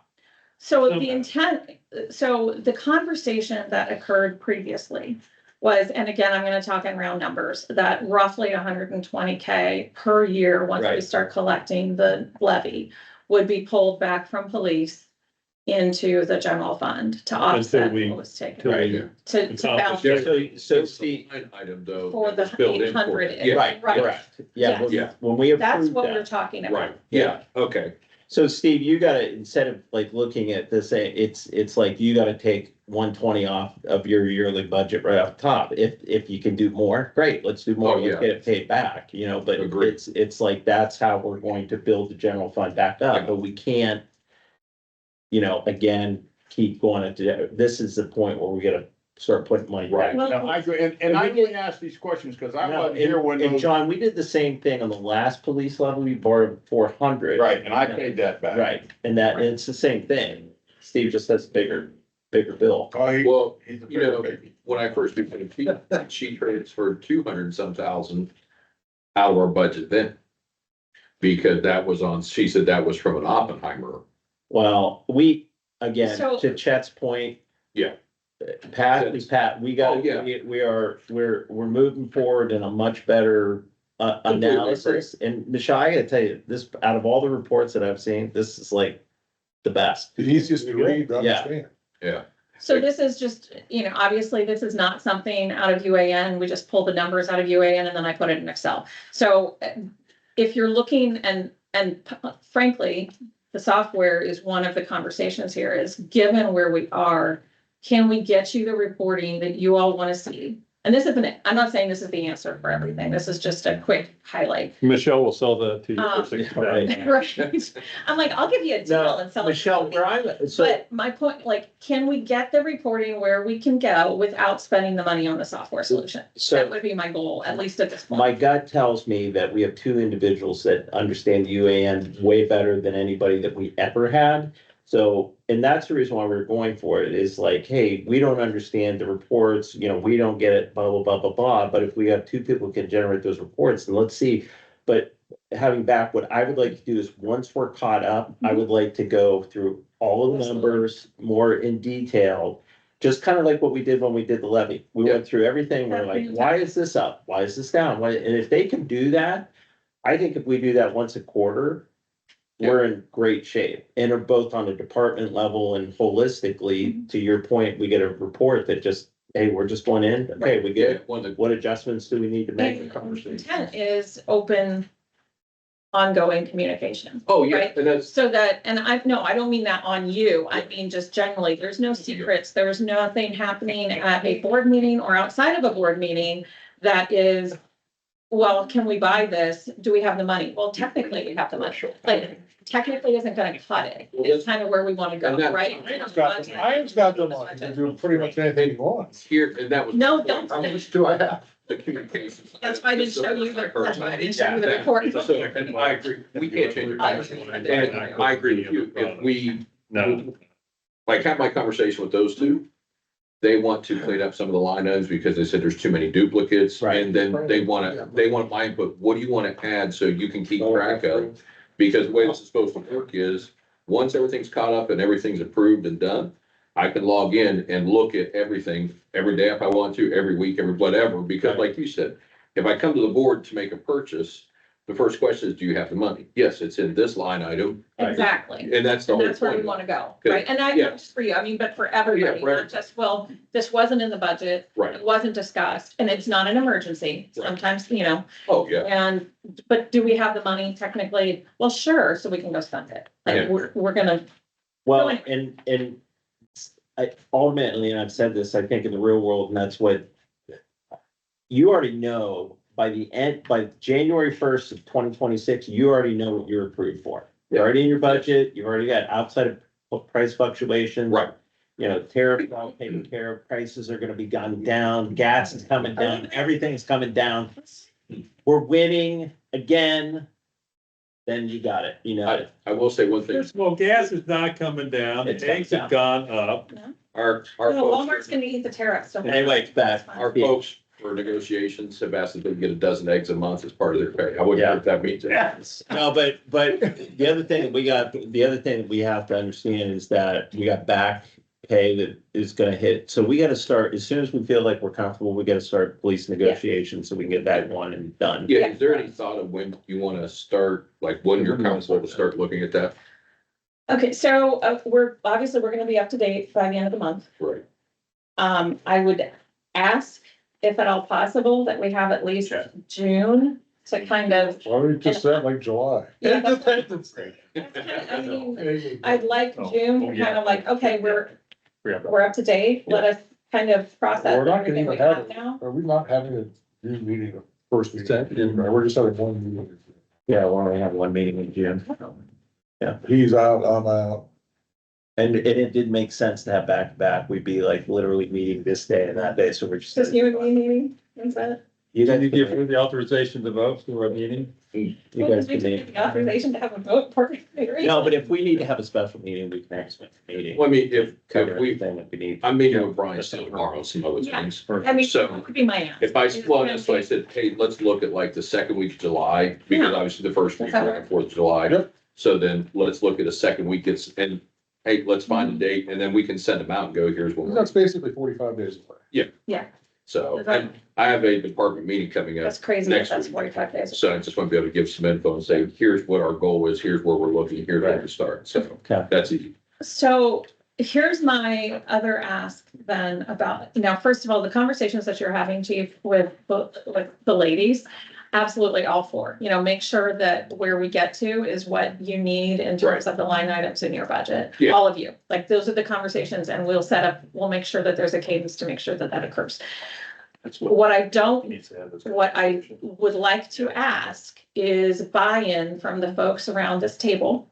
So the intent, so the conversation that occurred previously was, and again, I'm gonna talk in round numbers, that roughly 120K per year, once we Right. start collecting the levy, would be pulled back from police into the general fund to offset we- what was taken. till we- To balance so Steve, Line item though. for the that's built in for 800. it. Yeah, right, correct. Yeah, Yes. when we That's approved what we're that. talking about. right, yeah, okay. So Steve, you gotta, instead of like looking at this, it's like you gotta take 120 off of your yearly budget right off the top. If you can do more, great, let's do more, Oh, let's yeah. get it paid back, but Agreed. it's like, that's how we're going to build the general fund back up, but we can't. Again, keep going into, this is the point where we gotta start putting money back. Well- Now, I agree, and I only ask these questions because I No, wasn't here when and those, John, we did the same thing on the last police level, we borrowed 400. right, and I paid that back. Right, and it's the same thing, Steve just has bigger bill. Oh, Well, he's a you know, bigger baby. when I first became chief, she transferred 200 some thousand out of our budget then. Because she said that was from an Oppenheimer. Well, again, So- to Chet's point. Yeah. Pat, we got, Oh, yeah. we're moving forward in a much better analysis. And Michelle, I gotta tell you, this, out of all the reports that I've seen, this is like the best. the easiest to read, to Yeah. understand. Yeah. So this is just, obviously this is not something out of UAN. We just pull the numbers out of UAN and then I put it in Excel. So if you're looking and frankly, the software is one of the conversations here is given where we are, can we get you the reporting that you all want to see? And this isn't it. I'm not saying this is the answer for everything. This is just a quick highlight. Michelle will sell that to you for Right. Right. I'm like, I'll give you a deal and sell it. Michelle, where I'm, so But my point, like, can we get the reporting where we can go without spending the money on the software solution? So- That would be my goal, at least at this point. my gut tells me that we have two individuals that understand the UAN way better than anybody that we ever had. So, and that's the reason why we're going for it is like, hey, we don't understand the reports, we don't get it, blah, blah, blah, blah, blah. But if we have two people who can generate those reports, then let's see. But having back, what I would like to do is once we're caught up, I would like to go through all of the numbers more in detail. Just kind of like what we did when we did the levy. We went through everything. We're like, why is this up? Why is this down? And if they can do that, I think if we do that once a quarter, we're in great shape and are both on a department level and holistically, to your point, we get a report that just, hey, we're just going in. Okay, we get it. What adjustments do we need to make? Intent is open, ongoing communication. Oh, yeah, Right? and that's, So that, and I don't mean that on you. I mean, just generally, there's no secrets. There's nothing happening at a board meeting or outside of a board meeting that is, well, can we buy this? Do we have the money? Well, technically we have the money. Like, technically isn't gonna cut it. It's kind of where we want to go, And that- right? Ian's got the money to do pretty much anything he wants. here, and that was. No, don't. How much do I have? The communications. That's why I didn't show you the, that's why I didn't show you the Yeah, report. So, and I agree, we can't change it. And I agree with you, if we, No, like, have my conversation with those two. They want to clean up some of the line items because they said there's too many duplicates. Right. And then they want my input, what do you want to add so you can keep track of? Because the way this is supposed to work is, once everything's caught up and everything's approved and done, I can log in and look at everything every day if I want to, every week, every whatever, because like you said, if I come to the board to make a purchase, the first question is, do you have the money? Yes, it's in this line item. Exactly. And that's the And whole that's where we point. want to go, Good. right? And not Yeah. just for you, I mean, but for everybody, for not just, well, this wasn't in the budget. Right. It wasn't discussed and it's not an emergency. Right. Sometimes, Oh, yeah. and, but do we have the money technically? Well, sure, so we can go spend it. Yeah. Like, we're gonna, Well, and I ultimately, and I've said this, I think in the real world, and that's what you already know by January 1st of 2026, you already know what you're approved for. You're already in your budget, you've already got outside of price fluctuations. Right. Tariffs all taken care of, prices are gonna be gone down, gas is coming down, everything's coming down. We're winning again, then you got it, I will say one thing, first of all, gas is not coming down, It's eggs coming have gone up. our no, folks. Walmart's gonna eat the tariffs. so- Anyway, it's back. Our folks for negotiations have asked if they can get a dozen eggs a month as part of their pay. I wouldn't know if that means it. Yes. No, but the other thing that we have to understand is that we got back pay that is gonna hit. So we gotta start, as soon as we feel like we're comfortable, we gotta start police negotiations so we can get that one and done. Yeah, is there any thought of when you want to start, like when you're comfortable to start looking at that? Okay, so we're gonna be up to date by the end of the month. Right. I would ask if at all possible that we have at least June to kind of. Why don't we just say like July? Yeah, that's- Independence Day. I mean, There you go. I'd like June, to kind of like, okay, we're up to date, let us kind of process We're not gonna everything even we have have it. now. Are we not having a June meeting, the first meeting? We're just having one meeting. Yeah, we'll only have one meeting in June. He's out, I'm out. And it did make sense to have back to back. We'd be like literally meeting this day and that day, so we're just. Just you and me meeting, is that? You Did guys you give can, her the authorization to vote for a meeting? you Well, guys did we can take the authorization to have a vote for? No, but if we need to have a special meeting, we can have a special meeting. Well, I mean, if Cover we, everything that we need. I'm meeting with Brian still tomorrow, some other Yeah. things. I mean, So- that could be my answer. If so I said, hey, let's look at like the second week of July, because Yeah. obviously the first week, That's around 4th of July. Yep. So then let's look at a second week, and, hey, let's find a date, and then we can send them out and go, here's what we're. That's basically 45 days away. So, and I have a department meeting coming up, That's crazy, that next that's week. 45 days. so I just want to be able to give some info and say, here's what our goal is, here's where we're looking, here's where to start, so Okay. that's easy. So here's my other ask then about, now, first of all, the conversations that you're having, Chief, with the ladies, absolutely all for, make sure that where we get to is what you need in terms of the line items in your budget. Yeah. All of you, like, those are the conversations, and we'll make sure that there's a cadence to make sure that that occurs. What I would like to ask is buy-in from the folks around this table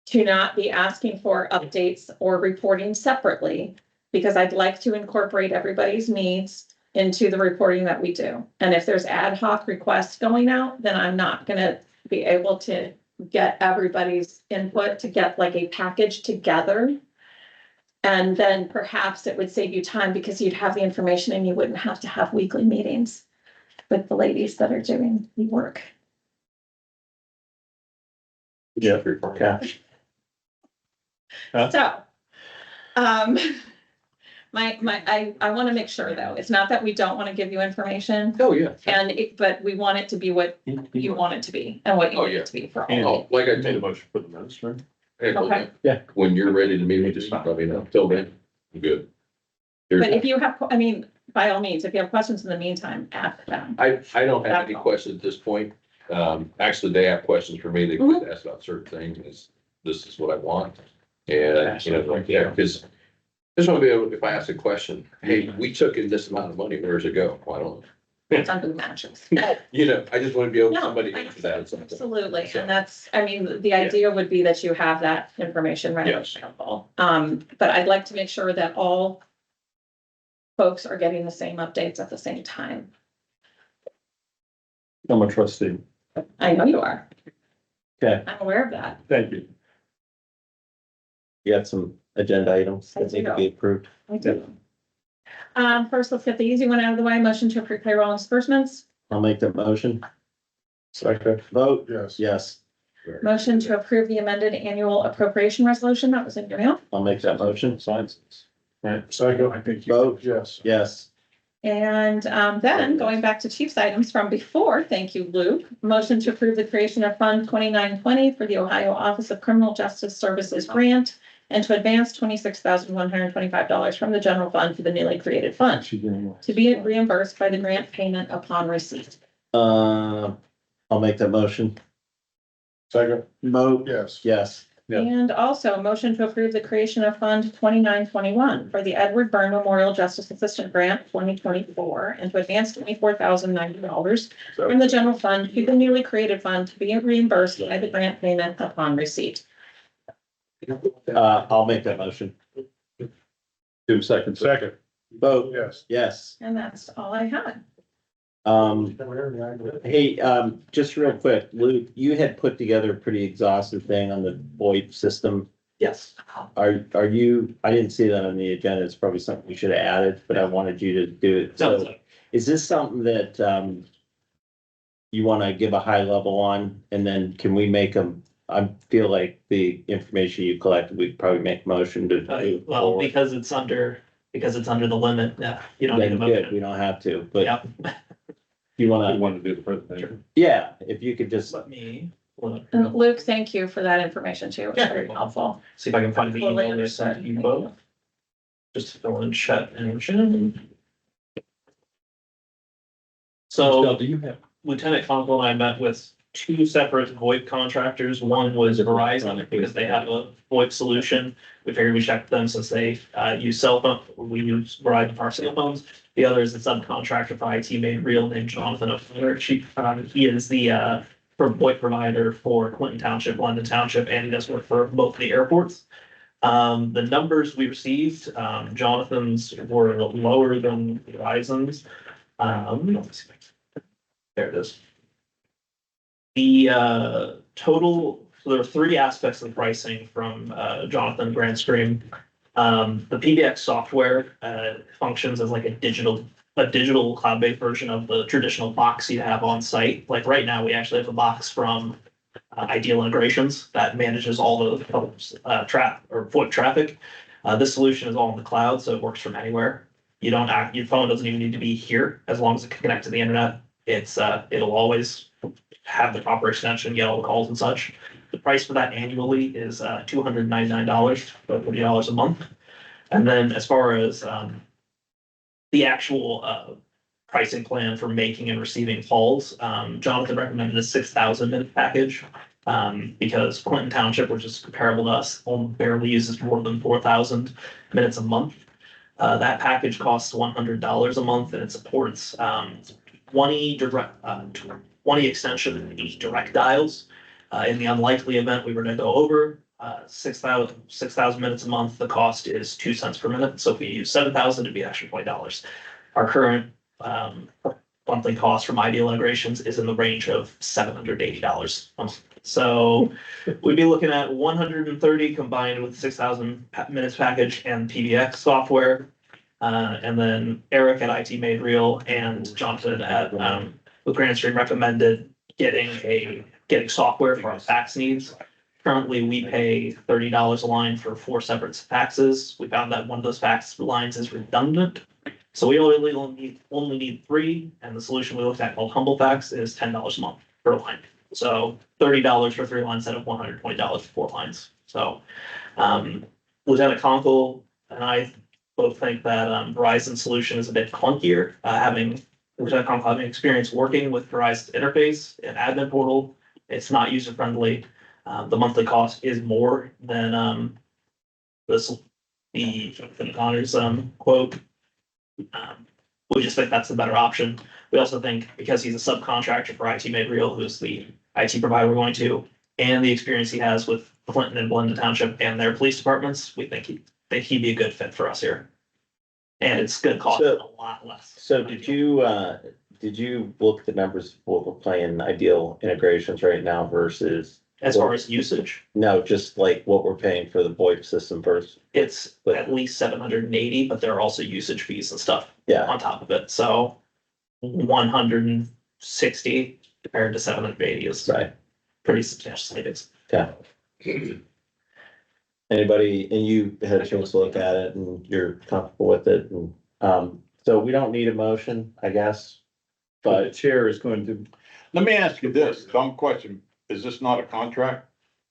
to not be asking for updates or reporting separately, because I'd like to incorporate everybody's needs into the reporting that we do. And if there's ad hoc requests going out, then I'm not gonna be able to get everybody's input to get like a package together. And then perhaps it would save you time because you'd have the information and you wouldn't have to have weekly meetings with the ladies that are doing the work. Yeah. Huh? So, I want to make sure though, it's not that we don't want to give you information, Oh, yeah. but we want it to be what you want it to be and what you Oh, want yeah. it to be for And- all. Oh, like I Made a told motion for the minutes, right? you, Okay. Yeah. when you're ready to meet, just let me know. Till then, I'm good. But if you have, by all means, if you have questions in the meantime, ask them. I don't have any questions at this point. Actually, they have questions for me. They Mhm. ask about certain things. This is what I want. And, like, yeah, because I just want to be able, if I ask a question, hey, we took in this amount of money, where's it go? Well, I don't know. It's on the matches. I just want to be able, No, somebody to answer that. Absolutely, So- and that's, the idea would be that you have that information ready Yes. available. But I'd like to make sure that all folks are getting the same updates at the same time. I'm a trustee. I know you are. Okay. I'm aware of that. Thank you. You have some agenda items I that need to do. be approved. I do. First, let's get the easy one out of the way. Motion to approve payroll and disbursements. I'll make that motion. Second, Vote, yes. yes. Motion to approve the amended annual appropriation resolution that was in your mail. I'll make that motion. Signs. Right. Second, I think you. Vote, yes. yes. And then going back to Chief's items from before, thank you, Luke. Motion to approve the creation of Fund 2920 for the Ohio Office of Criminal Justice Services grant and to advance $26,125 from the general fund to the newly created fund to be reimbursed by the grant payment upon receipt. I'll make that motion. Second, Vote, yes. yes. Yeah. And also a motion to approve the creation of Fund 2921 for the Edward Byrne Memorial Justice Assistant Grant 2024 and to advance $24,090 from the general fund to the newly created fund to be reimbursed by the grant payment upon receipt. I'll make that motion. 2 seconds. Second, Vote, yes. yes. And that's all I had. Hey, just real quick, Luke, you had put together a pretty exhaustive thing on the VoIP system. Yes. Are you, I didn't see that on the agenda. It's probably something we should have added, but I wanted you to do it. So is this something that, you want to give a high level on, and then can we make them, I feel like the information you collected, we'd probably make a motion to. move Well, forward. because it's under the limit, yeah, you don't need a Then good, motion. we don't have to, but Yep. you I wanna, wanted to do the presentation. yeah, if you could just, Let me And Luke, thank you for that information too. It's Yeah. very helpful. see if I can find the Totally email they sent understood. you Thank both. Just fill in chat and So Michelle, do you have? Lieutenant Conkle and I met with two separate VoIP contractors. One was Verizon because they have a VoIP solution. We figured we checked them since they use cell phone. We use Verizon for our cell phones. The other is the subcontractor for IT made real named Jonathan O'Connor. He is the VoIP provider for Clinton Township, London Township, and he does work for both the airports. The numbers we received, Jonathan's were lower than Verizon's. Let me see if I can- There it is. The total, so there are three aspects of the pricing from Jonathan Grand Stream. The PBX software functions as like a digital cloud-based version of the traditional box you have on site. Like right now, we actually have a box from Ideal Integrations that manages all the VoIP traffic. This solution is all in the cloud, so it works from anywhere. Your phone doesn't even need to be here as long as it can connect to the internet. It'll always have the proper extension, get all the calls and such. the price for that annually is $299, about $40 a month. And then as far as the actual pricing plan for making and receiving calls, Jonathan recommended a 6,000 minute package. Because Clinton Township, which is comparable to us, only barely uses more than 4,000 minutes a month. That package costs $100 a month and it supports 20 extension direct dials. In the unlikely event we were to go over 6,000 minutes a month, the cost is 2 cents per minute. So if we use 7,000, it'd be actually $20. Our current monthly cost from Ideal Integrations is in the range of $780 a month. So we'd be looking at 130 combined with 6,000 minutes package and PBX software. And then Eric at IT Made Real and Jonathan at with Grandstream recommended getting software for our fax needs. Currently, we pay $30 a line for 4 separate faxes. We found that one of those fax lines is redundant. So we only need 3, and the solution we looked at called Humble Fax is $10 a month per line. So $30 for 3 lines instead of $120 for 4 lines. So Lieutenant Conkle and I both think that Verizon's solution is a bit clunkier. Lieutenant Conkle having experience working with Verizon's interface and admin portal, it's not user friendly. The monthly cost is more than the Connor's quote. We just think that's the better option. We also think because he's a subcontractor for IT Made Real, who's the IT provider we're going to, and the experience he has with Clinton and Belinda Township and their police departments, we think he'd be a good fit for us here. And it's gonna cost a lot less. So did you look at the numbers for what we're playing Ideal Integrations right now versus? As far as usage, No, just like what we're paying for the VoIP system versus, it's at least 780, but there are also usage fees and stuff yeah, on top of it. So 160 compared to 780 is right, pretty substantial savings. yeah. Anybody, and you had a chance to look at it and you're comfortable with it, and, so we don't need a motion, I guess. But the chair is going to, Let me ask you this, dumb question. Is this not a contract?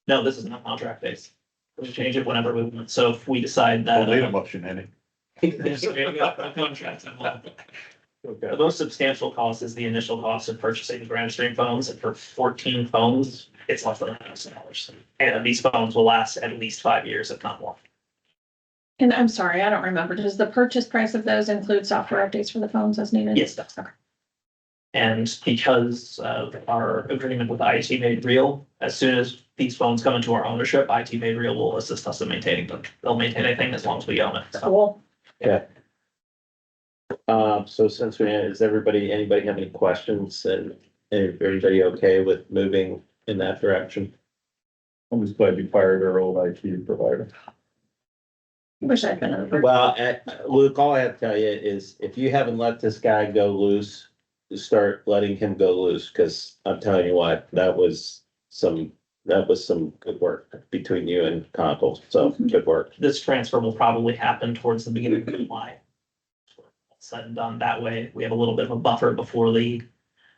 No, this is not contract based. We change it whenever we want. So if we decide Don't that. need a motion, any. The most substantial cost is the initial cost of purchasing the Grandstream phones, and for 14 phones, it's less than $1,000. And these phones will last at least 5 years, if not more. And I'm sorry, I don't remember. Does the purchase price of those include software updates for the phones as needed? Yes, that's okay. And because of our agreement with IT Made Real, as soon as these phones come into our ownership, IT Made Real will assist us in maintaining them. They'll maintain anything as long as we own it. So, Cool. Okay. So since anybody have any questions, and everybody okay with moving in that direction? I'm just glad you fired our old IT provider. Wish I'd been over. Well, Luke, all I have to tell you is if you haven't let this guy go loose, start letting him go loose, because I'm telling you what, that was some good work between you and Conkle. So good work. this transfer will probably happen towards the beginning of July. Said and done that way. We have a little bit of a buffer before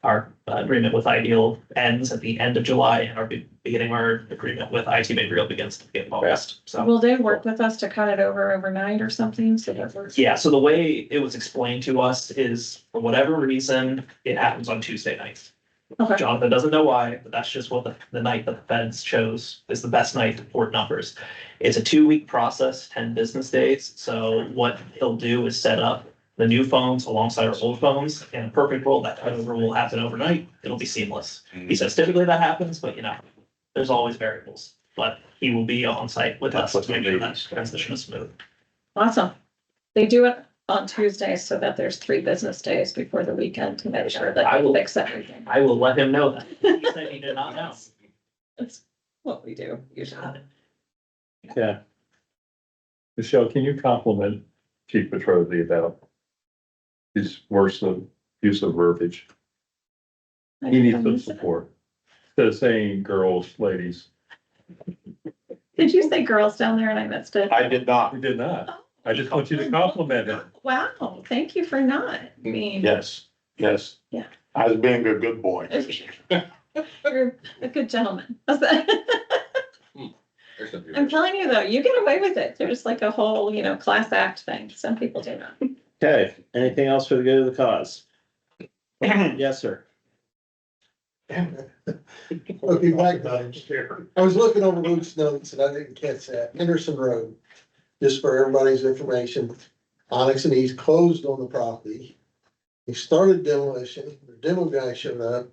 our agreement with Ideal ends at the end of July, and our beginning our agreement with IT Made Real begins at the beginning of August. So. Will they work with us to cut it over overnight or something? So that works. Yeah, so the way it was explained to us is for whatever reason, it happens on Tuesday nights. Okay. Jonathan doesn't know why, but that's just what the night that the feds chose is the best night to port numbers. It's a 2-week process, 10 business days. So what he'll do is set up the new phones alongside our old phones. In a perfect world, that cutover will happen overnight. It'll be seamless. He says typically that happens, but there's always variables. But he will be on site with us to make sure that transition is smooth. Awesome. They do it on Tuesdays so that there's 3 business days before the weekend to make sure that they fix everything. I will let him know that. He said he did not know. That's what we do usually. Okay. Michelle, can you compliment Chief Petrosi about his worse use of verbiage? He needs some support. Instead of saying girls, ladies. Did you say girls down there and I missed it? I did not. We did not. I just want you to compliment him. Wow, thank you for not being. Yes, yes. Yeah. I was being a good boy. You're a good gentleman. How's that? There's some people- I'm telling you though, you get away with it. There's like a whole, class act thing. Some people do not. Okay, anything else for the good of the cause? Yes, sir. Okay, Mike, I was looking over Luke's notes and I didn't catch that. Henderson Road, just for everybody's information, Onyx and East closed on the property. He started demolition, the demo guy showed up.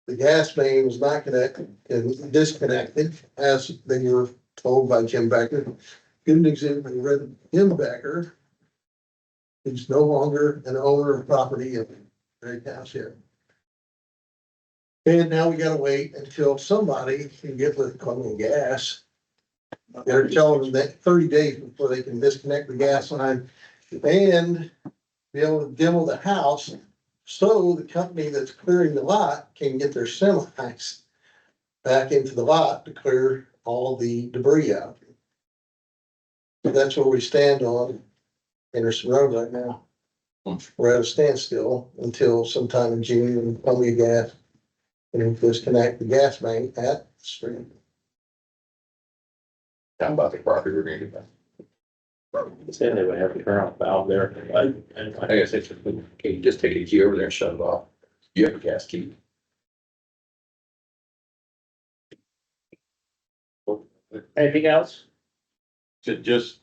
The gas main was not connected and disconnected, as they were told by Jim Becker. Good example, read Jim Becker. He's no longer an owner of property in Perry Township. And now we gotta wait until somebody can get with Columbia Gas. They're telling them that 30 days before they can disconnect the gas line and be able to demo the house. So the company that's clearing the lot can get their semis back into the lot to clear all the debris out. So that's where we stand on Henderson Road right now. We're at a standstill until sometime in June when Columbia Gas and disconnect the gas main at the street. Down by the property we're gonna do that. Said they would have a turn off valve there. I guess it's, can you just take a key over there and shut it off? You have a gas key. Anything else? Just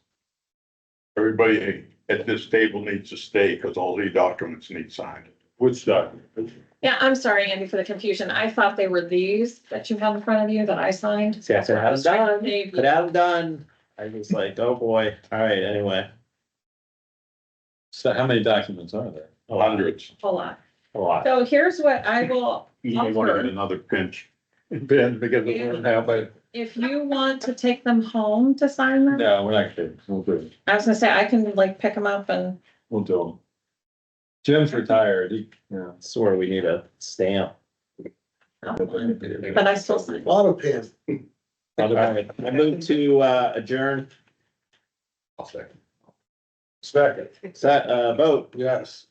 everybody at this table needs to stay because all the documents need signed. Which document? Yeah, I'm sorry, Andy, for the confusion. I thought they were these that you have in front of you that I signed. See, I said, have them done, Maybe. could have them done. I was like, oh boy, all right, anyway. So how many documents are there? Hundreds. A lot. A lot. So here's what I will You may want to get offer. another pinch. Ben, because we don't have a, If you want to take them home to sign them, no, we're not kidding. We'll do it. I was gonna say, I can like pick them up and, We'll do them. Jim's retired. He, yeah. That's where we need a stamp. but I still sign. Lot of pins. All right, I move to adjourn. I'll second. Second. Vote. Yes.